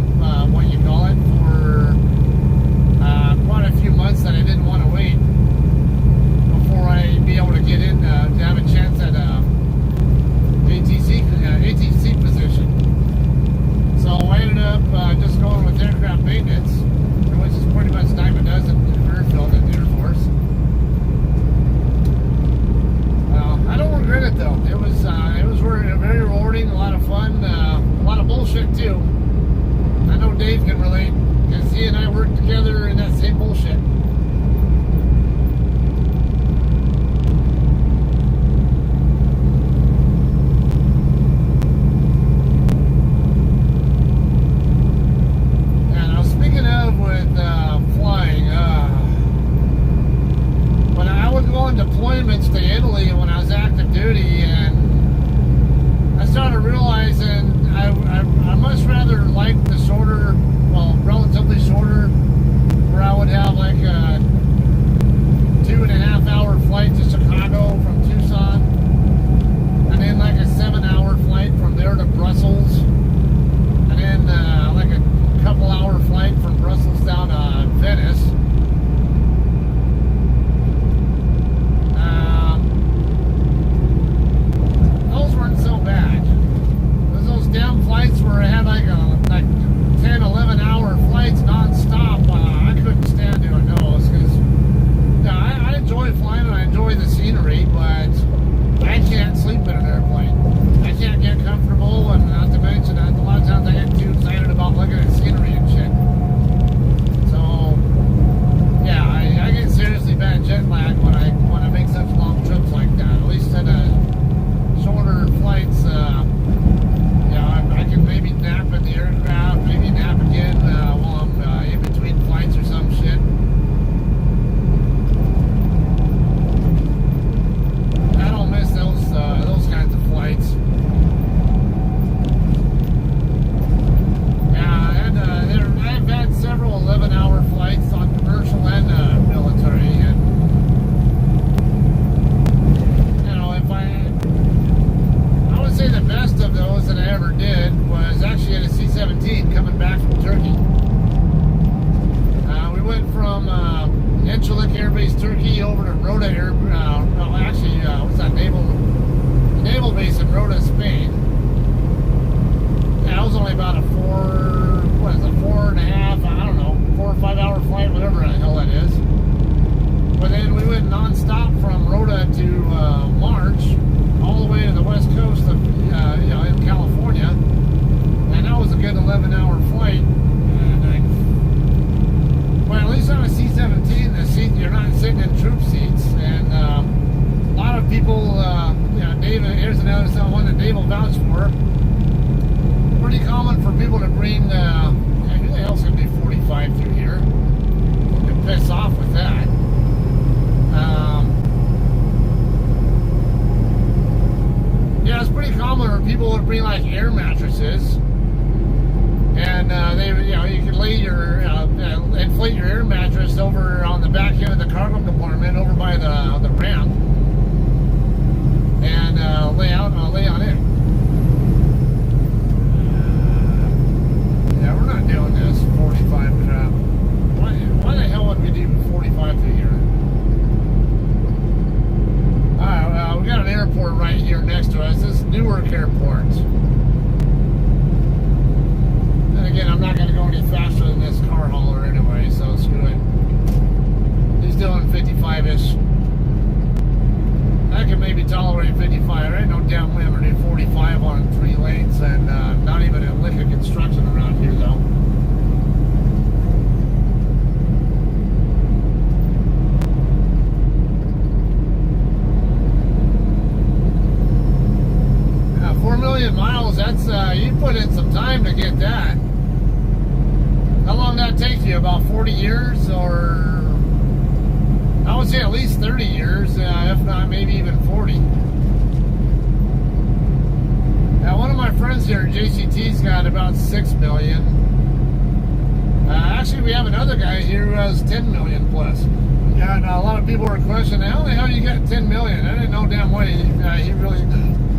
what you call it, for quite a few months that I didn't want to wait before I'd be able to get in to have a chance heavily when I was active duty, and I started realizing I much rather like the shorter, well, relatively shorter, where I would have like a 2.5-hour flight to Chicago from Tucson, and then like a 7-hour flight from there to Brussels, and then like a couple-hour flight from Brussels down to Venice. Those weren't so bad. Those damn flights where I had like 10, 11-hour flights non-stop. I couldn't stand doing those because I enjoy flying and I enjoy the scenery, but I can't sleep in an airplane. I can't get comfortable, and not to mention that a lot of times I get too excited about looking at scenery and shit. So yeah, I get seriously bad jet lag when I make such long trips like that. At least in a shorter flights, I can maybe nap in the aircraft, maybe nap again while I'm in between flights or some shit. I don't miss those kinds of flights. Yeah, I've had several 11-hour flights on commercial and military, and I would say the best of those that I ever did was actually at a C-17 coming back from Turkey. We went from Incirlik Air Base, Turkey, over to Rota what's that, naval base in Rota, Spain. Yeah, it was only about a 4.5, I don't know, 4 or 5 hour flight, whatever the hell that is. But then we went non-stop from Rota to March, all the way to the west coast of, in California, and that was a good 11-hour flight. Well, at least on a C-17, the seat, you're not sitting in troop seats, and a lot of people, Dave, here's another one that Dave will vouch for. Pretty common for people to bring, who the hell's going to do 45 through here? Get pissed off with that. Yeah, it's pretty common for people to bring like air mattresses, and you can lay your inflate your air mattress over on the back end of the cargo compartment, over by the ramp, and lay on it. Yeah, we're not doing this 45 crap. Why the hell would we do 45 through here? Alright, we got an airport right here next to us. This is Newark Airport. And again, I'm not going to go any faster than this car hauler anyway, so screw it. He's doing 55-ish. I can maybe tolerate 55. There ain't no damn way I'm going to do 45 on 3 lanes, and not even a lick of construction around here, though. Yeah, 4 million miles, that's, you put in some time to get that. How long did that take you? About 40 years, or I would say at least 30 years, if not maybe even 40. Now, one of my friends here at JCT's got about 6 million. Actually, we have another guy here who has 10 million plus. Yeah, and a lot of people are questioning, how the hell you got 10 million? I didn't know damn way he really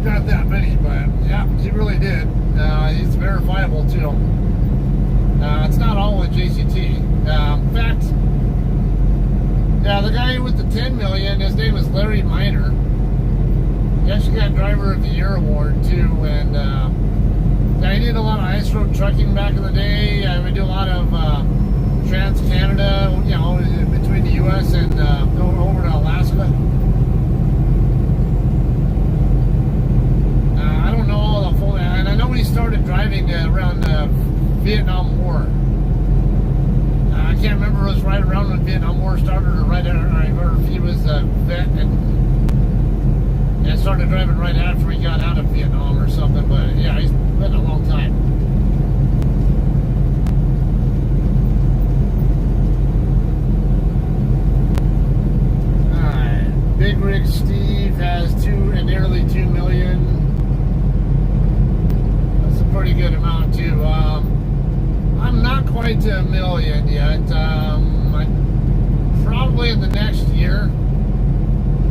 got that many, but yeah, he really did. He's verifiable too. It's not all with JCT. In fact, yeah, the guy with the 10 million, his name is Larry Miner. He actually got Driver of the Year award too, and he did a lot of ice road trucking back in the day. We do a lot of Trans-Canada, between the U.S. and going over to Alaska. I don't know all the full, and I know he started driving around the Vietnam War. I can't remember if it was right around when Vietnam War started or or if he was a vet and started driving right after he got out of Vietnam or something. But yeah, he's been a long time. Big Rig Steve has nearly 2 million. That's a pretty good amount too. I'm not quite to 1 million yet. Probably in the next year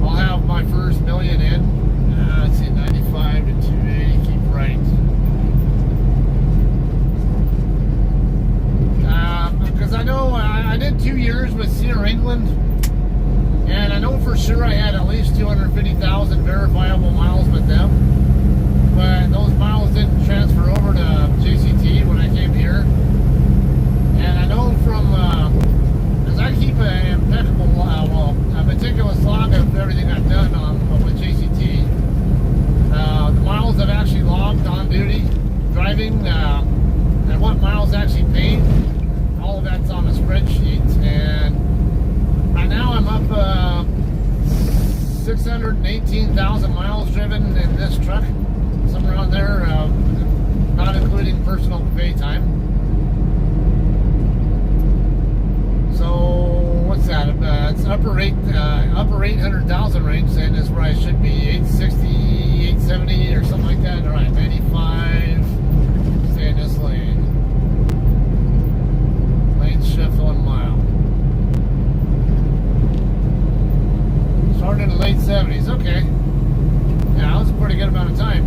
I'll have my first 1 million in. Let's see, 95 to 280. Keep right. Because I know I did 2 years with Sierra England, and I know for sure I had at least 250,000 verifiable miles with them, but those miles didn't transfer over to JCT when I came here. And I know from, because I keep an impeccable, a meticulous log of everything I've done with JCT, the miles I've actually logged on duty, driving, and what miles actually paid. All of that's on a spreadsheet, and right now I'm up 618,000 miles driven in this truck, somewhere around there, not including personal pay time. So what's that? It's upper 800,000 range, then is where I should be. 860, 870, or something like that. All right, 95. Stay in this lane. Shift 1 mile. Started in the late 70s. Okay. Yeah, that was a pretty good amount of time.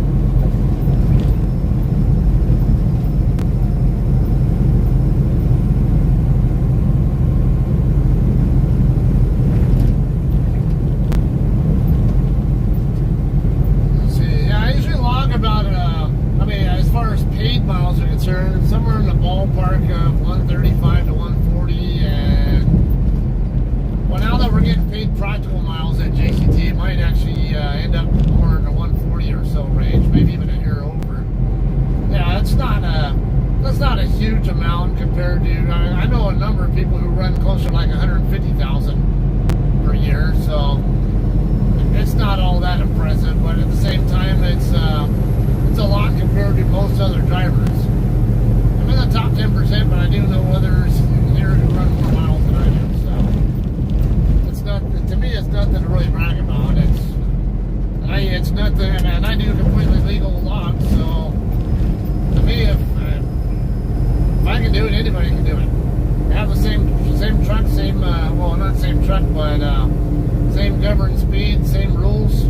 Let's see. Yeah, I usually log about, as far as paid miles are concerned, somewhere in the ballpark of 135 to 140, and well, now that we're getting paid practical miles at JCT, it might actually end up more in the 140 or so range, maybe even a hair over. Yeah, that's not a huge amount compared to, I know a number of people who run closer to like 150,000 per year, so it's not all that impressive, but at the same time, it's a lot compared to most other drivers. I'm in the top 10%, but I do know others here who run more miles than I do. So it's not, to me, it's nothing to really brag about. It's nothing, and I do completely legal logs. So to me, if I can do it, anybody can do it. I have the same truck, same well, not same truck, but same governed speed, same rules.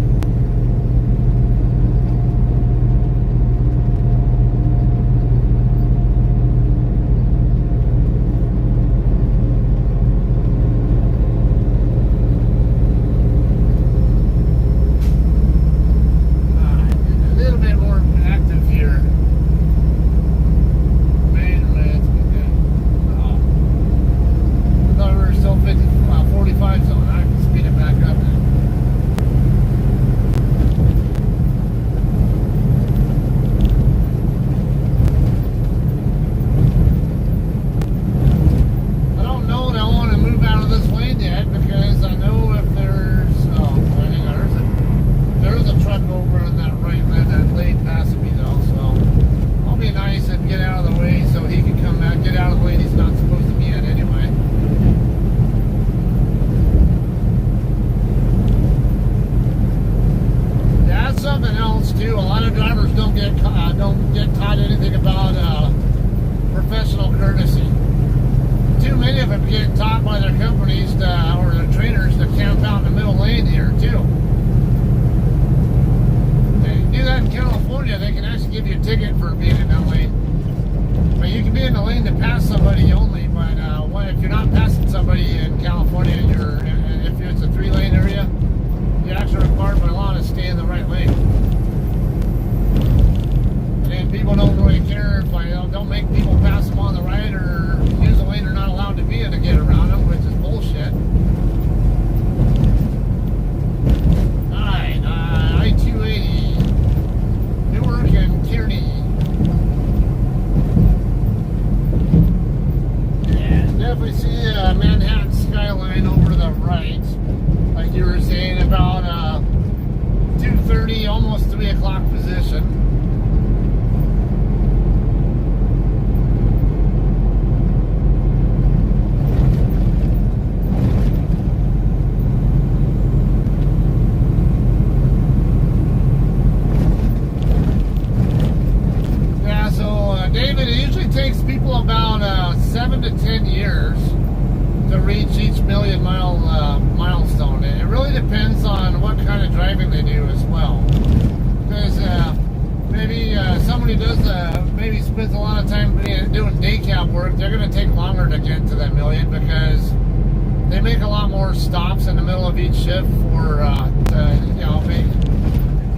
reach each milestone. It really depends on what kind of driving they do as well. Because maybe somebody does maybe spends a lot of time doing day cab work, they're going to take longer to get to that million because they make a lot more stops in the middle of each shift for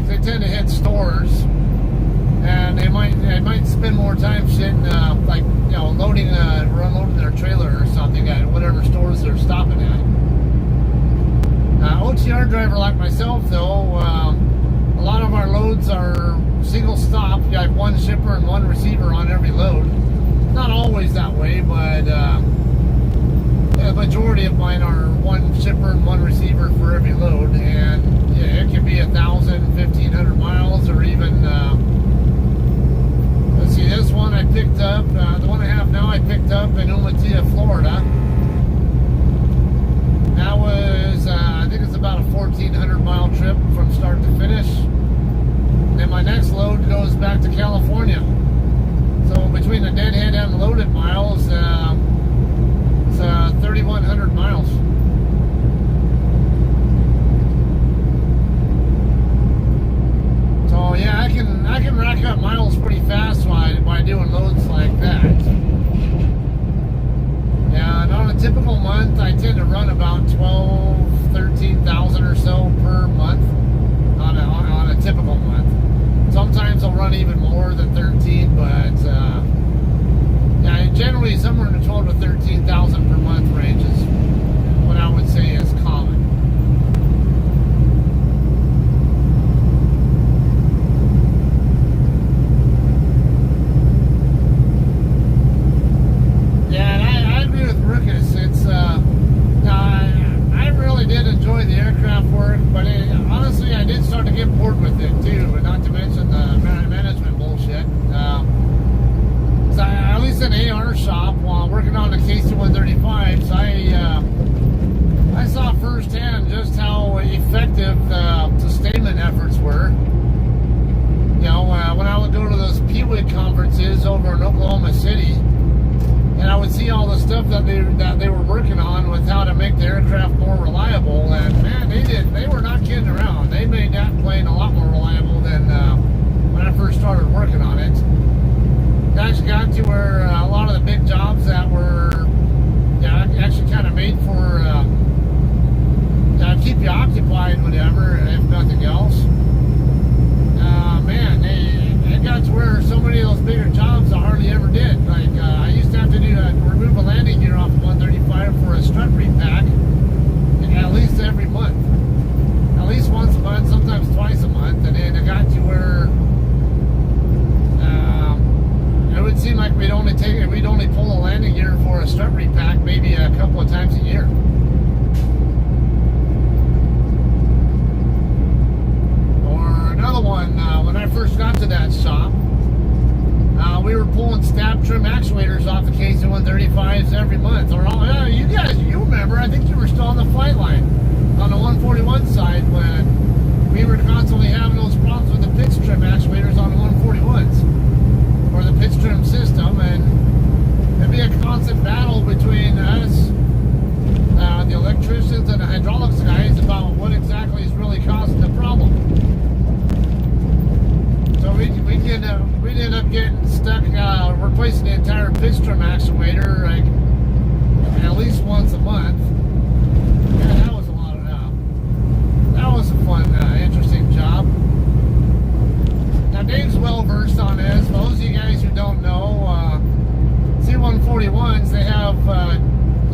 they tend to hit stores, and they might spend more time sitting loading or unloading their trailer or something at whatever stores they're stopping at. OTR driver like myself though, a lot of our loads are single stop. You have one shipper and one receiver on every load. Not always that way, but the majority of mine are one shipper and one receiver for every load, and yeah, it can be 1,000, 1,500 miles, or even let's see, this one I picked up, the one I have now I picked up in Umatilla, Florida. That was I think it's about a 1,400 mile trip from start to finish. Then my next load goes back to California. So between the deadhead and the loaded miles, it's 3,100 miles. So yeah, I can rack up miles pretty fast by doing loads like that. Yeah, and on a typical month, I tend to run about 12,000, 13,000 or so per month on a typical month. Sometimes I'll run even more than 13, but yeah, generally somewhere in the 12 to 13,000 per month range is what I would say is common. Yeah, and I agree with Ruckus. It's I really did enjoy the aircraft work, but honestly, I did start to get bored with it too. But not to mention the management bullshit. So at least in AR shop, while working on the KC-135s, I saw firsthand just how effective the sustainment efforts were. You know, when I would go to those PWIG conferences over in Oklahoma City, and I would see all the stuff that they were working on with how to make the aircraft more reliable, and man, they were not kidding around. They made that plane a lot more reliable than when I first started working on it. It actually got to where a lot of the big jobs that were actually kind of made for keep you occupied, whatever, if nothing else. Man, it got to where so many of those bigger jobs I hardly ever did. Like I used to have to remove a landing gear off of 135 for a strut repack at least every month, at least once a month, sometimes twice a month, and then it got to where it would seem like we'd only pull a landing gear for a strut repack maybe a couple of times a year. Or another one, when I first got to that shop, we were pulling stab trim actuators off the KC-135s every month. Or you remember, I think you were still on the flight line on the 141 side when we were constantly having those problems with the pitch trim actuators on the 141s. Or the pitch trim system, and it'd be a constant battle between us, the electricians and the hydraulics guys, about what exactly is really causing the problem. So we'd end up getting stuck replacing the entire pitch trim actuator like at least once a month. Yeah, that was a lot of that was a fun, interesting job. Now Dave's well versed on this. For those of you guys who don't know, C-141s, they have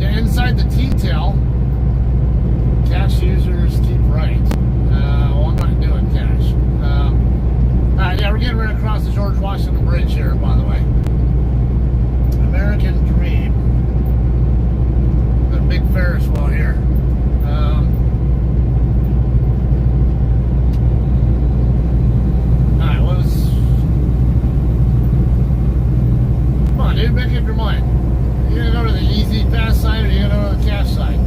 inside the T-tail, cash users keep right. Well, I'm not doing cash. Yeah, we're getting right across the George Washington Bridge here, by the way. American Dream. The big Ferris wheel here. Come on, dude, make up your mind. You gonna go to the easy pass side or you gonna go to the cash side?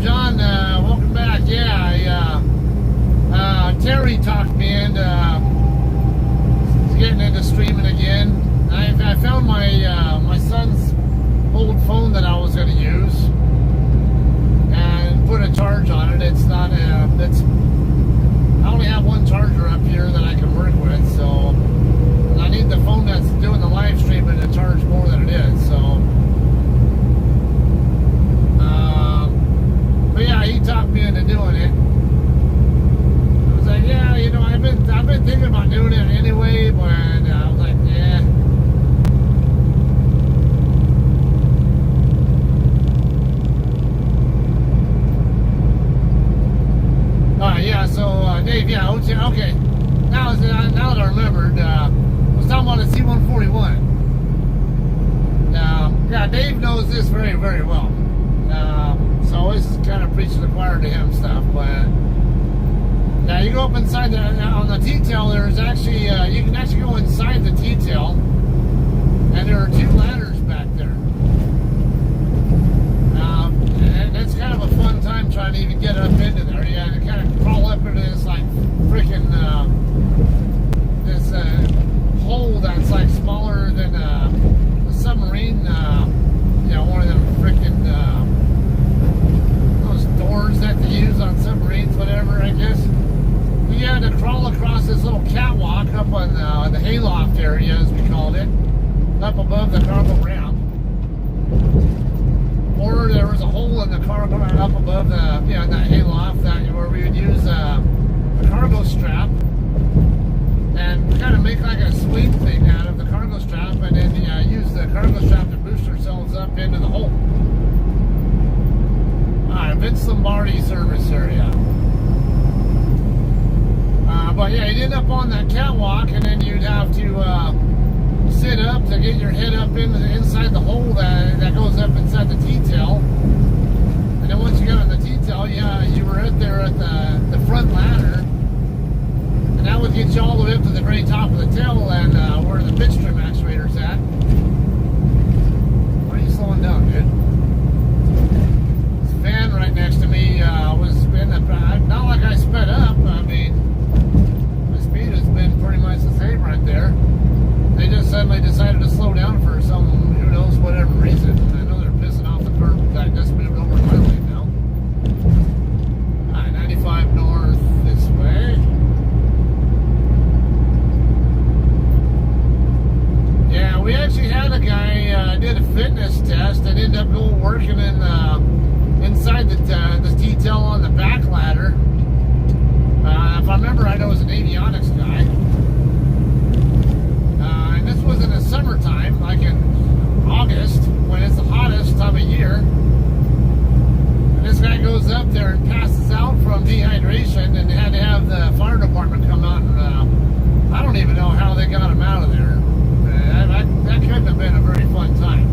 John, welcome back. Yeah, Terry talked me into getting into streaming again. I found my son's old phone that I was going to use and put a charge on it. It's not I only have one charger up here that I can work with, so I need the phone that's doing the live streaming to charge more than it is. So, but yeah, he talked me into doing it. I was like, yeah, you know, I've been thinking about doing it anyway, but I was like, yeah. Yeah, so Dave, yeah, okay. Now that I remembered, I was talking about the C-141. Yeah, Dave knows this very, very well. So this is kind of preaching the choir to him stuff. But yeah, you go up inside on the T-tail. There's actually you can actually go inside the T-tail, and there are two ladders back there. And it's kind of a fun time trying to even get up into there. Yeah, to kind of crawl up into this like freaking this hole that's like smaller than a submarine. You know, one of them freaking those doors that they use on submarines, whatever. I guess we had to crawl across this little catwalk up on the hayloft area, as we called it, up above the cargo ramp. Or there was a hole in the cargo up above the, you know, that hayloft where we would use a cargo strap and kind of make like a swing thing out of the cargo strap, and then use the cargo strap to boost ourselves up into the hole. Alright, Vince Lombardi service area. But yeah, you'd end up on that catwalk, and then you'd have to sit up to get your head up inside the hole that goes up inside the T-tail. And then once you got on the T-tail, yeah, you were out there at the front ladder, and that would get you all the way up to the very top of the tail and where the pitch trim actuator's at. Why are you slowing down, dude? This van right next to me was in the, not like I sped up. I mean, my speed has been pretty much the same right there. They just suddenly decided to slow down for some, who knows, whatever reason. I know they're pissing off the curb that just moved over my lane now. Alright, 95 north this way. Yeah, we actually had a guy did a fitness test and ended up going working in inside the T-tail on the back ladder. If I remember right, I was an avionics guy. This was in the summertime, like in August, when it's the hottest time of year. And this guy goes up there and passes out from dehydration, and they had to have the fire department come out, and I don't even know how they got him out of there. That couldn't have been a very fun time.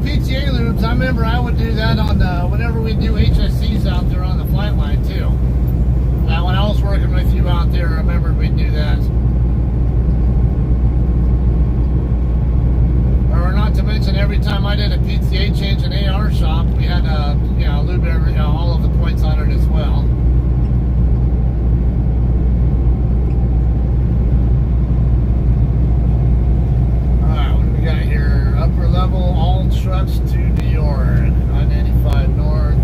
PTA loops, I remember I would do that on whenever we do HSCs out there on the flight line too. When I was working with you out there, I remember we'd do that. Or not to mention, every time I did a PTA change in AR shop, we had to lube all of the points on it as well. Upper level, all trucks to New York, I-95 north.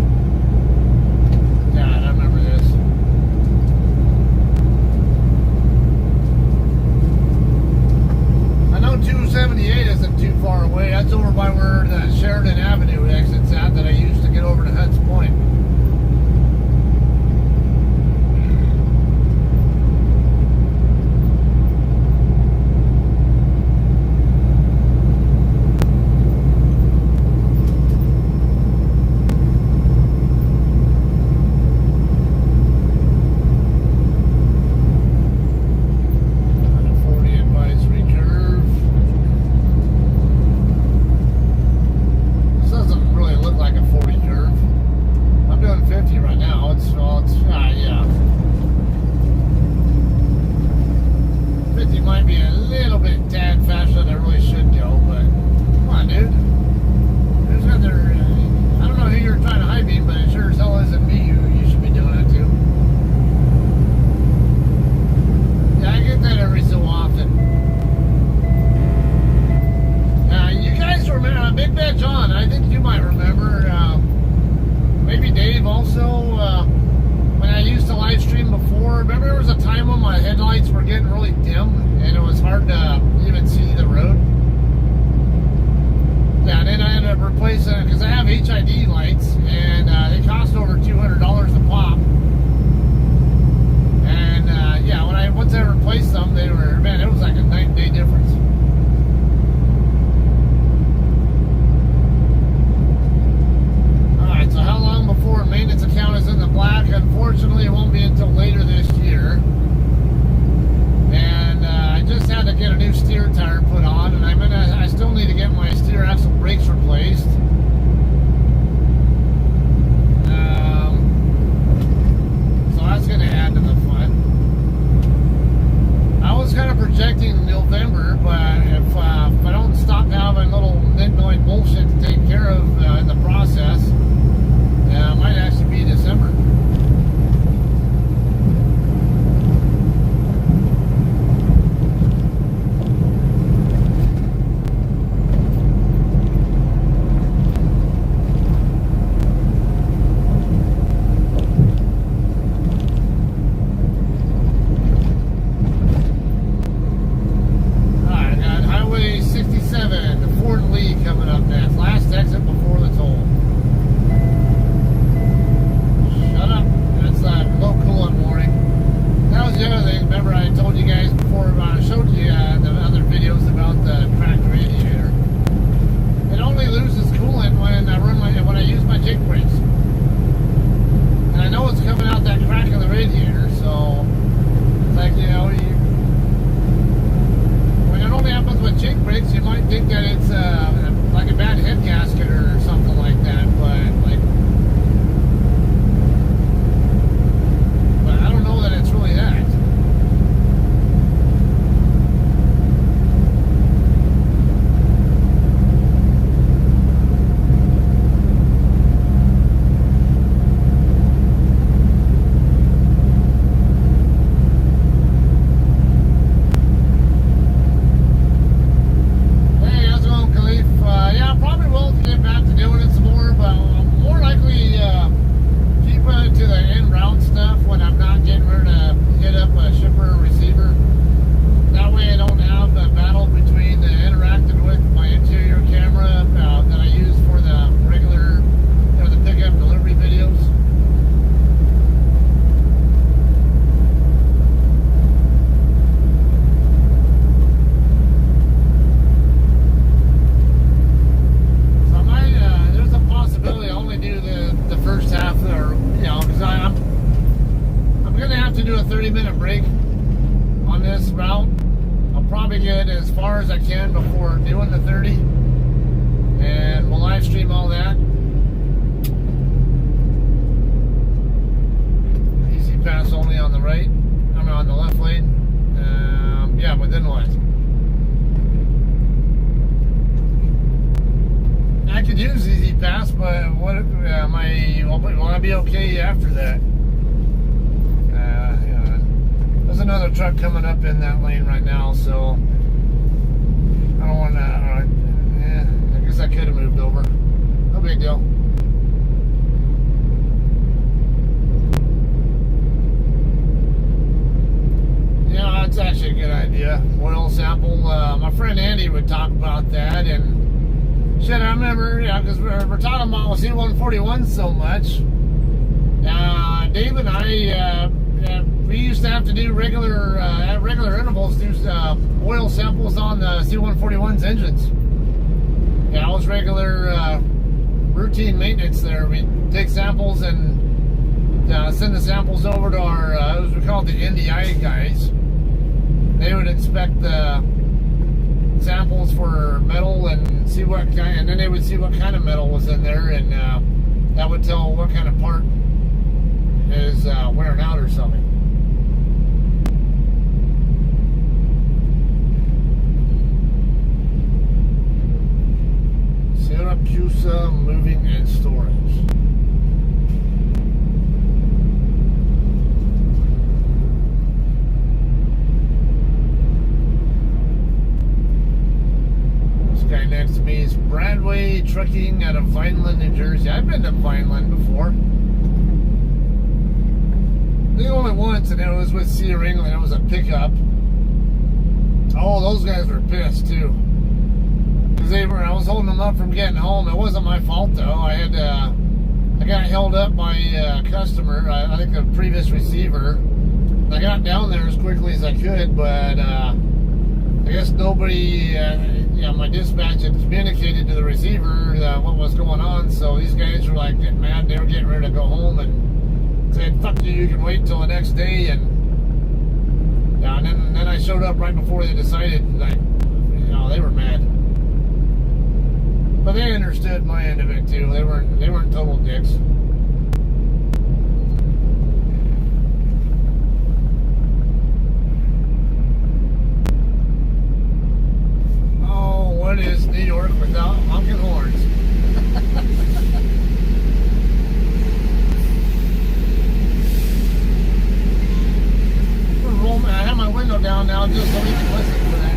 God, I remember this. I know 278 isn't too far away. That's over by where the Sheridan Avenue exits at that I used to get over to Huts Point. headlights were getting really dim, and it was hard to even see the road. Yeah, and then I ended up replacing it because I have HID lights, and they cost over $200 a pop. And yeah, once I replaced them, they were, man, it was like a night and day difference. Alright, so how long before maintenance account is in the black? Unfortunately, it won't be until later this year. And I just had to get a new steer tire put on, and I still need to get my steer axle brakes replaced. So that's going to add to the fun. I was kind of projecting November, but if I don't stop having little nitnoid bullshit to take care of in the process, it might actually be December. Coming up in that lane right now, so I don't want to. I guess I could have moved over. No big deal. Yeah, that's actually a good idea. Oil sample. My friend Andy would talk about that, and shit, I remember, yeah, because we're talking about C141 so much. Dave and I. We used to have to do at regular intervals, do oil samples on the C-141's engines. Yeah, it was regular routine maintenance there. We'd take samples and send the samples over to our, as we call it, the NDI guys. They would inspect the samples for metal and see what kind, and then they would see what kind of metal was in there, and that would tell what kind of part is wearing out or something. Syracuse moving and storage. This guy next to me is Bradway Trucking out of Vineland, New Jersey. I've been to Vineland before. only once, and it was with Cedar England. It was a pickup. Oh, those guys were pissed too. Because I was holding them up from getting home. It wasn't my fault though. I got held up by a customer. I think the previous receiver. I got down there as quickly as I could, but I guess nobody, my dispatch had communicated to the receiver what was going on. So these guys were like getting mad. They were getting ready to go home and said, "Fuck you! You can wait until the next day." And then I showed up right before they decided. They were mad, but they understood my end of it too. They weren't total dicks. What is New York without honking horns? I have my window down now just so we can listen for that.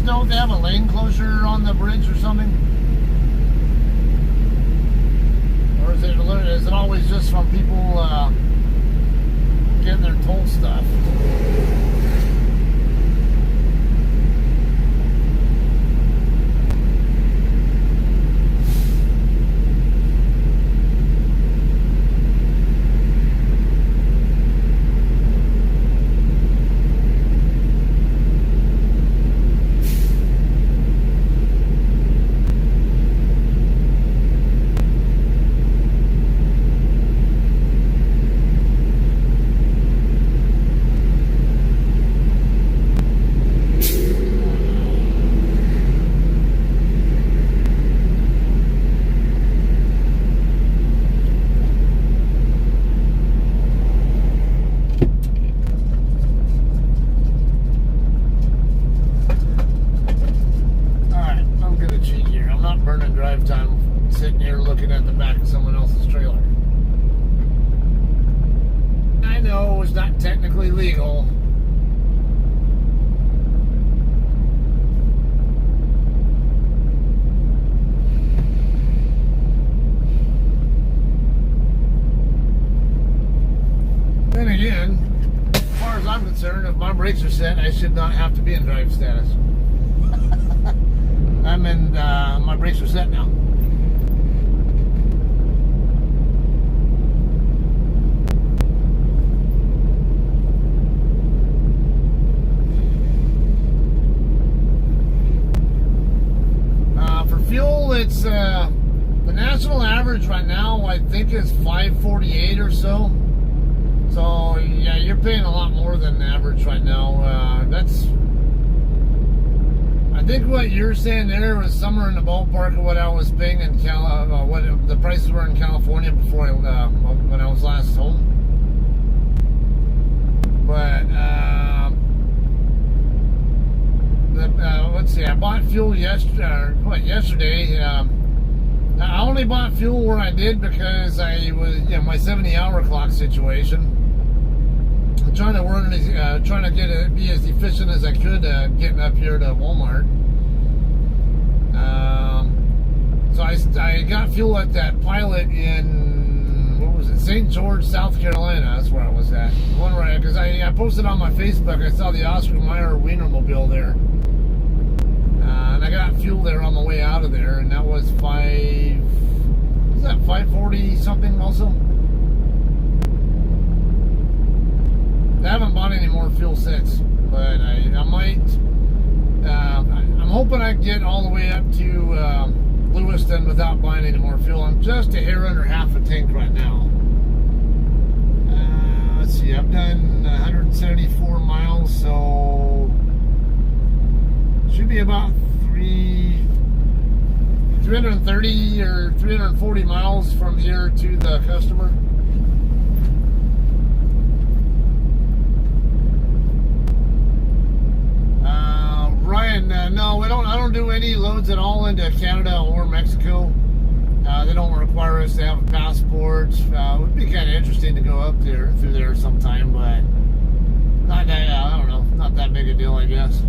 Don't they have a lane closure on the bridge or something? Or is it always just from people getting their toll stuff? Sitting here looking at the back of someone else's trailer. I know it's not technically legal. Then again, as far as I'm concerned, if my brakes are set, I should not have to be in drive status. I'm in, my brakes are set now. Fuel, it's the national average right now I think is $5.48 or so. So yeah, you're paying a lot more than the average right now. I think what you're saying there was somewhere in the ballpark of what I was paying in what the prices were in California before when I was last home. But let's see, I bought fuel yesterday. I only bought fuel where I did because I was, my 70-hour clock situation. I'm trying to be as efficient as I could getting up here to Walmart. So I got fuel at that pilot in, what was it, St. George, South Carolina. That's where I was at. Because I posted on my Facebook, I saw the Oscar Mayer Wienermobile there. and I got fuel there on my way out of there, and that was 540 something also. I haven't bought any more fuel since, but I might. I'm hoping I can get all the way up to Lewiston without buying any more fuel. I'm just a hair under half a tank right now. Let's see, I've done 174 miles, so should be about 330 or 340 miles from here to the customer. Ryan, no, I don't do any loads at all into Canada or Mexico. They don't require us to have a passport. It would be kind of interesting to go up there through there sometime, but not that, I don't know, not that big a deal, I guess.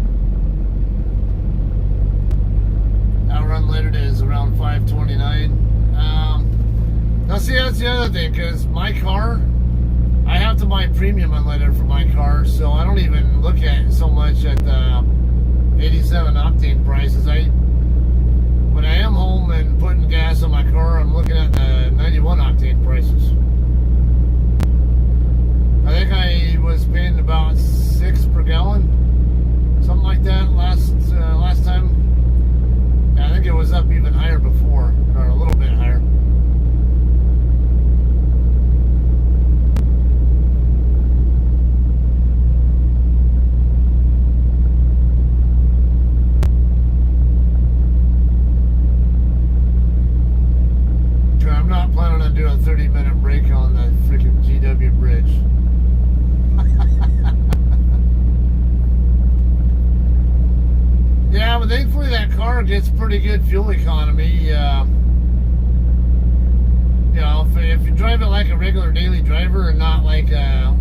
Outrun later is around 529. Now see, that's the other thing, because my car, I have to buy premium unleaded for my car, so I don't even look at so much at the 87 octane prices. When I am home and putting gas on my car, I'm looking at the 91 octane prices. I think I was paying about $6 per gallon, something like that last time. Yeah, I think it was up even higher before, or a little bit higher. I'm not planning on doing a 30-minute break on the freaking GW bridge. Yeah, but thankfully that car gets pretty good fuel economy. You know, if you drive it like a regular daily driver and not like a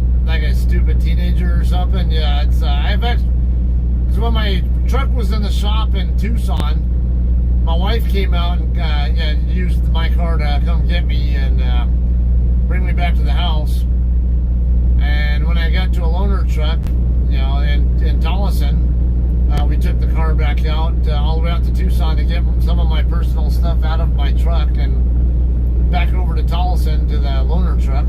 stupid teenager or something, yeah, it's I've actually, because when my truck was in the shop in Tucson, my wife came out and used my car to come get me and bring me back to the house. And when I got to a loaner truck, you know, in Tolleson, we took the car back out all the way out to Tucson to get some of my personal stuff out of my truck and back over to Tolleson to the loaner truck.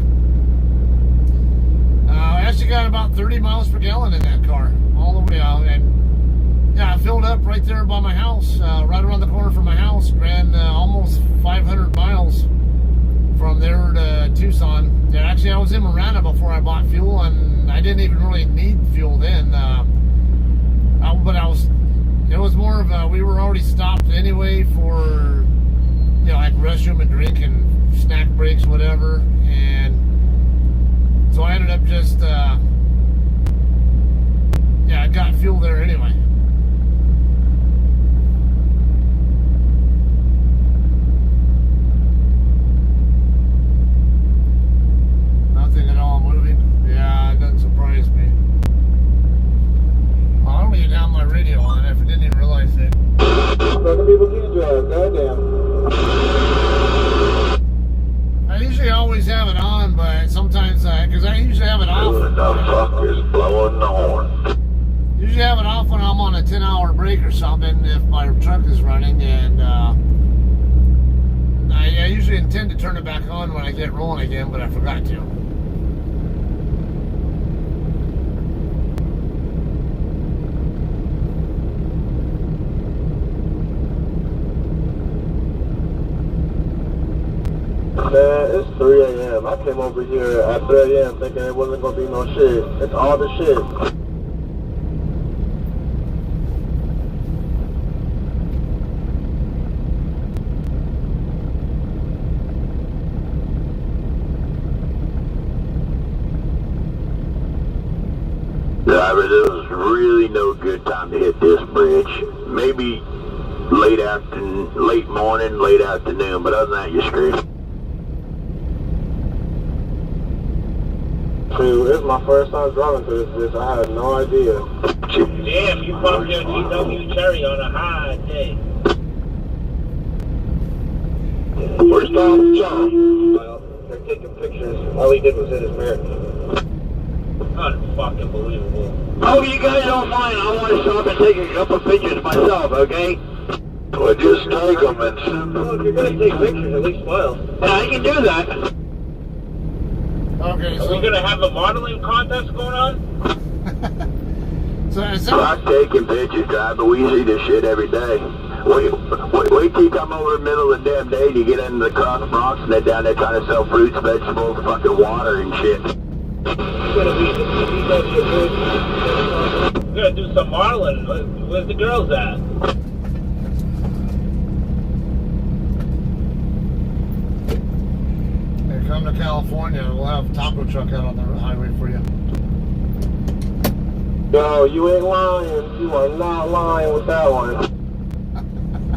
I actually got about 30 miles per gallon in that car all the way out, and yeah, I filled up right there by my house, right around the corner from my house. Ran almost 500 miles from there to Tucson. Yeah, actually, I was in Marana before I bought fuel, and I didn't even really need fuel then. But it was more of we were already stopped anyway for, you know, like restroom and drink and snack breaks, whatever. And so I ended up just, I got fuel there anyway. Nothing at all moving. Yeah, it doesn't surprise me. I don't even have my radio on. I didn't even realize it. Other people can drive, goddamn. I usually always have it on, but sometimes, because I usually have it off. Who the fuck is blowing the horn? Usually have it off when I'm on a 10-hour break or something if my truck is running, and I usually intend to turn it back on when I get rolling again, but I forgot to. Man, it's 3 a.m. I came over here at 3 a.m. thinking it wasn't going to be no shit. It's all the shit. Driver, there was really no good time to hit this bridge. Maybe late morning, late afternoon, but other than that, you're screwed. Shoot, it's my first time driving through this. I had no idea. Damn, you pumped your GW cherry on a high day. Where's Tom? Well, they're taking pictures. All he did was hit his mirror. Unfucking believable. Oh, you guys don't mind. I want to stop and take a couple pictures myself, okay? Well, just take them and send them. Well, if you're gonna take pictures, at least smile. Yeah, I can do that. Okay, Are so we gonna have a modeling contest going on? so is I'm that, taking pictures, guy, but we see this shit every day. Wait till you come over the middle of the damn day and you get into the cross Bronx and they're down there trying to sell fruits, vegetables, fucking water and shit. It's gonna be we're gonna do some modeling. Where's the girls at? hey, come to California, we'll have taco truck out on the highway for you. Yo, you ain't lying. You are not lying with that one.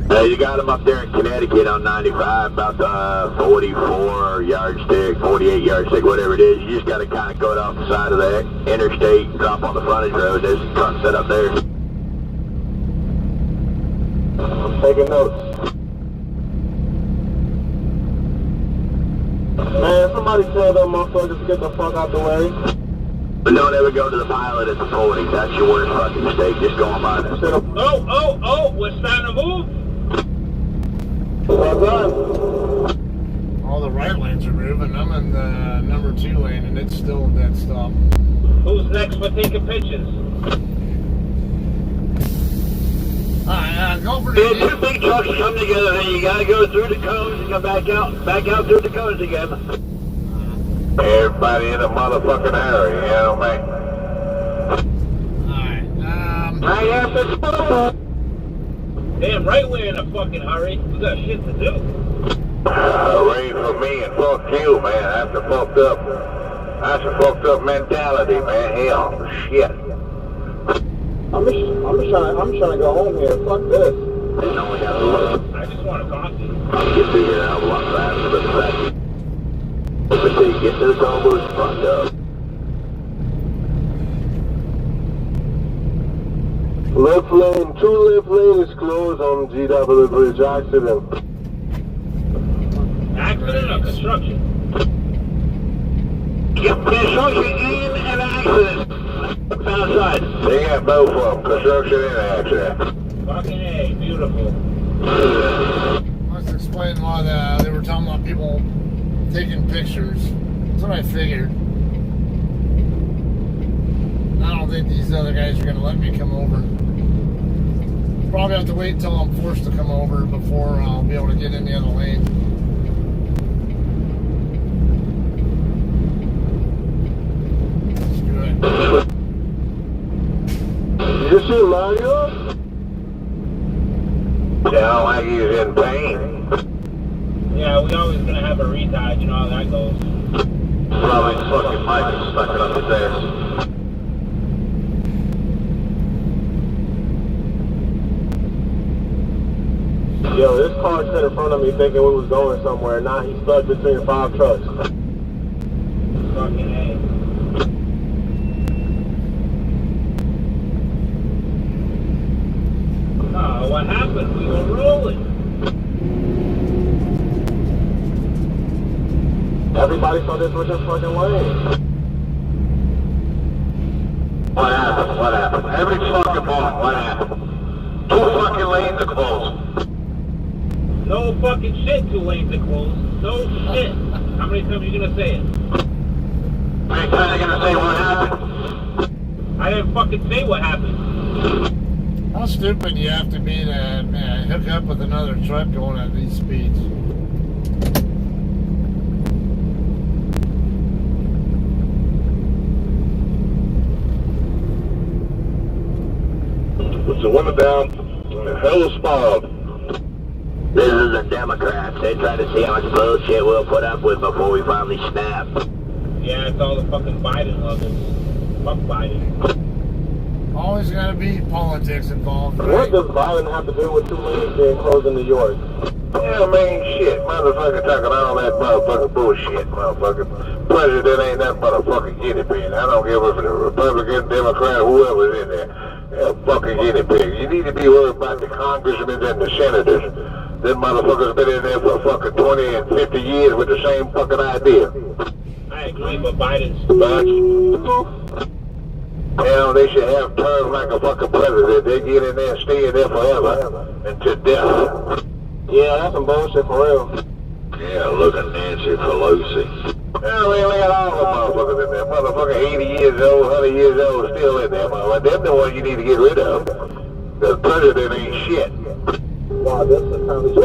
You got them up there in Connecticut on 95, about the 44 yardstick, 48 yardstick, whatever it is. You just got to kind of go off the side of the interstate and drop on the frontage road. There's a truck set up there. I'm taking notes. Man, somebody tell them motherfuckers to get the fuck out the way. But don't ever go to the pilot at the 40. That's your worst fucking mistake. Just go on by there. Oh, we're starting to move. Well done. All the right lanes are moving. I'm in the number 2 lane and it's still a dead stop. Who's next for taking pictures? Alright, go for Yeah, the... two big trucks come together, then you gotta go through the cones and come back out through the cones again. Everybody in a motherfucking hurry, you know, man. Alright, Right after the Damn right we're in a fucking hurry. We got shit to do. rain for me and fuck you, man. That's a fucked up mentality, man. Hell, shit. I'm just trying to go home here. Fuck this. I just want a coffee. I'll get through here a lot faster than that. But till you get to the combo, it's fucked up. Left lane, 2 left lane is closed on GW Bridge accident. Accident or construction? Yep, construction and an accident. Outside. They got both of them, construction and accident. Fucking A, beautiful. let's explain why they were talking about people taking pictures. That's what I figured. I don't think these other guys are going to let me come over. Probably have to wait until I'm forced to come over before I'll be able to get in the other lane. Let's do it. You see Mario? Sound like he's in pain. Yeah, we always gonna have a retard, you know how that goes. Probably fucking Michael stuck it up his ass. Yo, this car sat in front of me thinking we was going somewhere. Now he's stuck between 5 trucks. Fucking A. Oh, what happened? We were rolling. Everybody saw this was your fucking lane. What happened? Every fucking moment, what happened? 2 fucking lanes are closed. No fucking shit, 2 lanes are closed. No shit. How many times are you gonna say it? How many times are you gonna say what happened? I didn't fucking say what happened. How stupid do you have to be to hook up with another truck going at these speeds? It's a window down. Hell of spot. This is the Democrats. They try to see how much bullshit we'll put up with before we finally snap. Yeah, it's all the fucking Biden lovers. Fuck Biden. Always got to be politics involved, What right? does Biden have to do with 2 lanes being closed in New York? Yeah, man, shit. Motherfucker talking all that motherfucking bullshit, motherfucker. President ain't nothing but a fucking guinea pig. I don't give a fuck if the Republican, Democrat, whoever's in there. They're a fucking guinea pig. You need to be worried about the congressmen and the senators. Them motherfuckers been in there for fucking 20 and 50 years with the same fucking idea. I agree, but Biden's Hell, they should have terms like a fucking president. They get in there and stay in there forever. And to death. Yeah, that's some bullshit for real. Yeah, look at Nancy Pelosi. Hell, they let all the motherfuckers in there. Motherfucker 80 years old, 100 years old, still in there, motherfucker. Them the ones you need to get rid of. The president ain't shit. Wow, this is kind of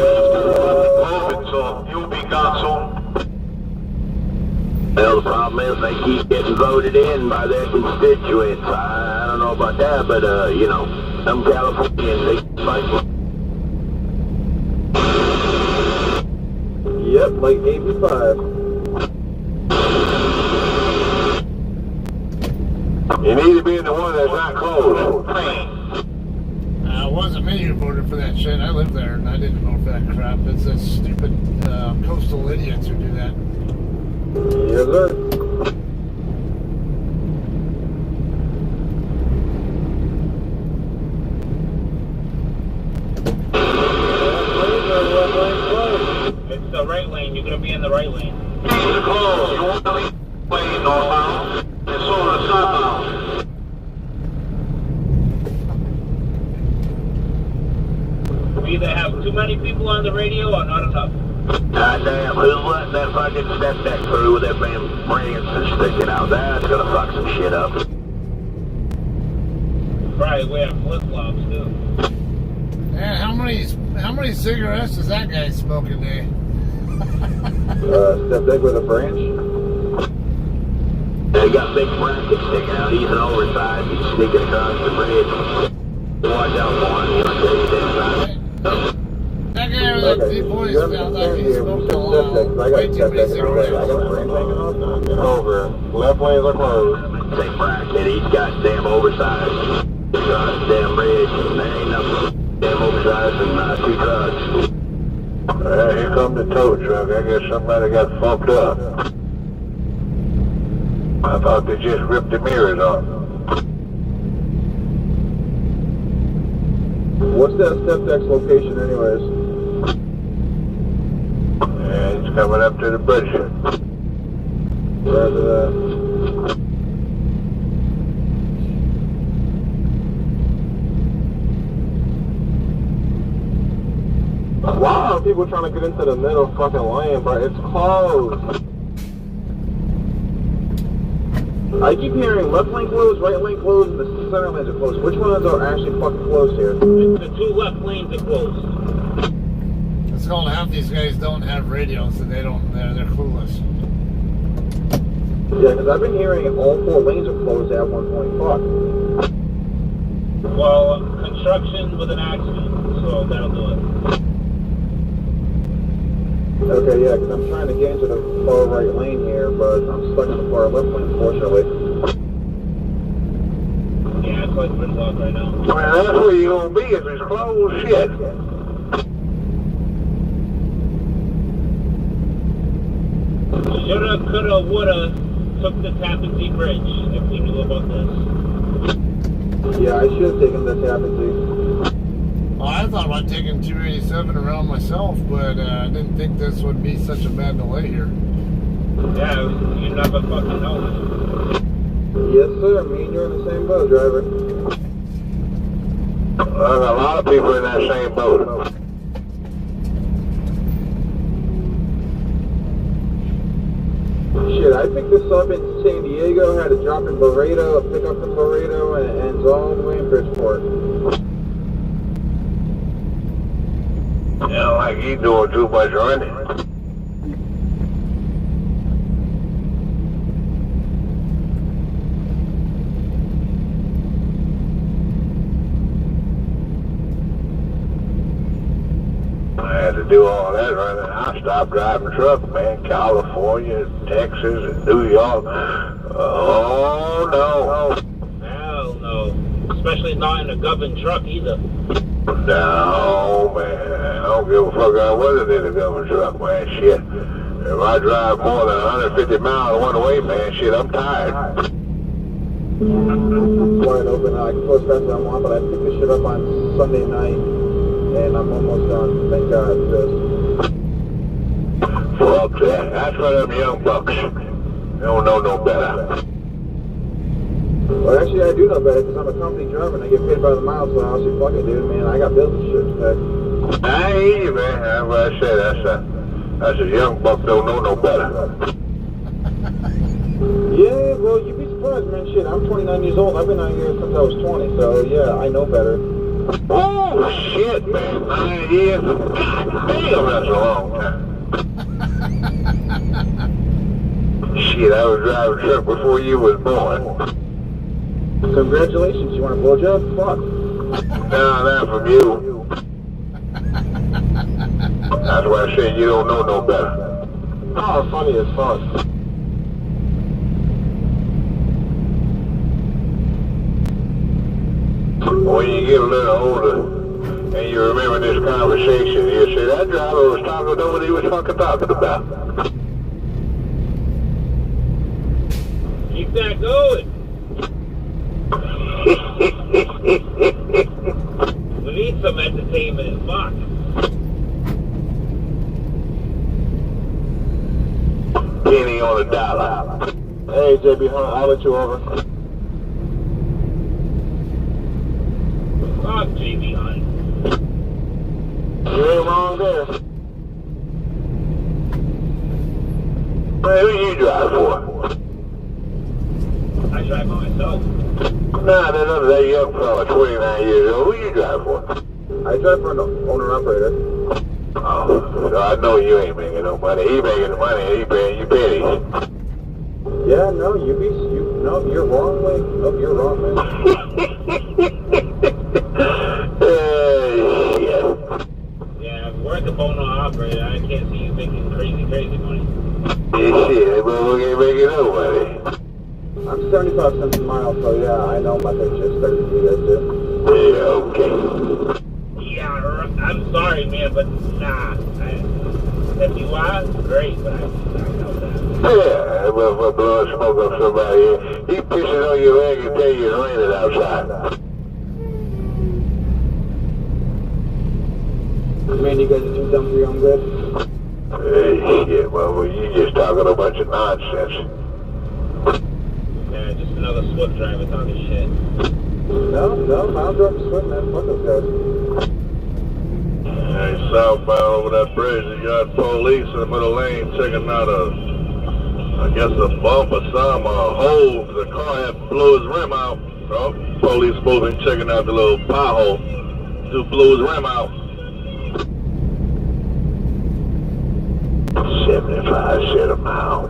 So, you'll be gone soon. Well, the problem is they keep getting voted in by their constituents. I don't know about that, but, you know, some Californians, they fight. Yep, like 85. You need to be in the one that's not closed. It wasn't me who voted for that shit. I live there and I didn't vote for that crap. It's the stupid coastal idiots who do that. Yes, sir. It's the right lane. You're gonna be in the right lane. It's closed. You want to leave lane northbound. It's on the southbound. We either have too many people on the radio or not enough. Goddamn, who's letting that fucking step deck through with that damn branches sticking out? That's gonna fuck some shit up. Probably wearing flip-flops too. Man, how many cigarettes does that guy smoke a day? Step deck with a branch. They got big brackets sticking out. He's an oversized. He's sneaking across the bridge. Watch out for him. He'll tell you that side. That guy with that deep voice sounds like he smoked a lot. Way too many cigarettes. Over. Left lanes are closed. Same bracket. He's got damn oversized. Across the damn bridge. There ain't nothing damn oversized and two trucks. Here comes the tow truck. I guess somebody got fucked up. I thought they just ripped the mirrors off. What's that step deck's location anyways? Yeah, he's coming up to the bridge. Where's that? Wow, people trying to get into the middle fucking lane, bro. It's closed. I keep hearing left lane closed, right lane closed, and the center lanes are closed. Which ones are actually fucking closed here? The two left lanes are closed. It's called half these guys don't have radios, so they're clueless. Yeah, because I've been hearing all four lanes are closed at one point. Fuck. Well, construction with an accident, so that'll do it. Okay, yeah, because I'm trying to get into the far right lane here, but I'm stuck in the far left lane, fortunately. Yeah, it's like gridlock right now. Man, that's where you're gonna be if it's closed shit. Shoulda, coulda, woulda took the Tappan Zee Bridge if we knew about this. Yeah, I should have taken the Tappan Zee. Well, I thought about taking 287 around myself, but I didn't think this would be such a bad delay here. Yeah, you never fucking know. Yes, sir. Me and you're in the same boat, driver. There's a lot of people in that same boat. Shit, I picked this up in San Diego, had to drop in Laredo, pick up in Laredo, and it ends all the way in Bridgeport. You know, like you doing too much running. I had to do all that running. I stopped driving truck, man. California, Texas, and New York. Oh, no. Hell no. Especially not in a government truck either. No, man. I don't give a fuck I wasn't in a government truck, man. Shit. If I drive more than 150 miles one way, man, shit, I'm tired. Wide open. I can close fast as I want, but I picked this shit up on Sunday night, and I'm almost done. Thank God. Fuck that. That's for them young bucks. They don't know no better. Well, actually, I do know better because I'm a company driver and I get paid by the mile, so I'll say, fuck it, dude, man. I got bills and shit to pay. I hear you, man. That's what I said. That's a young buck don't know no better. Yeah, well, you'd be surprised, man. Shit, I'm 29 years old. I've been out here since I was 20, so yeah, I know better. Oh, shit, man. 9 years? God damn, that's a long time. Shit, I was driving a truck before you was born. Congratulations. You want a blowjob? Fuck. No, not from you. That's why I said you don't know no better. Oh, funny as fuck. When you get a little older and you remember this conversation, you say, that driver was talking about what he was fucking talking about. Keep that going. We need some entertainment and fun. Penny on a dollar. Hey, JB Hunt, I'll let you over. Fuck JB Hunt. You ain't wrong there. Man, who you drive for? I drive by myself. Nah, that young fella, 29 years old. Who you drive for? I drive for an owner-operator. Oh, so I know you ain't making no money. He making the money and he paying you pennies. Yeah, no, no, you're wrong, man. No, you're wrong, man. Shit. Yeah, we're at the owner operator. I can't see you making crazy money. Shit, but we ain't making no money. I'm 75 cents a mile, so yeah, I know my paycheck's better than you guys do. Yeah, okay. Yeah, I'm sorry, man, but nah. If you are, great, but I know that. Yeah, but blowing smoke on somebody, he pisses on your leg and tell you it's raining outside. Man, you guys are too dumb for your own good. Hey, shit, well, you just talking a bunch of nonsense. Yeah, just another Swift driver talking shit. No, I'll drive the Swift, man. Fuck those guys. Hey, southbound over that bridge, you got police in the middle lane checking out I guess a bump or some, a hole. The car had blew his rim out. So, police supposed to be checking out the little pothole to blow his rim out. 75 cents a mile.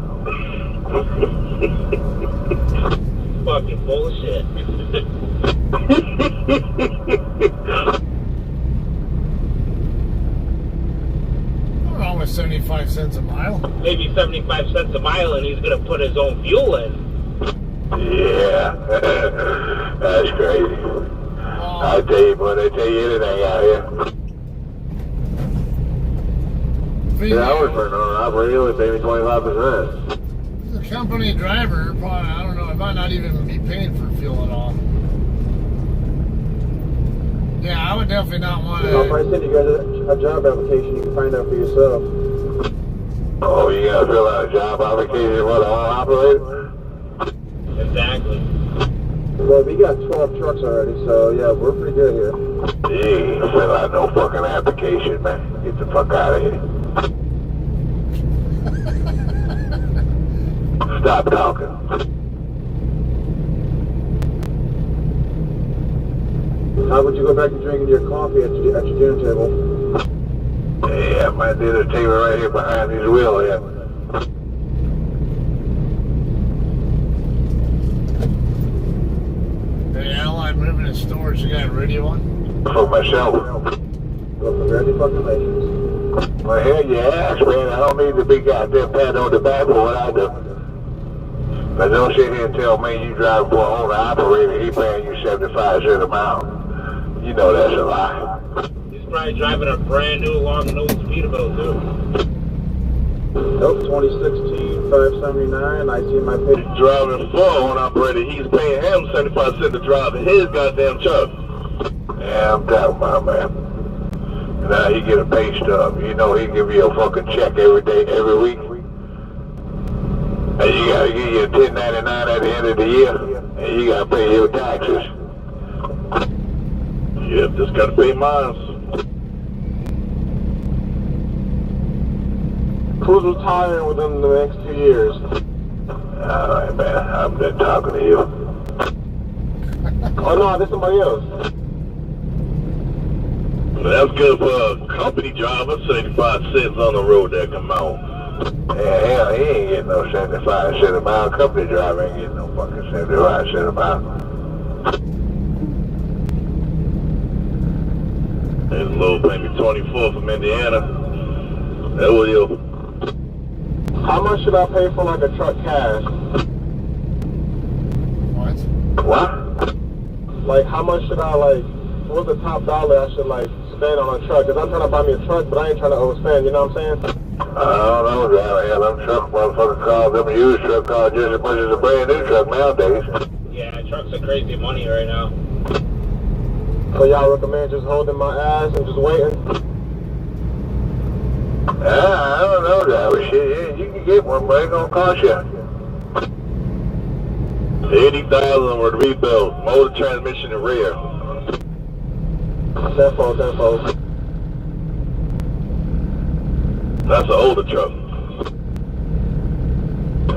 Fucking bullshit. Wrong with 75 cents a mile. Maybe 75 cents a mile and he's gonna put his own fuel in. Yeah, that's crazy. I tell you, boy, they tell you anything out here. Yeah, I was burning on an operator with maybe 25%. The company driver, probably, I don't know, I might not even be paying for fuel at all. Yeah, I would definitely not want to. I'll probably send you guys a job application. You can find out for yourself. Oh, you gotta fill out a job application for the whole operator? Exactly. Well, we got 12 trucks already, so yeah, we're pretty good here. Gee, fill out no fucking application, man. Get the fuck out of here. Stop talking. How would you go back to drinking your coffee at your dinner table? Yeah, my dinner table right here behind these wheel here. Hey, Al, I'm moving to storage. You got a radio on? For myself. Well, congratulations. Well, hell you ask, man. I don't need to be goddamn pat on the back for what I do. But don't sit here and tell me you drive for an owner operator, he paying you 75 cents a mile. You know that's a lie. He's probably driving a brand new long nose Peterbilt too. Nope, 2016 579. I see my pay. He's driving for an owner operator, he's paying him 75 cents to drive his goddamn truck. Yeah, I'm talking about, man. Now he get a pay stub. You know he give you a fucking check every day, every week. And you gotta give you a 1099 at the end of the year. And you gotta pay your taxes. Yep, just gotta pay mine. Who's retiring within the next 2 years? Alright, man, I'm done talking to you. Oh no, there's somebody else. That's good for a company driver, 75 cents on the road that come out. Yeah, hell, he ain't getting no 75 cent a mile. Company driver ain't getting no fucking 75 cent a mile. There's a little maybe 24 from Indiana. That was you. How much should I pay for like a truck cash? What? What? Like how much should I like, what's the top dollar I should like spend on a truck? Cause I'm trying to buy me a truck, but I ain't trying to overspend, you know what I'm saying? I don't know, driver. Hell, them truck motherfuckers call them used truck call just as much as a brand new truck nowadays. Yeah, trucks are crazy money right now. So y'all recommend just holding my ass and just waiting? I don't know, driver. Shit, yeah, you can get one, but it gonna cost you. 80,000 were rebuilt, motor, transmission, and rear. Tenfold. That's an older truck.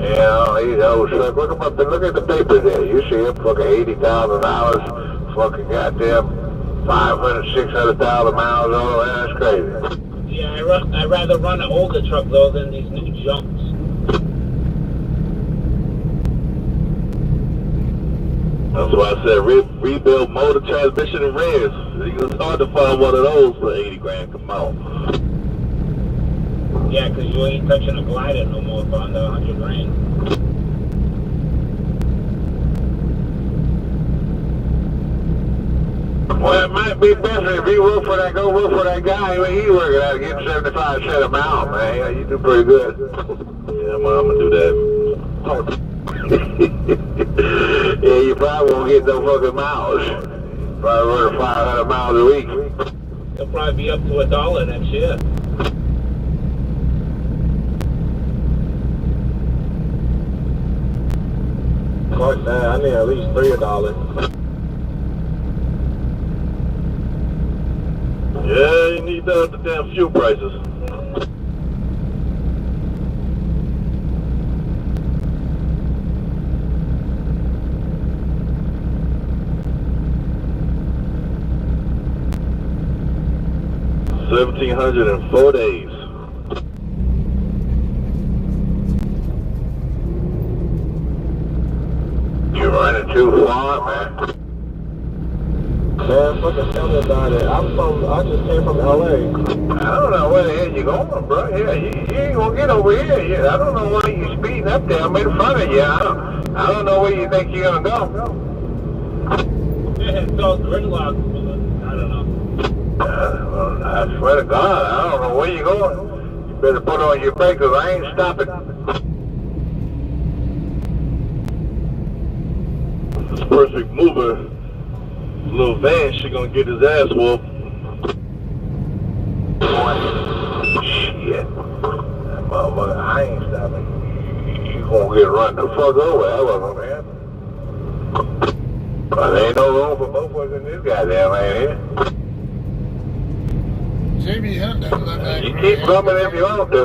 Yeah, these old truck. Look at the papers there. You see them fucking $80,000, fucking goddamn 500, 600,000 miles on them. That's crazy. Yeah, I'd rather run an older truck though than these new junks. That's why I said rebuild motor, transmission, and rears. It's hard to find one of those for 80 grand. Come on. Yeah, because you ain't touching a glider no more for under 100 grand. Well, it might be better if you work for that, go work for that guy when he's working at getting 75 cents a mile, man. Yeah, you do pretty good. Yeah, well, I'm gonna do that. Yeah, you probably won't get no fucking miles. Probably running 500 miles a week. It'll probably be up to $1 next year. Fuck that, I need at least $3. Yeah, you need the damn fuel prices. $1,704 days. You're running too far, man. Man, fucking tell me about it. I just came from LA. I don't know where the hell you going, bro. Yeah, you ain't gonna get over here. Yeah, I don't know why you speeding up there. I'm in front of you. I don't know where you think you're gonna go. Yeah, it's all gridlock. I don't know. Well, I swear to God, I don't know where you're going. You better put on your brake, 'cause I ain't stopping. This perfect mover, little van, she gonna get his ass whooped. Shit. That motherfucker, I ain't stopping. You gonna get run the fuck over, that wasn't, man. But there ain't no room for both of us in this goddamn man here. JB Hunt doesn't look like You keep coming if you want to.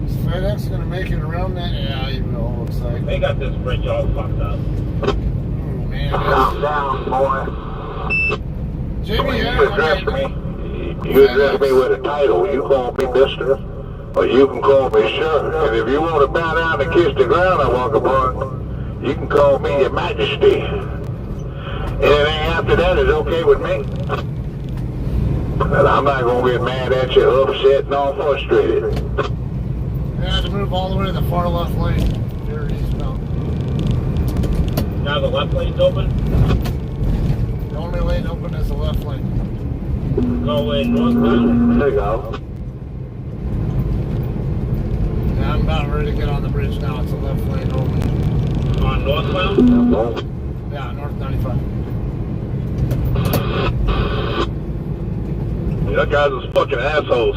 Is FedEx gonna make it around that? Yeah, you will, looks like. They got this bridge all fucked up. Oh man. Calm down, boy. JB You Hunt, address me. You address me with a title. You call me mister, or you can call me sir. And if you want to bow down and kiss the ground I walk upon, you can call me your majesty. Anything after that is okay with me. And I'm not going to get mad at you, upset, and all frustrated. I had to move all the way to the far left lane. Here, eastbound. Now the left lane's open. The only lane open is the left lane. Going northbound. There you go. Yeah, I'm about ready to get on the bridge now. It's a left lane only. On northbound. Yeah, north 95. Yeah, that guys is fucking assholes.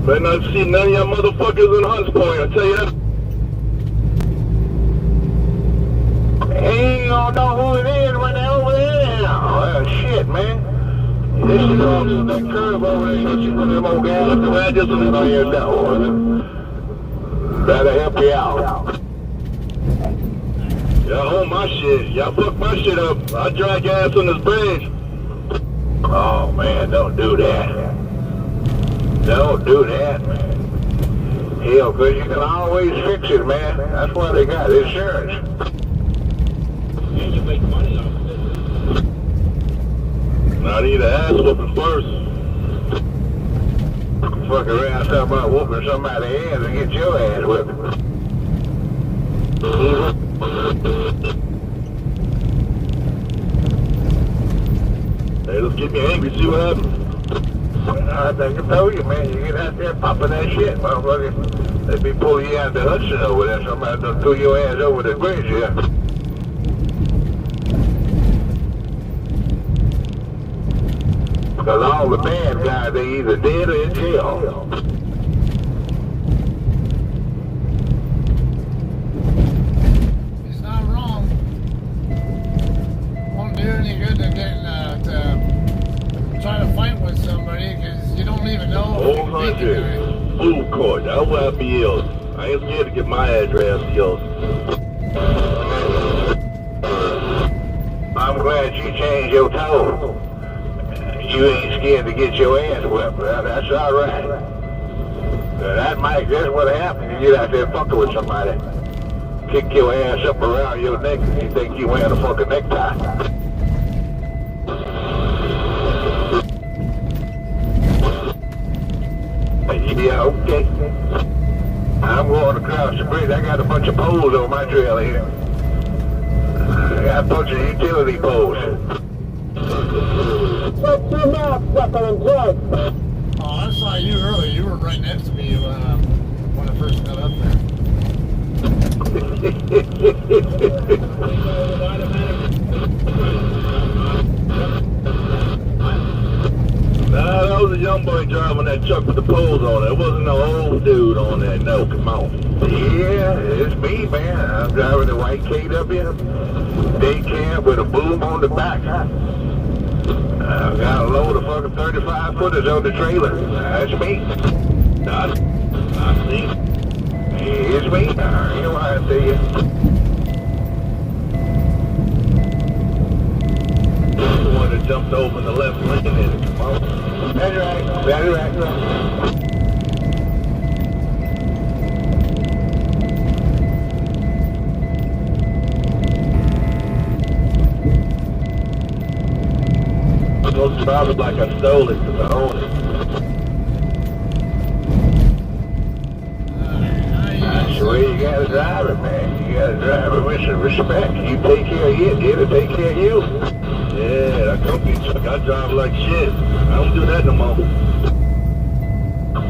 Better not see none of y'all motherfuckers in Hunts Point, I tell you that. He ain't gonna know who it is when they're over there now. Well, shit, man. This is on that curve over there. You put them old guys up the way I just live on here down. That'll help you out. Y'all own my shit. Y'all fuck my shit up. I drag your ass on this bridge. Oh, man, don't do that. Don't do that, man. Hell, because you can always fix it, man. That's why they got insurance. And you make money off of it. I need an ass whooping first. Fuck around talking about whooping somebody's ass and get your ass whipped. Hey, let's get me angry, see what happens. I think I told you, man, you get out there popping that shit, motherfucker. They'd be pulling you out the Hudson over there. Somebody done threw your ass over the bridge here. Because all the bad guys, they either dead or in jail. He's not wrong. Won't do any good to get try to fight with somebody because you don't even know if you can beat the guy. Food court, that's what I be ill. I ain't scared to get my address killed. I'm glad you changed your tone. You ain't scared to get your ass whipped. Well, that's all right. That might just what happens. You get out there fucking with somebody. Kick your ass up around your neck and you think you wearing a fucking necktie. Yeah, okay. I'm going across the bridge. I got a bunch of poles on my trail here. I got a bunch of utility poles. Shut your mouth, sucker, and Oh, I saw you earlier. You were right next to me when I first got up there. Nah, that was a young boy driving that truck with the poles on it. It wasn't no old dude on there. No, come on. Yeah, it's me, man. I'm driving the white KW day cab with a boom on the back. I've got a load of fucking 35 footers on the trailer. That's me. I see. It's me. You know what I tell you. The one that jumped over in the left lane there. Come on. That's right. That's right. I'm going to drive it like I stole it because I own it. That's the way you gotta drive it, man. You gotta drive it with some respect. You take care of it, it'll take care of you. Yeah, that company truck, I drive like shit. I don't do that no more.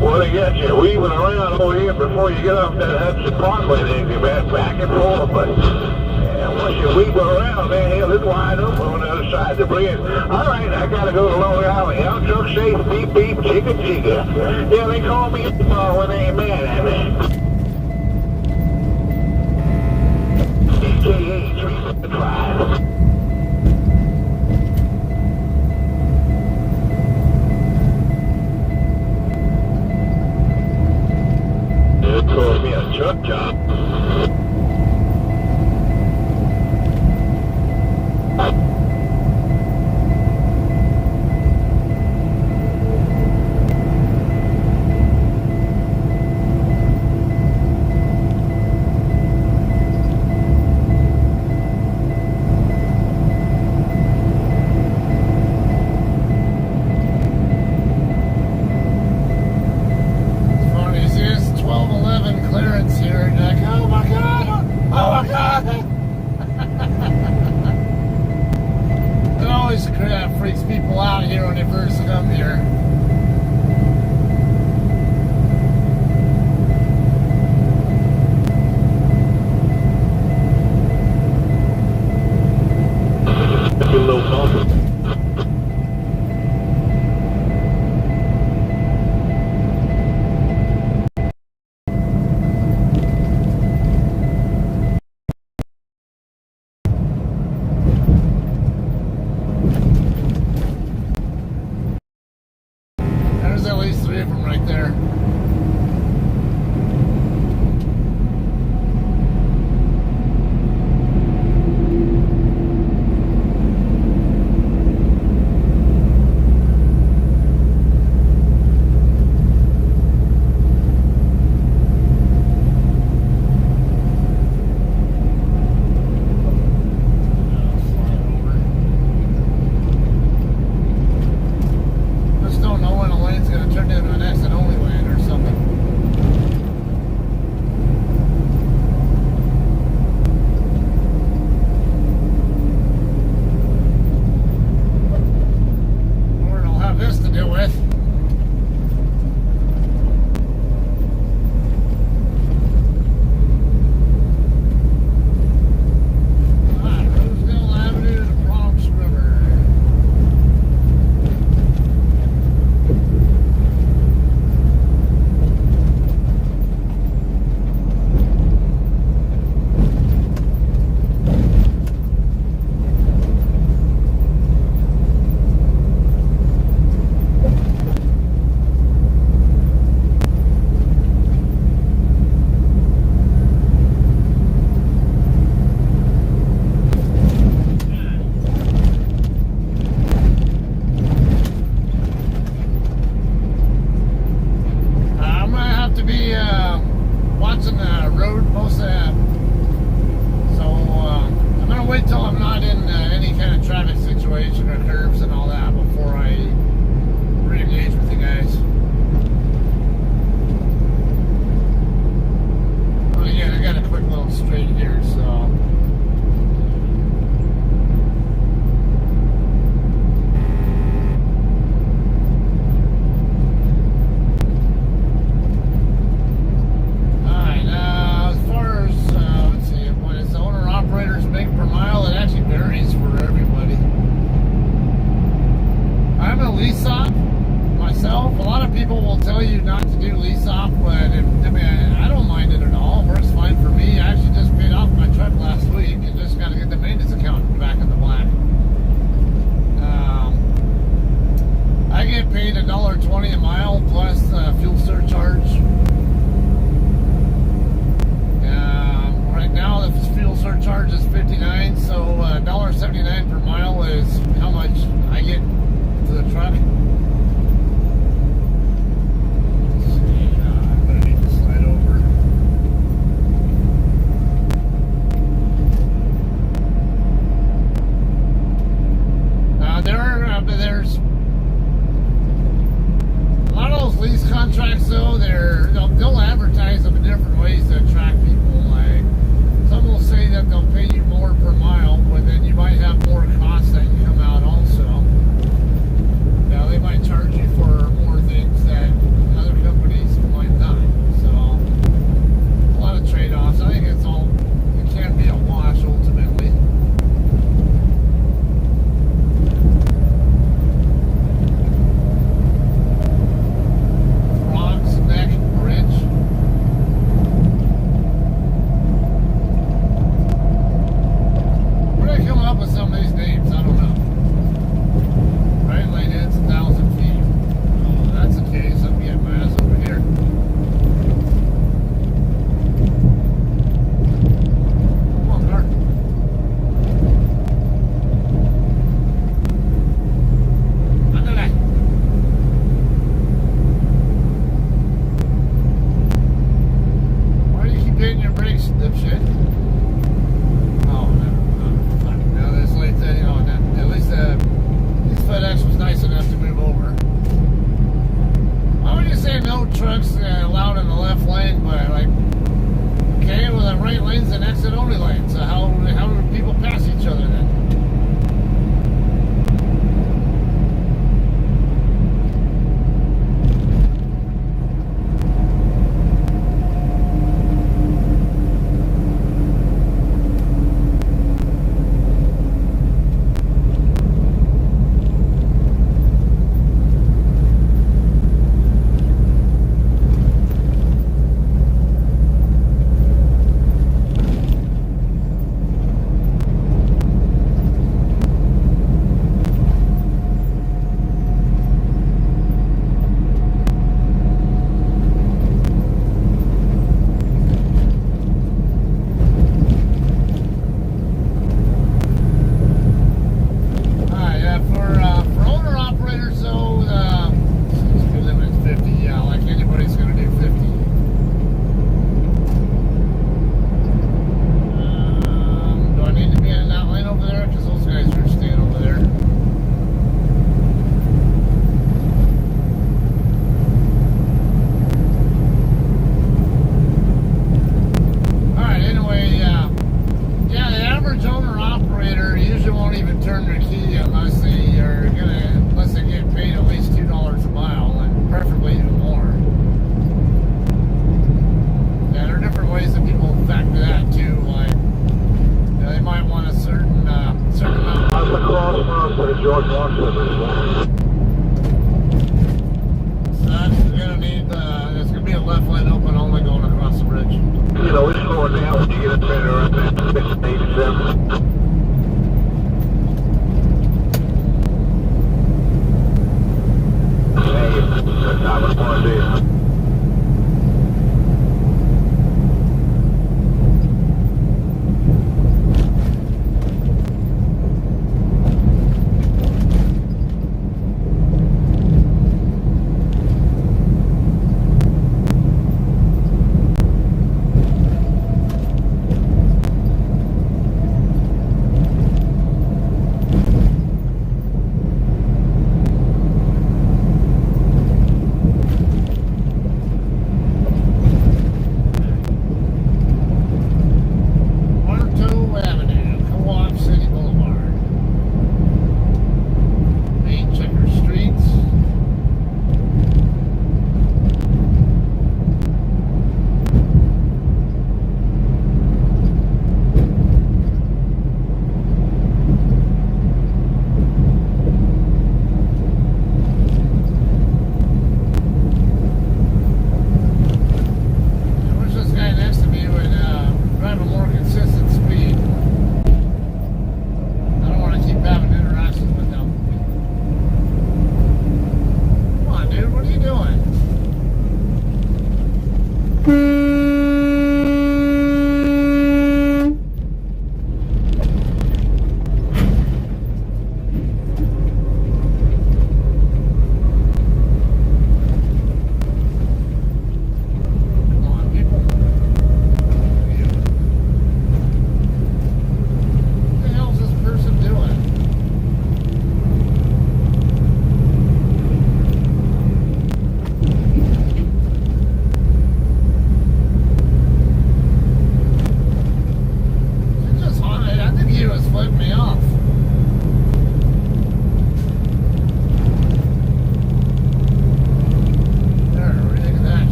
Well, they got you weaving around over here before you get off that Hudson Parkway there, you man, back and forth, but yeah, once you weave around, man, hell, it's wide open on the other side of the bridge. All right, I gotta go to Long Island. Y'all truck safe, beep, beep, chicka, chicka. Yeah, they call me when they ain't mad at me. AKA 355. It cost me a truck job. Funny, see, it's 12:11 clearance here. And you're like, oh my God. have to be watching the road most of that. So I'm going to wait till I'm not in any kind of traffic situation or curves and all that before I re-engage with you guys. Well, again, I got a quick little straight here, so... People will tell you not to do lease op, but I don't mind it at all. It works fine for me. I actually just paid off my truck last week and just got to get the maintenance account back in the black. I get paid $1.20 a mile plus fuel surcharge. Right now the fuel surcharge is $59, so $1.79 per mile is how much I get to the truck. There's a lot of those lease contracts, though. They'll advertise them in different ways to attract people. Like some will say that they'll pay you more per mile, but then you might have more costs that you come out also. Now they might charge you for more things that other companies might not. So a lot of trade-offs. I think it can be a wash ultimately.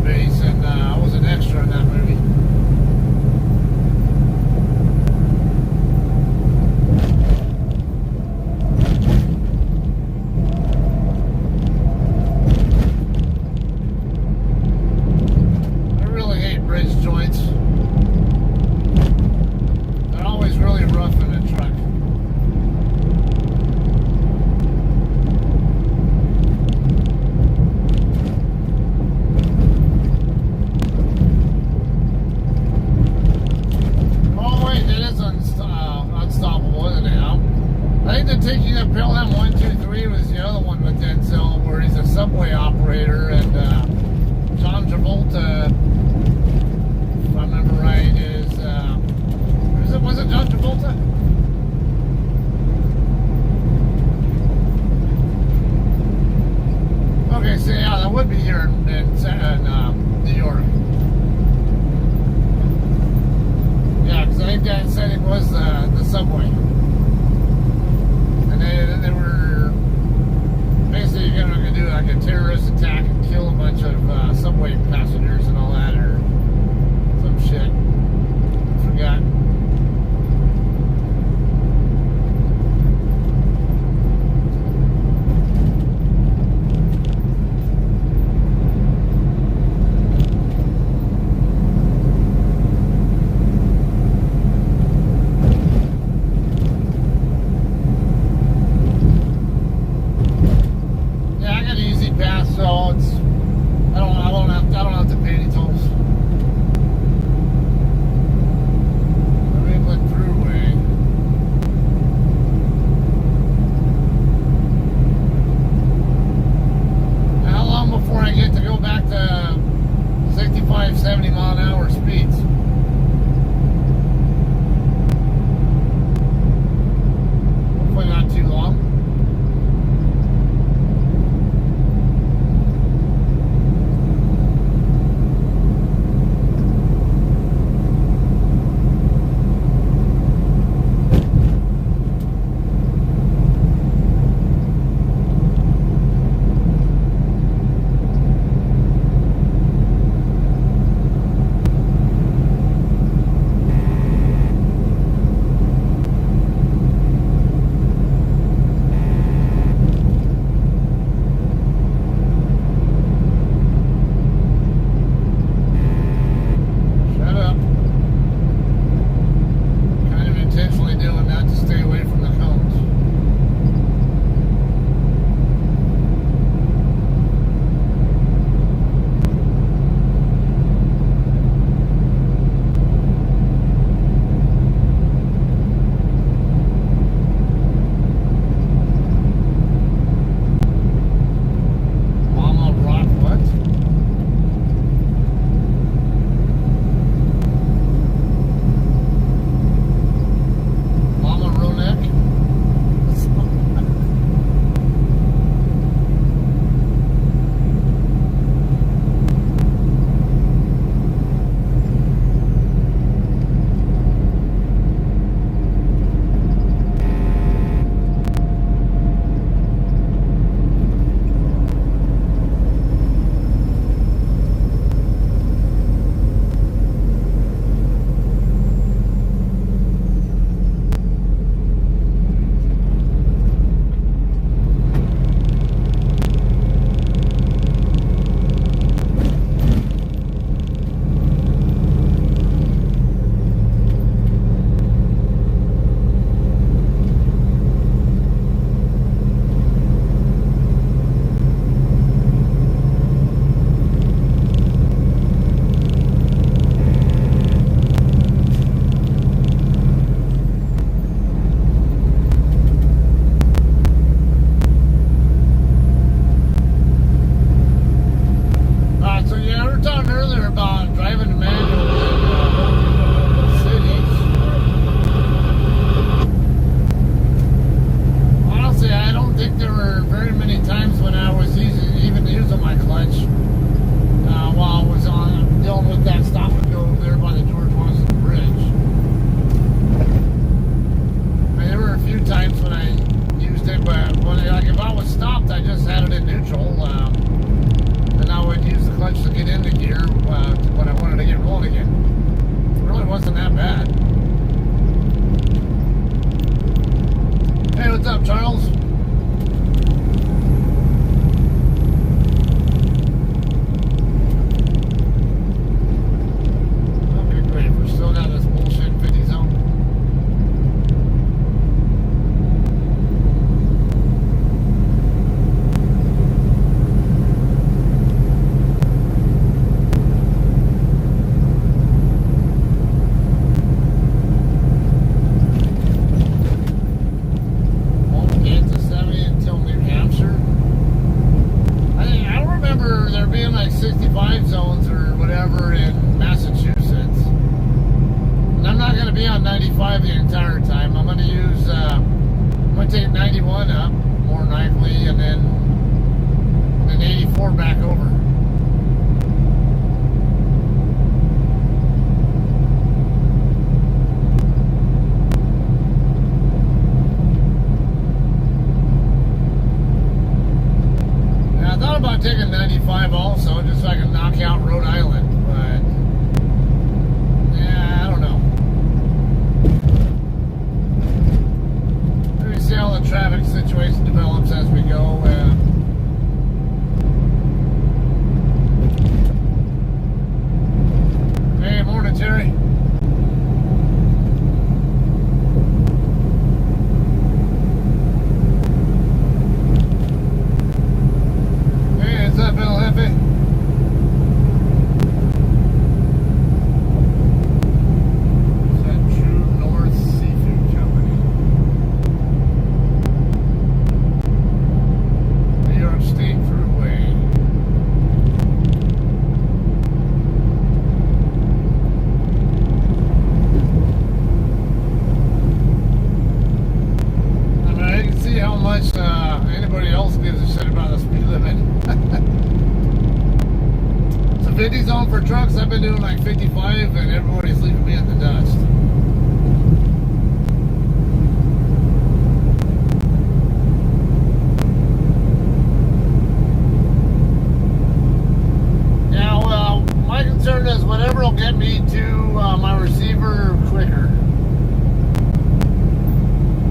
base, and I was an extra in that movie. I really hate bridge joints. They're always really rough in a truck. Unstoppable, isn't it? I think the Taking Up Pelham 123 was the other one with Denzel, where he's a subway operator, and John Travolta, if I remember right, was it John Travolta? Okay, so yeah, that would be here in New York. Yeah, because I think that setting was the subway. And they were basically going to do like a terrorist attack and kill a bunch of subway passengers and all that, or some shit. I forgot. neutral, and I would use the clutch to get into gear, over in Massachusetts. And I'm not going to be on 95 the entire time. I'm going to use, I'm going to take 91 up, more than likely, and then 84 back over. Yeah, I thought about taking 95 also, just so I can knock out Rhode Island, but yeah, I don't know. Maybe see how the traffic situation develops as we go. Hey, morning, Terry. Hey, is that Bill Hefe? Is that True North Seafood Company? New York State Thruway. I mean, I can see how much anybody else gives a shit about the speed limit. It's a 50 zone for trucks. I've been doing like 55 and everybody's leaving me in the dust. Yeah, well, my concern is whatever will get me to my receiver quicker.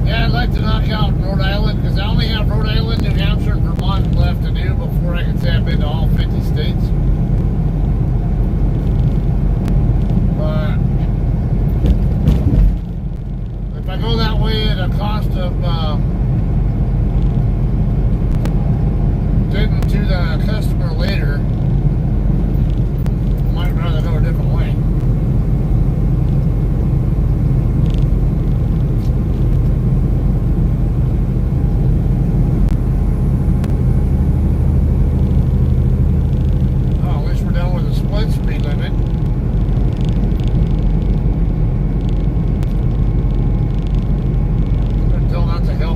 Yeah, I'd like to knock out Rhode Island because I only have Rhode Island, New Hampshire, and Vermont left to do before I can say I've been to all 50 states. But if I go that way at a cost of getting to the customer later, I might rather go a different way. Oh, at least we're done with the split speed limit. Been told not to help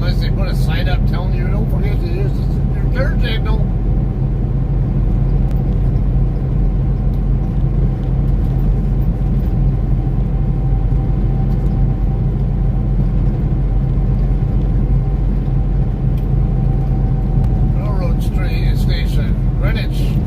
unless they put a sign up telling you don't forget to use your turn signal. Railroad station, Greenwich.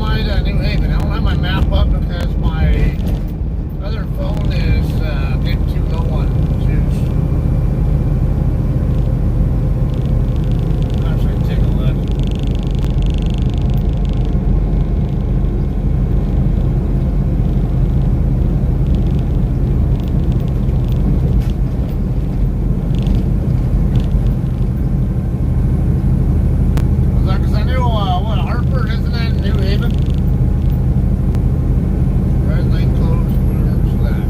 fly to New Haven. I don't have my map up because my other phone is getting too low on juice. Actually, take a look. Because I knew, what, Hartford, isn't that in New Haven? Red Lake closed, whatever's that.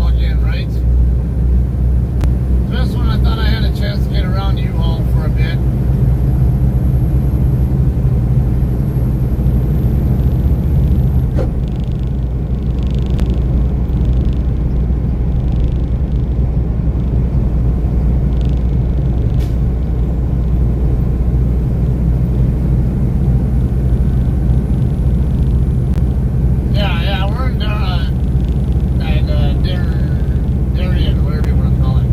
U-Haul again, right? This one I thought I had a chance to get around U-Haul for a bit. Yeah, we're in Darien, whatever you want to call it.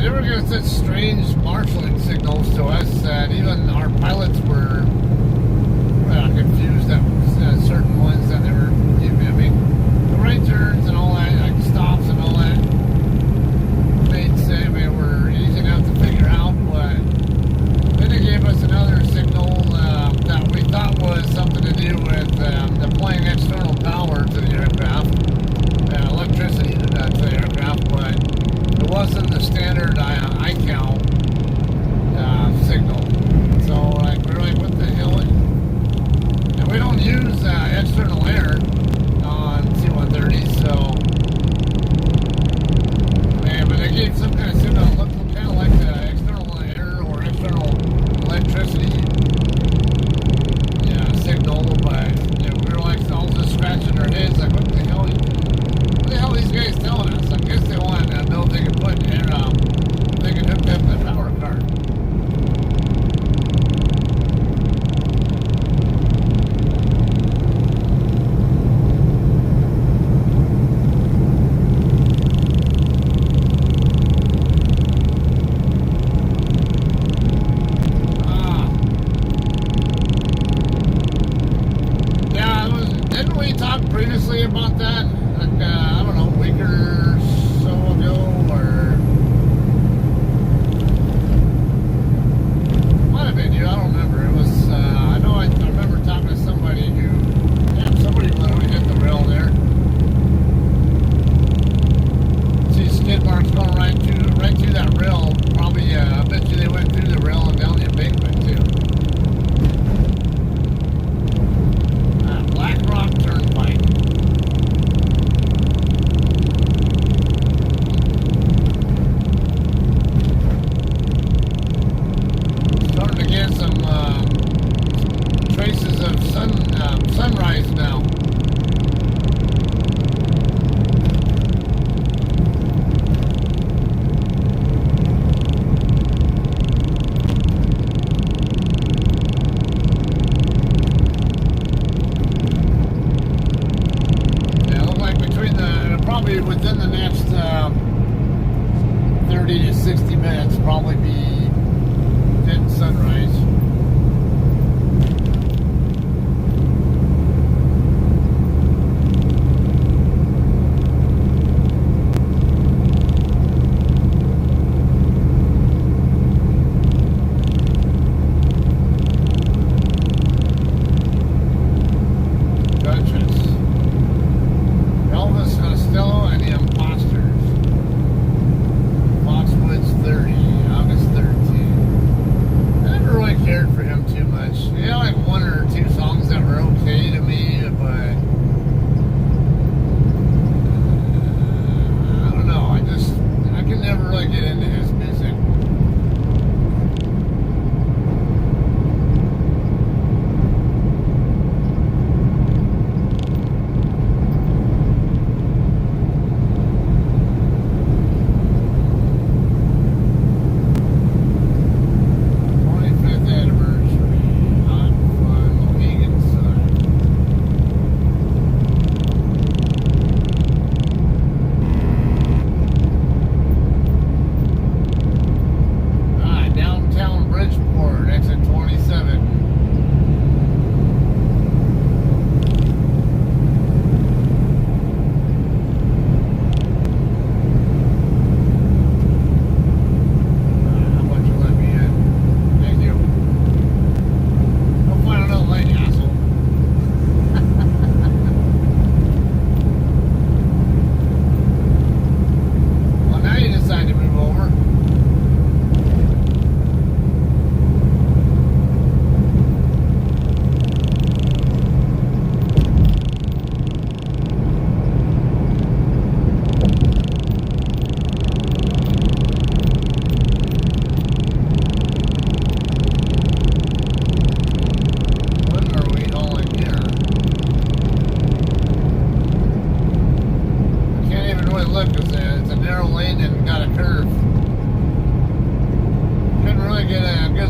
they were giving such strange marshalling signals to us that even our pilots were confused at certain ones that they were giving. I mean, the right turns and all that, like stops and all that, they'd say they were easy enough to figure out, but then they gave us another signal that we thought was something to do with applying external power to the aircraft, electricity to the aircraft, but it wasn't the standard ICAO signal. So like we were like, what the hell? And we don't use external air on C-130s, so man, but they gave some kind of signal that looked kind of like the external air or external electricity signal, but we were like all just scratching our heads like, what the hell are these guys telling us? I guess they want to know if they can put air they can hook up the power card. Previously about that, like, I don't know, a week or so ago, or might have been you, I don't remember. It was, I know I remember talking to somebody who, somebody literally hit the rail there. See skid marks going right through that rail. Probably, I bet you they went through the rail and down the embankment too. Black Rock Turnpike. Starting to get some traces of sunrise now. Probably within the next 30 to 60 minutes, probably be hitting sunrise.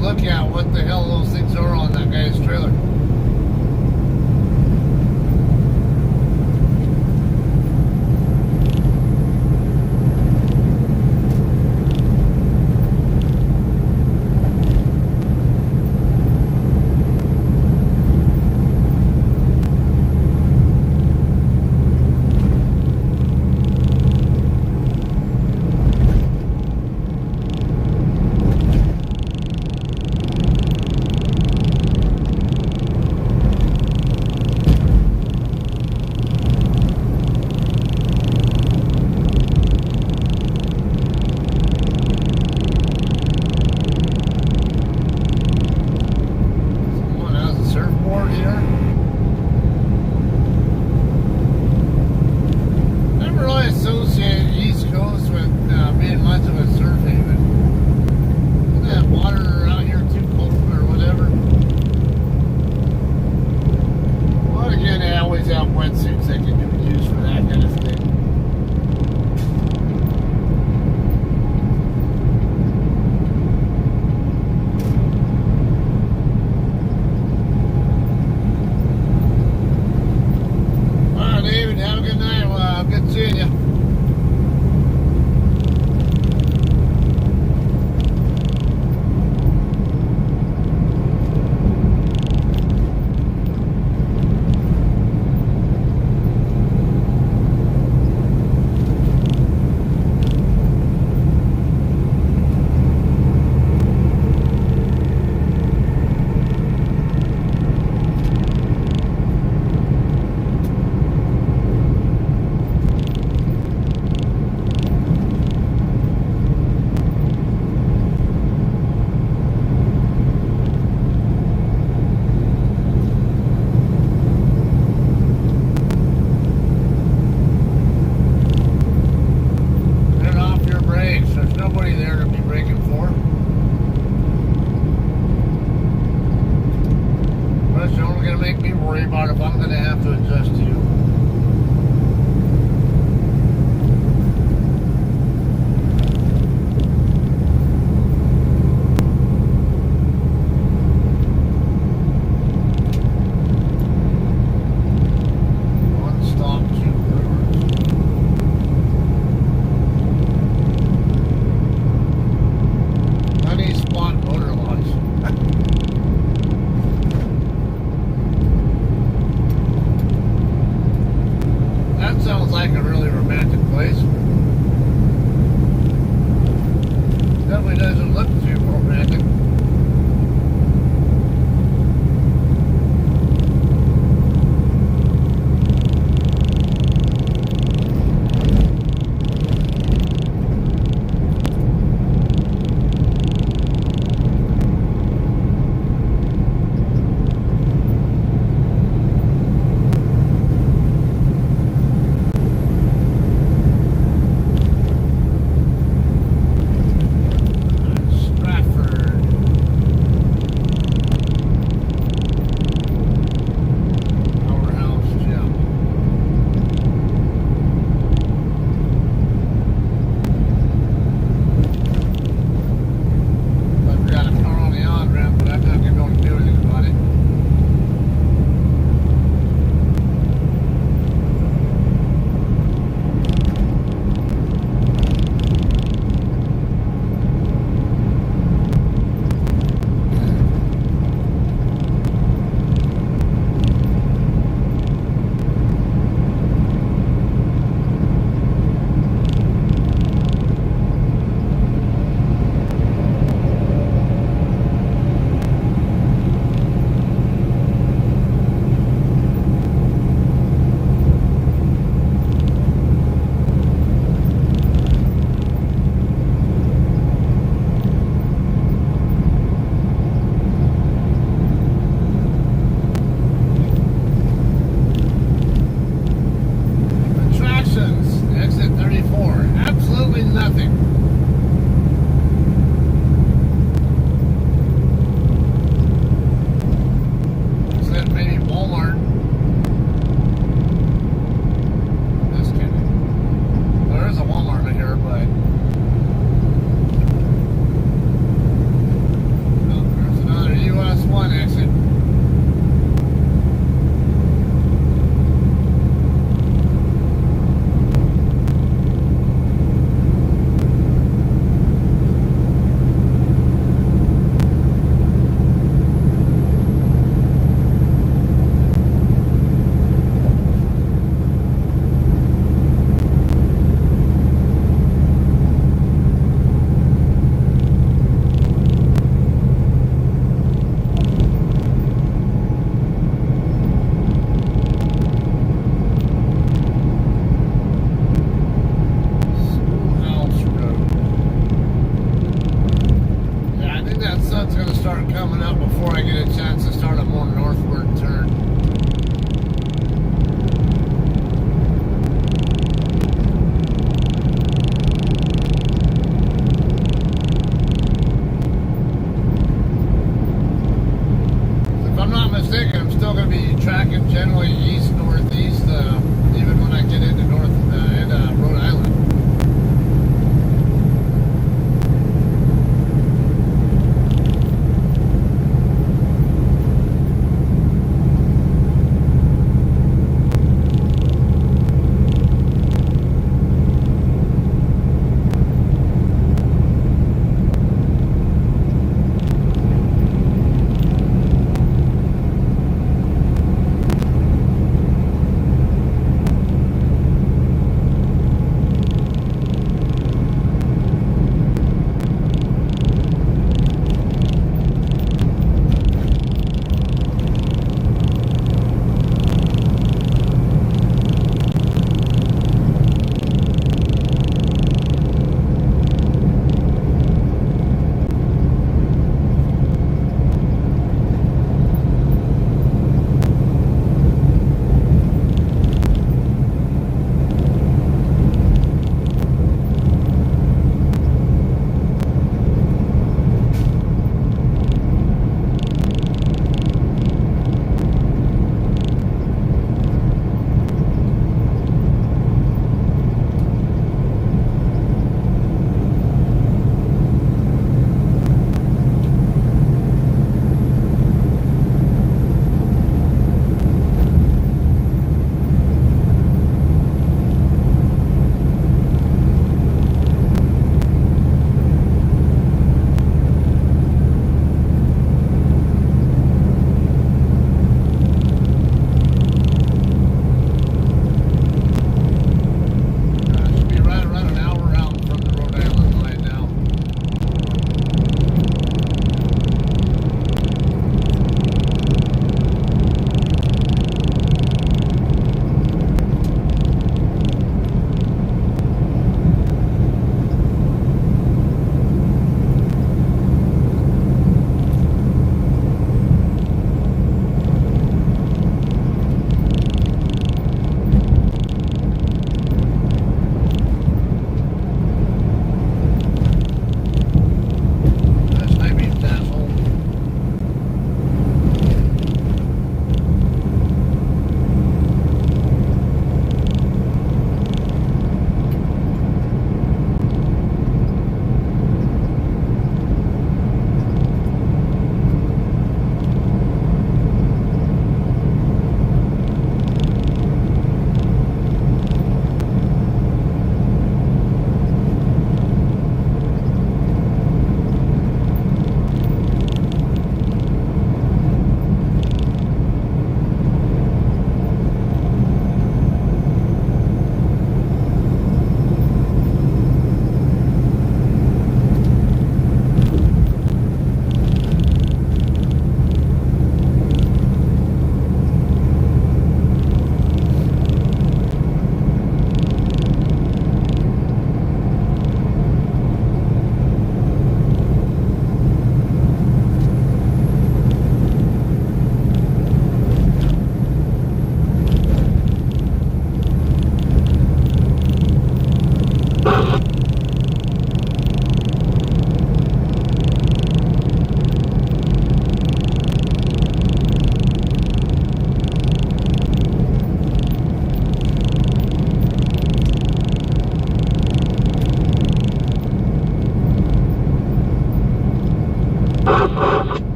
look at what the hell those things are on that guy's trailer. Seeing ya. Turn off your brakes. There's nobody there to be braking for. That's only going to make me worry about if I'm going to have to adjust to you. One stop, two rivers. Honey spot motor launch. That sounds like a really romantic place. Definitely doesn't look too romantic. Stratford.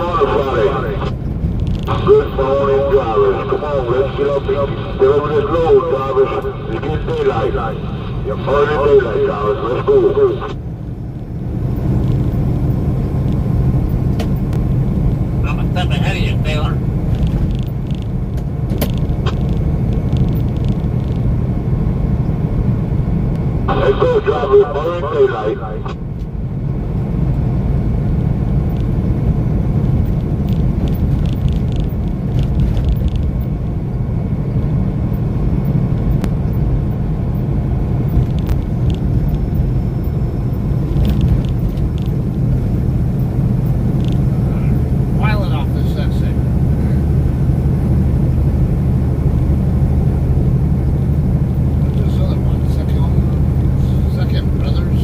morning, Friday. Good morning, drivers. Come on, let's get up and get over this road, drivers. It's getting daylight. You're burning daylight, drivers. Let's go. I'm a step ahead of you, Taylor. Let's go, drivers. Burning daylight. Pilot off this exit. What's this other one? Second Brothers.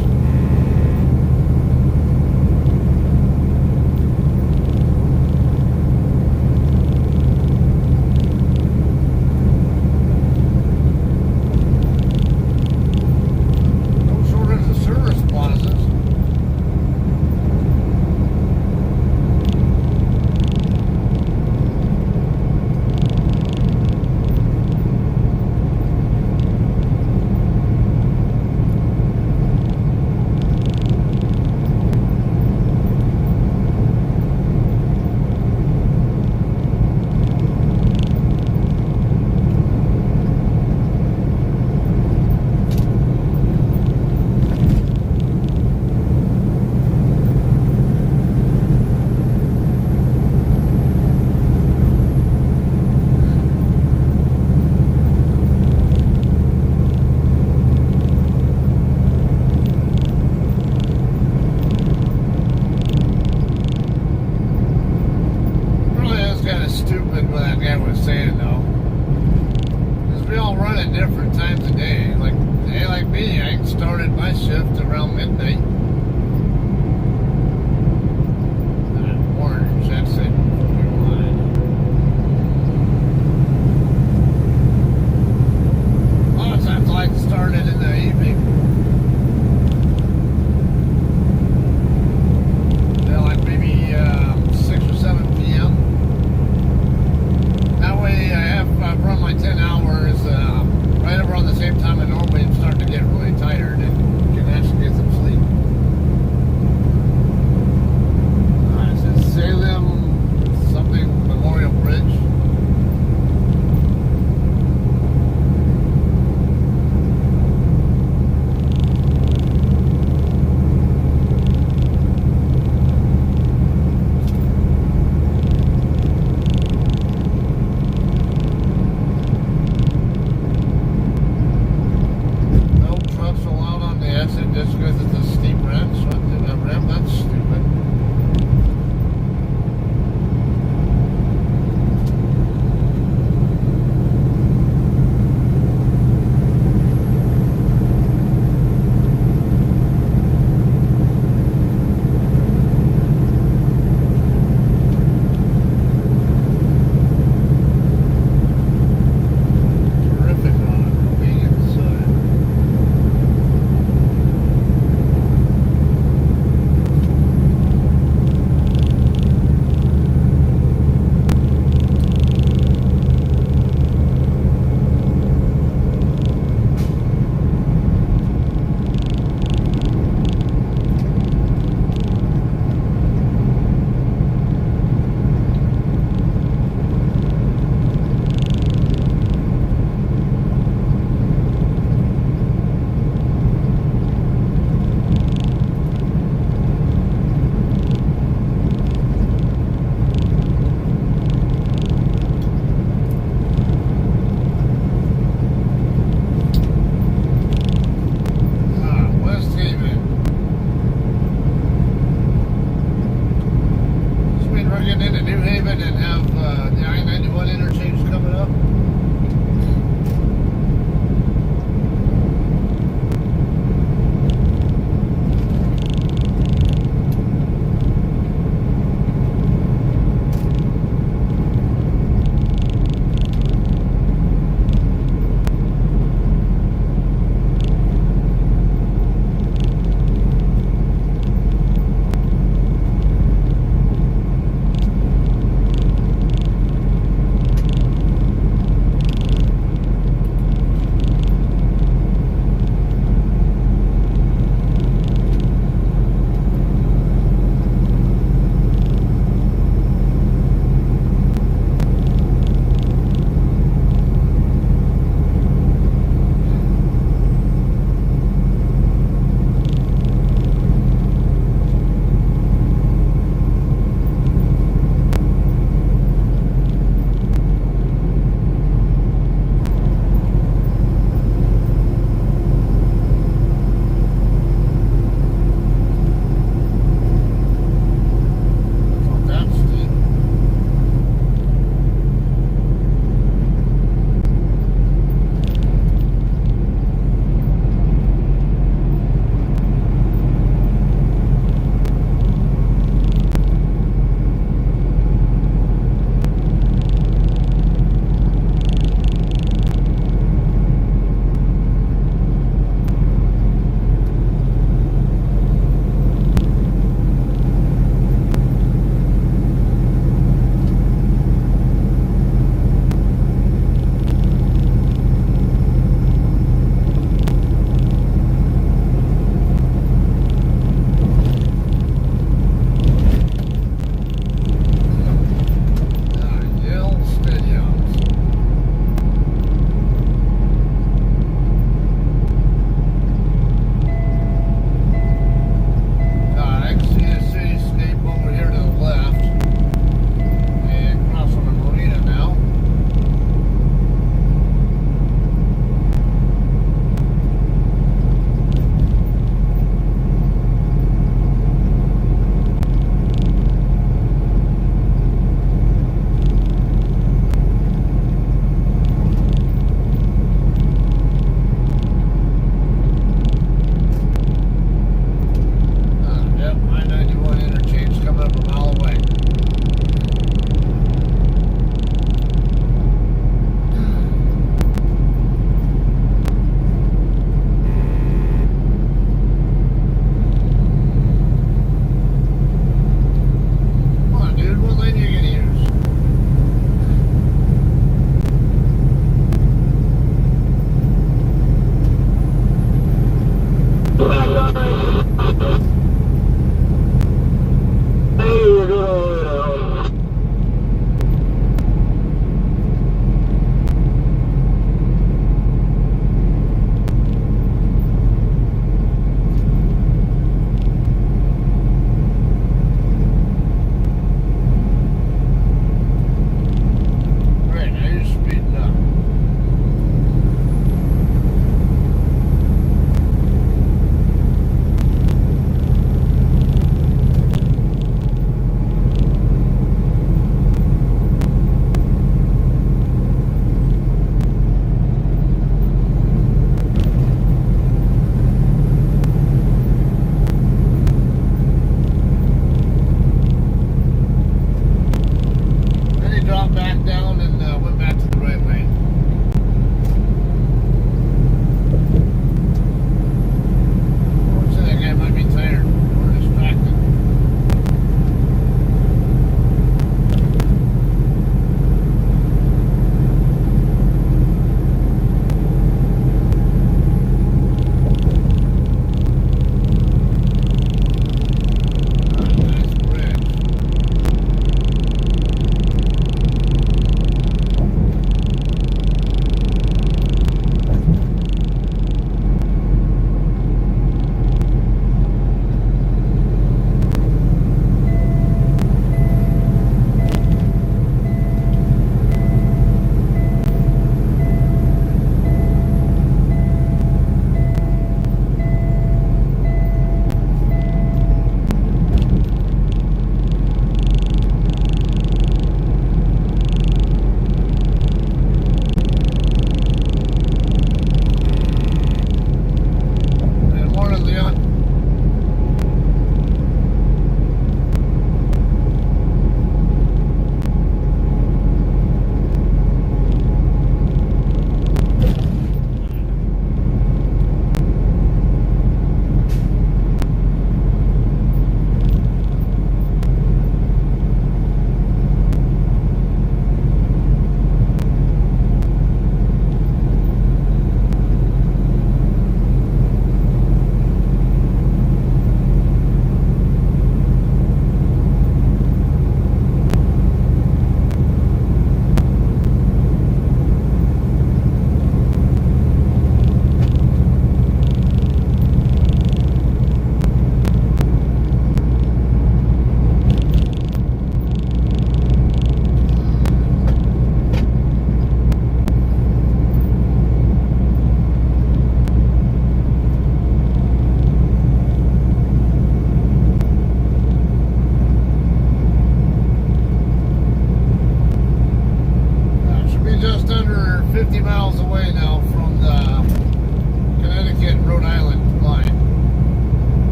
only just under 50 miles away now from the Connecticut Rhode Island line.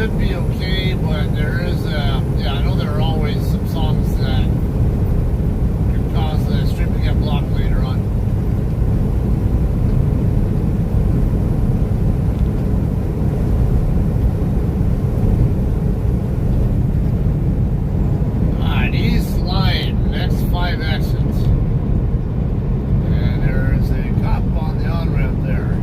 should be okay, but there is, yeah, I know there are always some songs that could cause the stream to get blocked later on. Alright, East Line, next 5 exits. And there is a cop on the on-ramp there.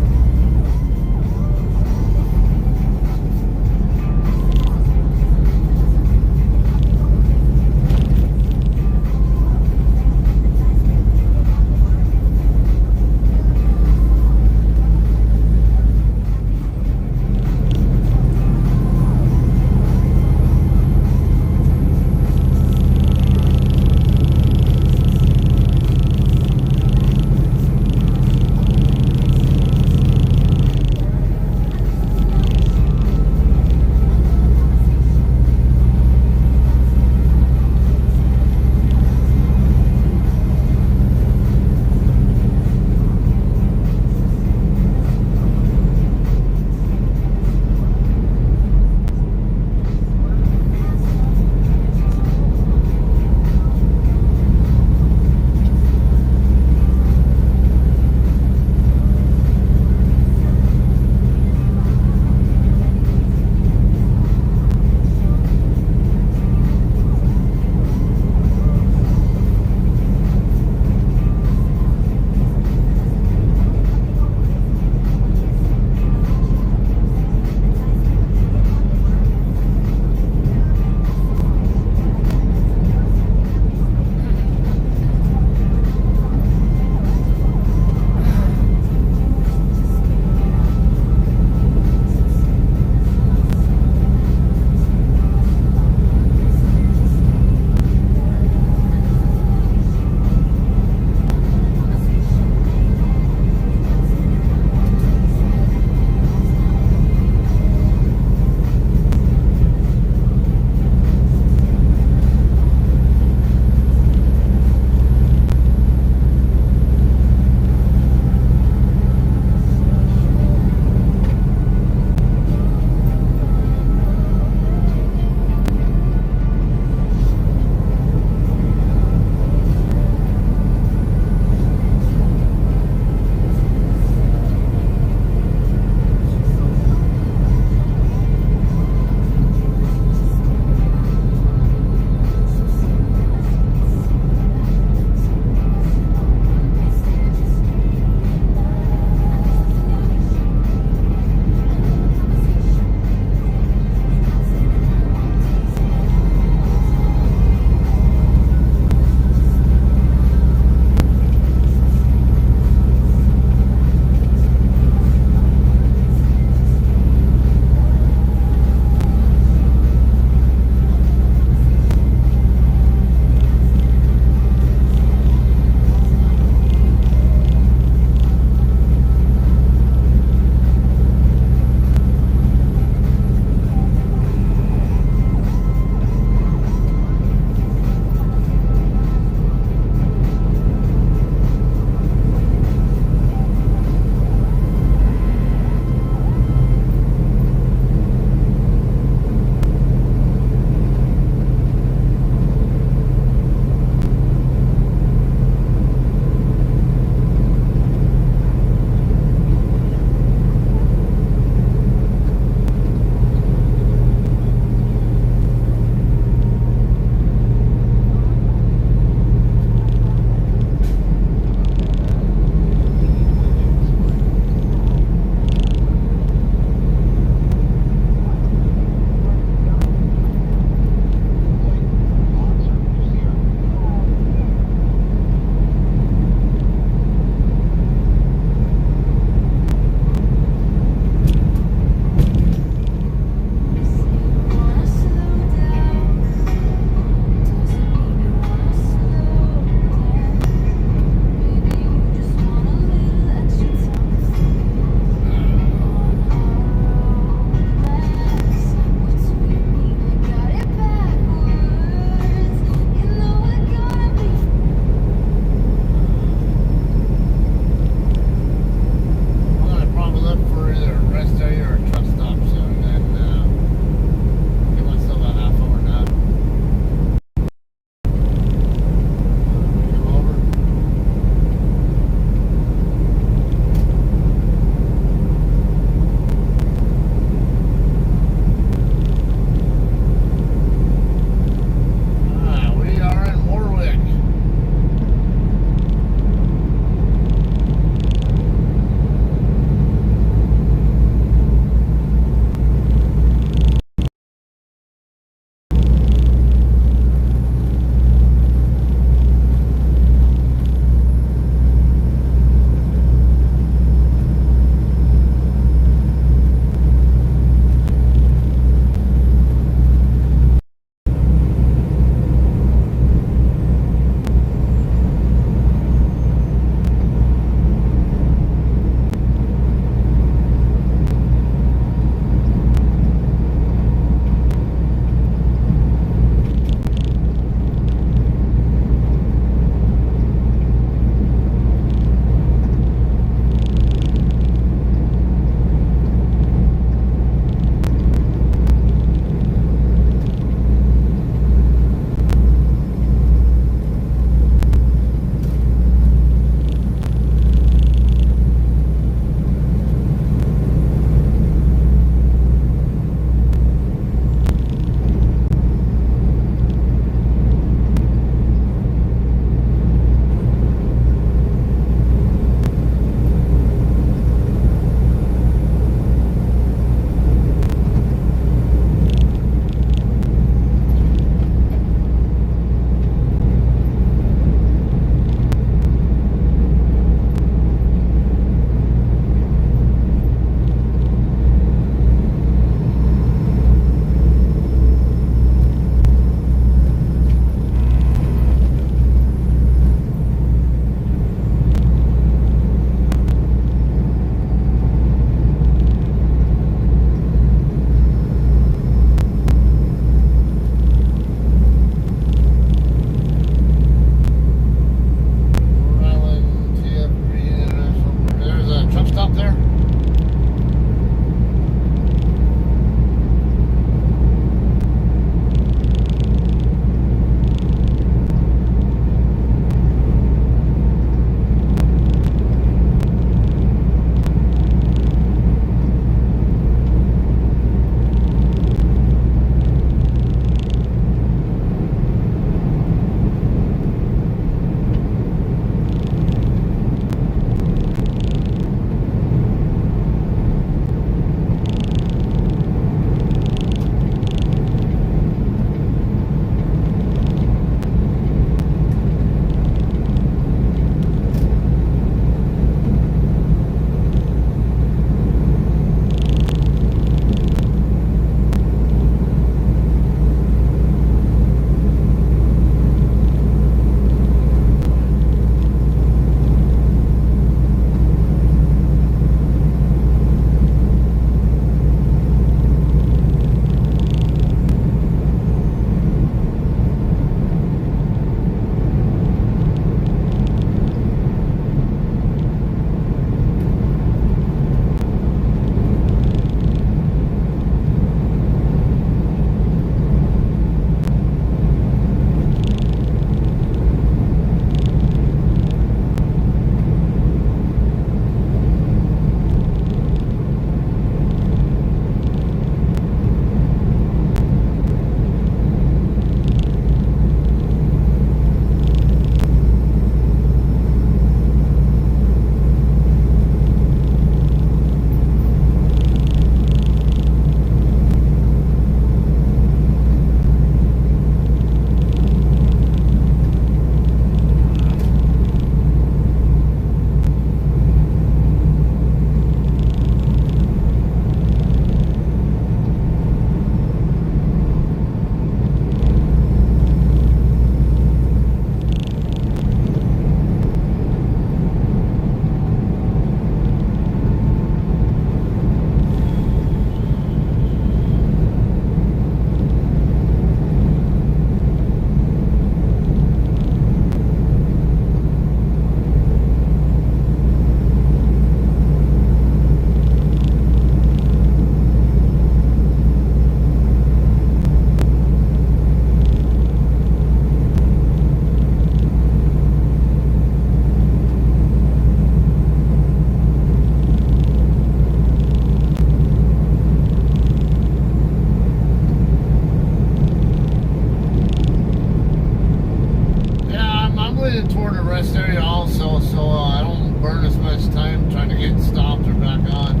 for the rest area also, so I don't burn as much time trying to get stopped or back on.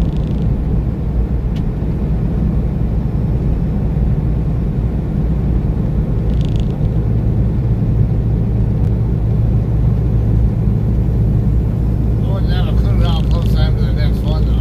I wouldn't have a clue how close I am to the next one though.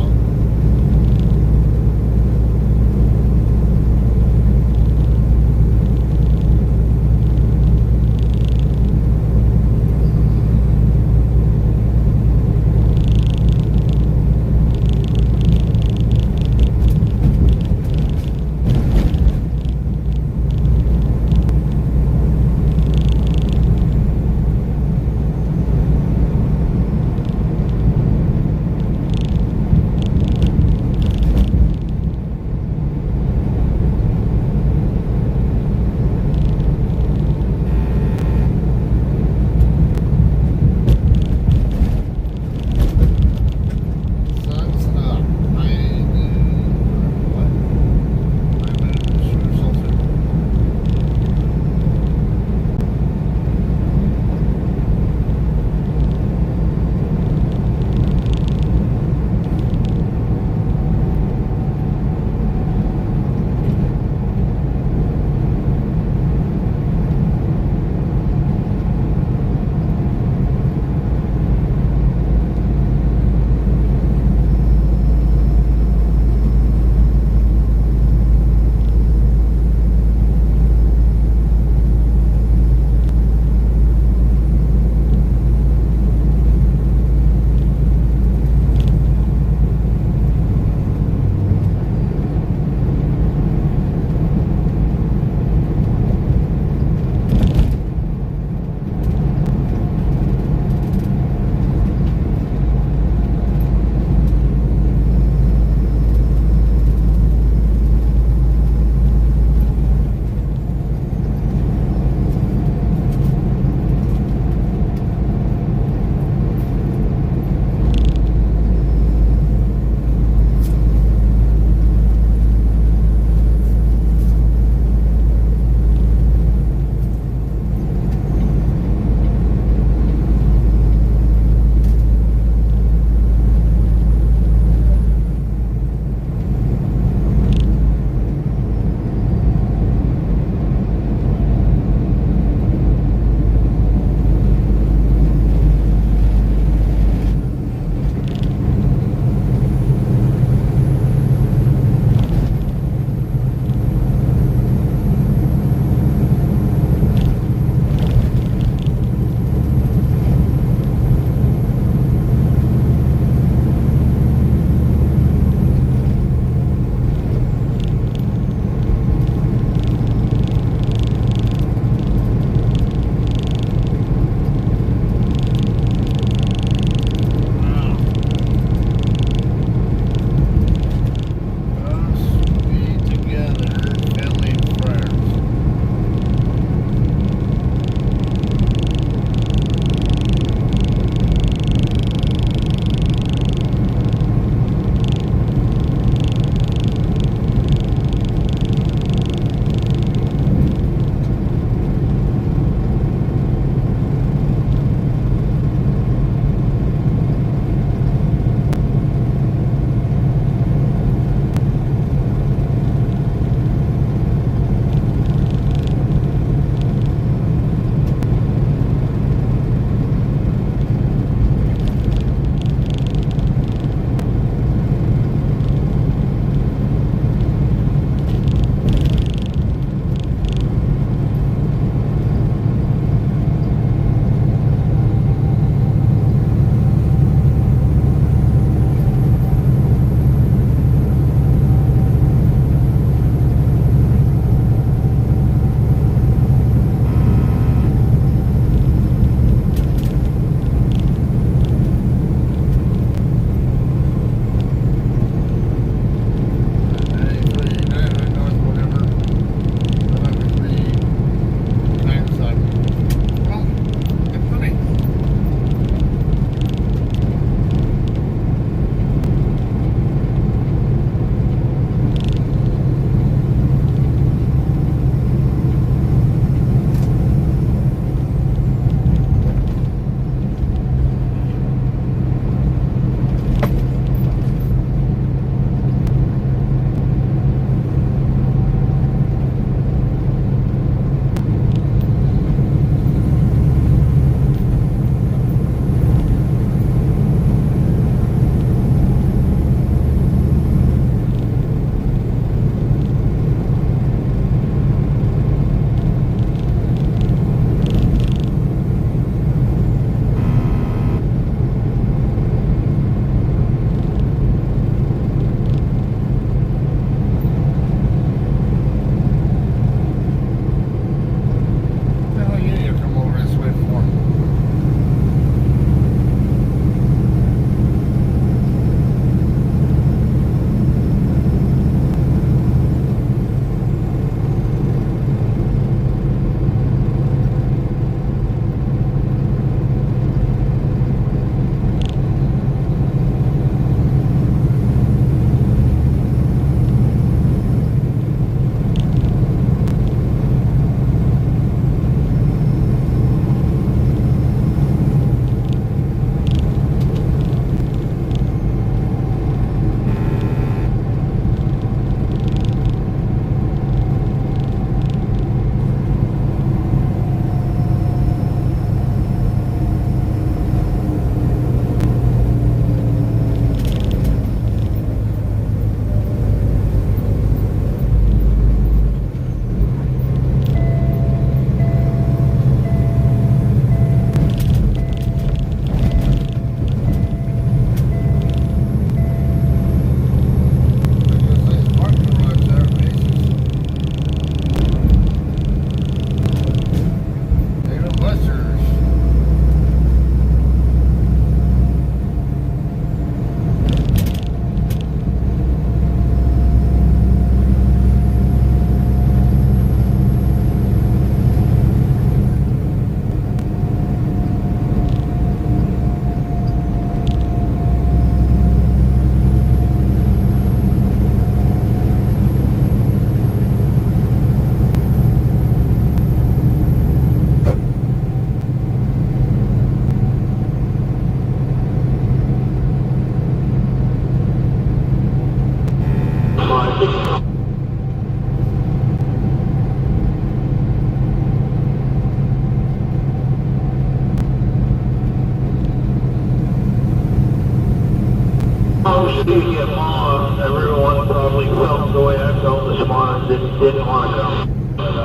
Oh shit, yeah, Mom, everyone probably felt the way I felt this morning, didn't want to come. But,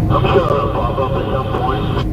I'm sure it'll pop up at some point.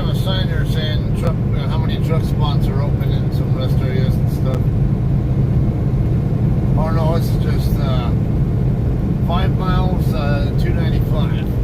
on a sign there saying truck, how many truck spots are open in some rest areas and stuff. Or no, it's just 5 miles, 295.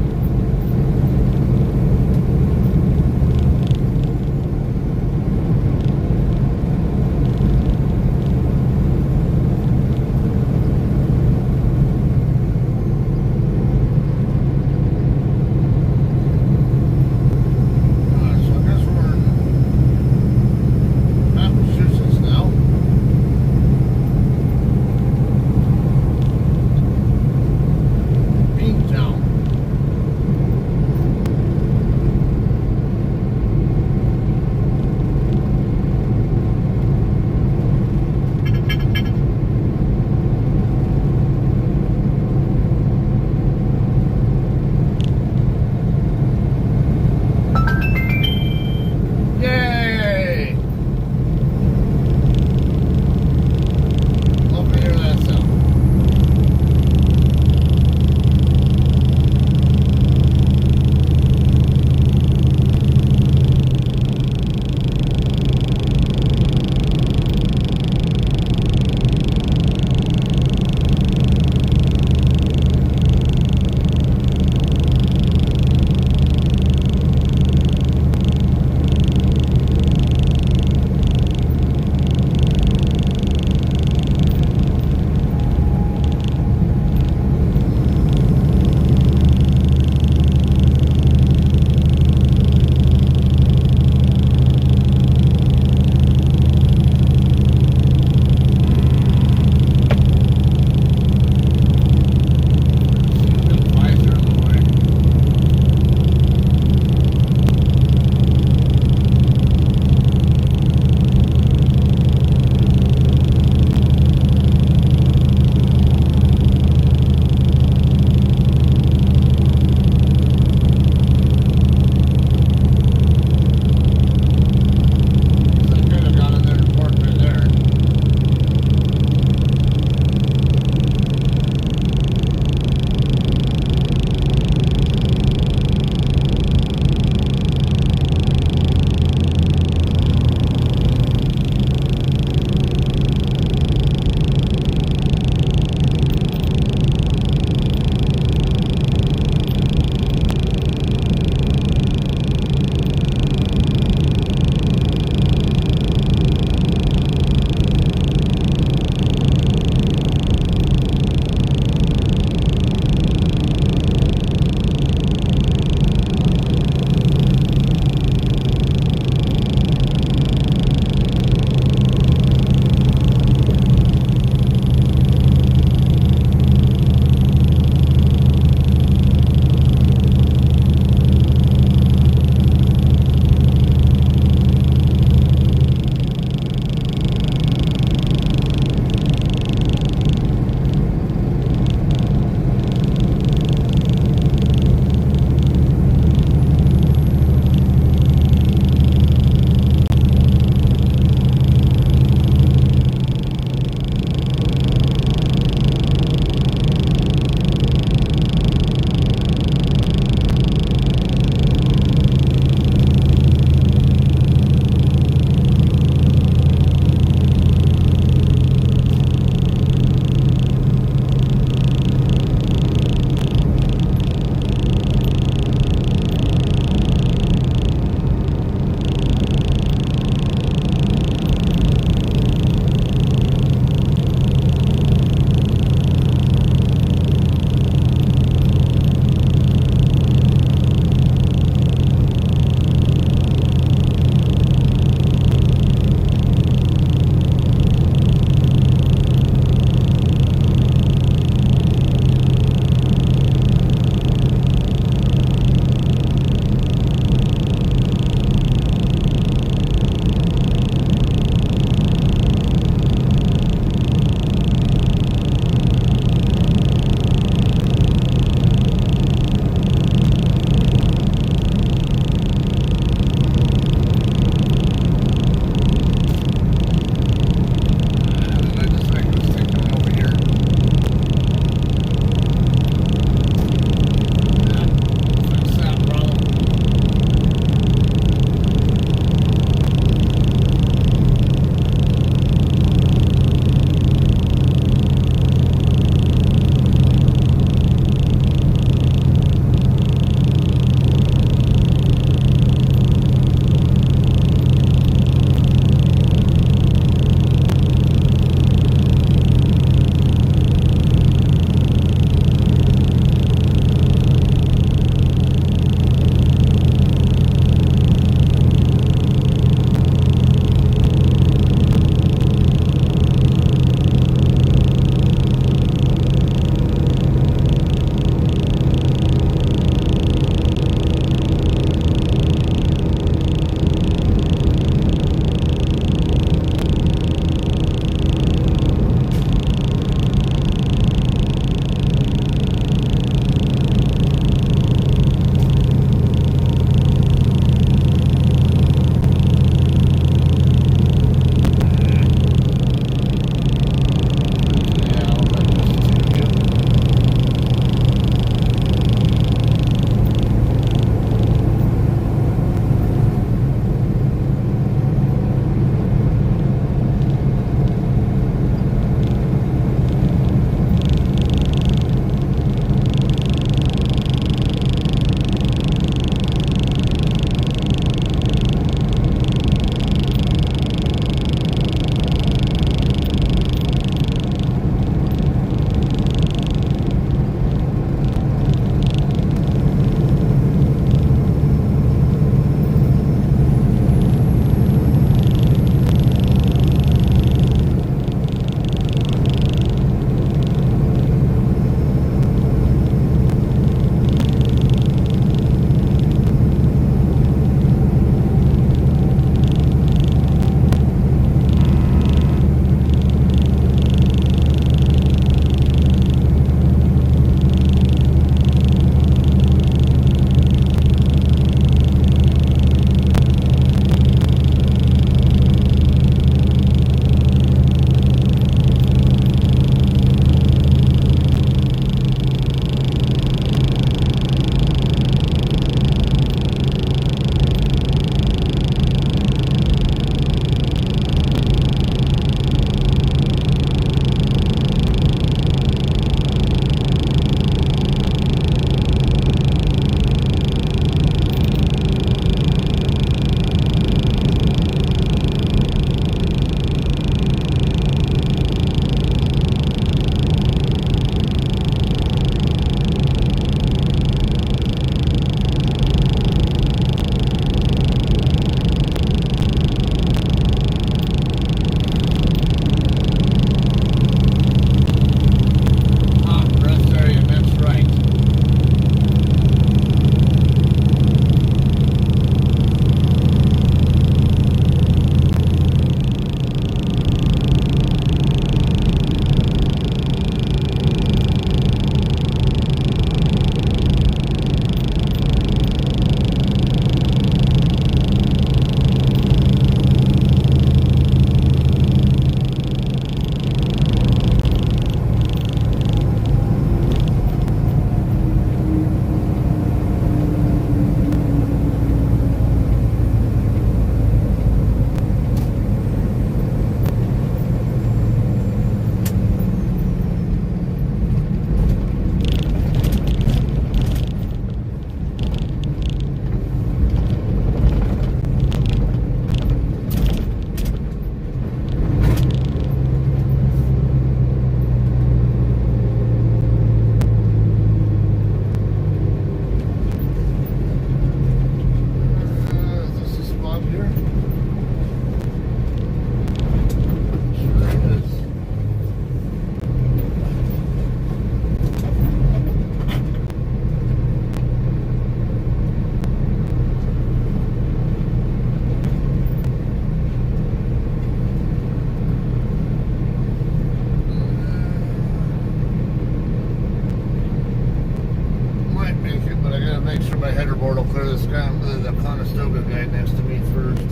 this guy, the Conestoga guy next to me first.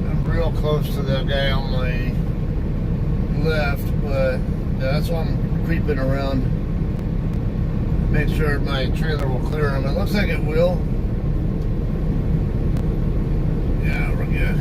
I'm real close to that guy on my left, but that's why I'm creeping around. Make sure my trailer will clear him. It looks like it will. Yeah, we're good.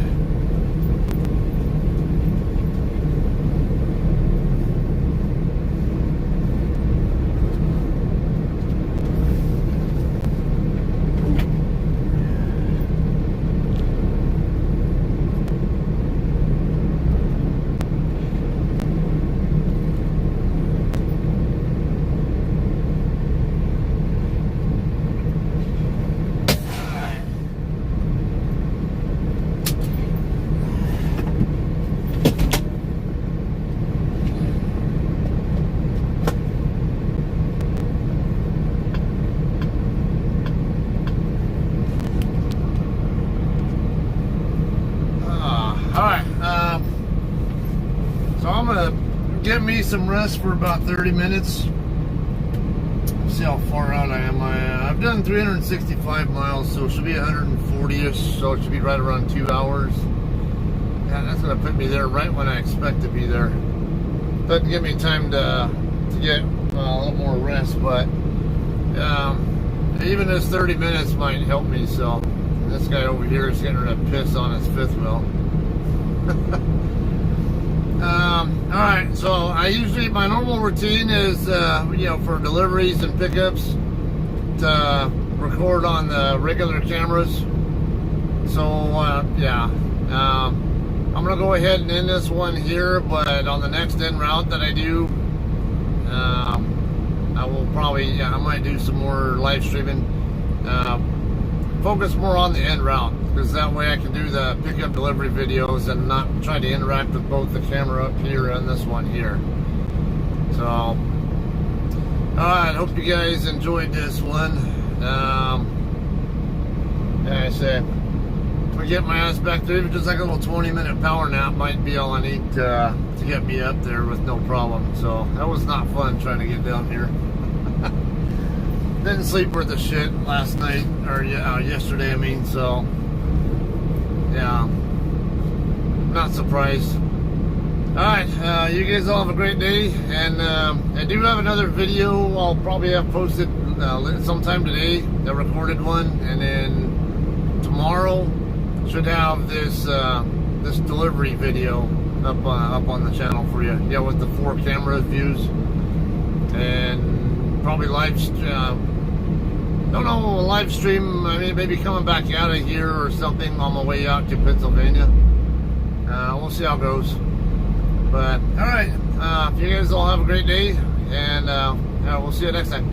So I'm gonna get me some rest for about 30 minutes. See how far out I am. I've done 365 miles, so it should be 140ish, so it should be right around 2 hours. Yeah, that's gonna put me there right when I expect to be there. Doesn't give me time to get a little more rest, but even this 30 minutes might help me. So this guy over here is getting ready to piss on his fifth wheel. Alright, so I usually, my normal routine is, for deliveries and pickups, to record on the regular cameras. So, I'm going to go ahead and end this one here, but on the next en route that I do, I will probably, I might do some more live streaming, focus more on the en route, because that way I can do the pickup delivery videos and not try to interact with both the camera up here and this one here. So, alright, hope you guys enjoyed this one. Like I said, if I get my ass back there, even just like a little 20-minute power nap might be all I need to get me up there with no problem. So, that was not fun trying to get down here. Didn't sleep worth a shit last night, or yesterday, I mean, so, yeah, not surprised. Alright, you guys all have a great day, and I do have another video I'll probably have posted sometime today, the recorded one, and then tomorrow should have this this delivery video up on the channel for you, yeah, with the 4 camera views, and probably live stream, I mean, maybe coming back out of here or something on my way out to Pennsylvania. We'll see how it goes. But, alright, you guys all have a great day, and we'll see you next time.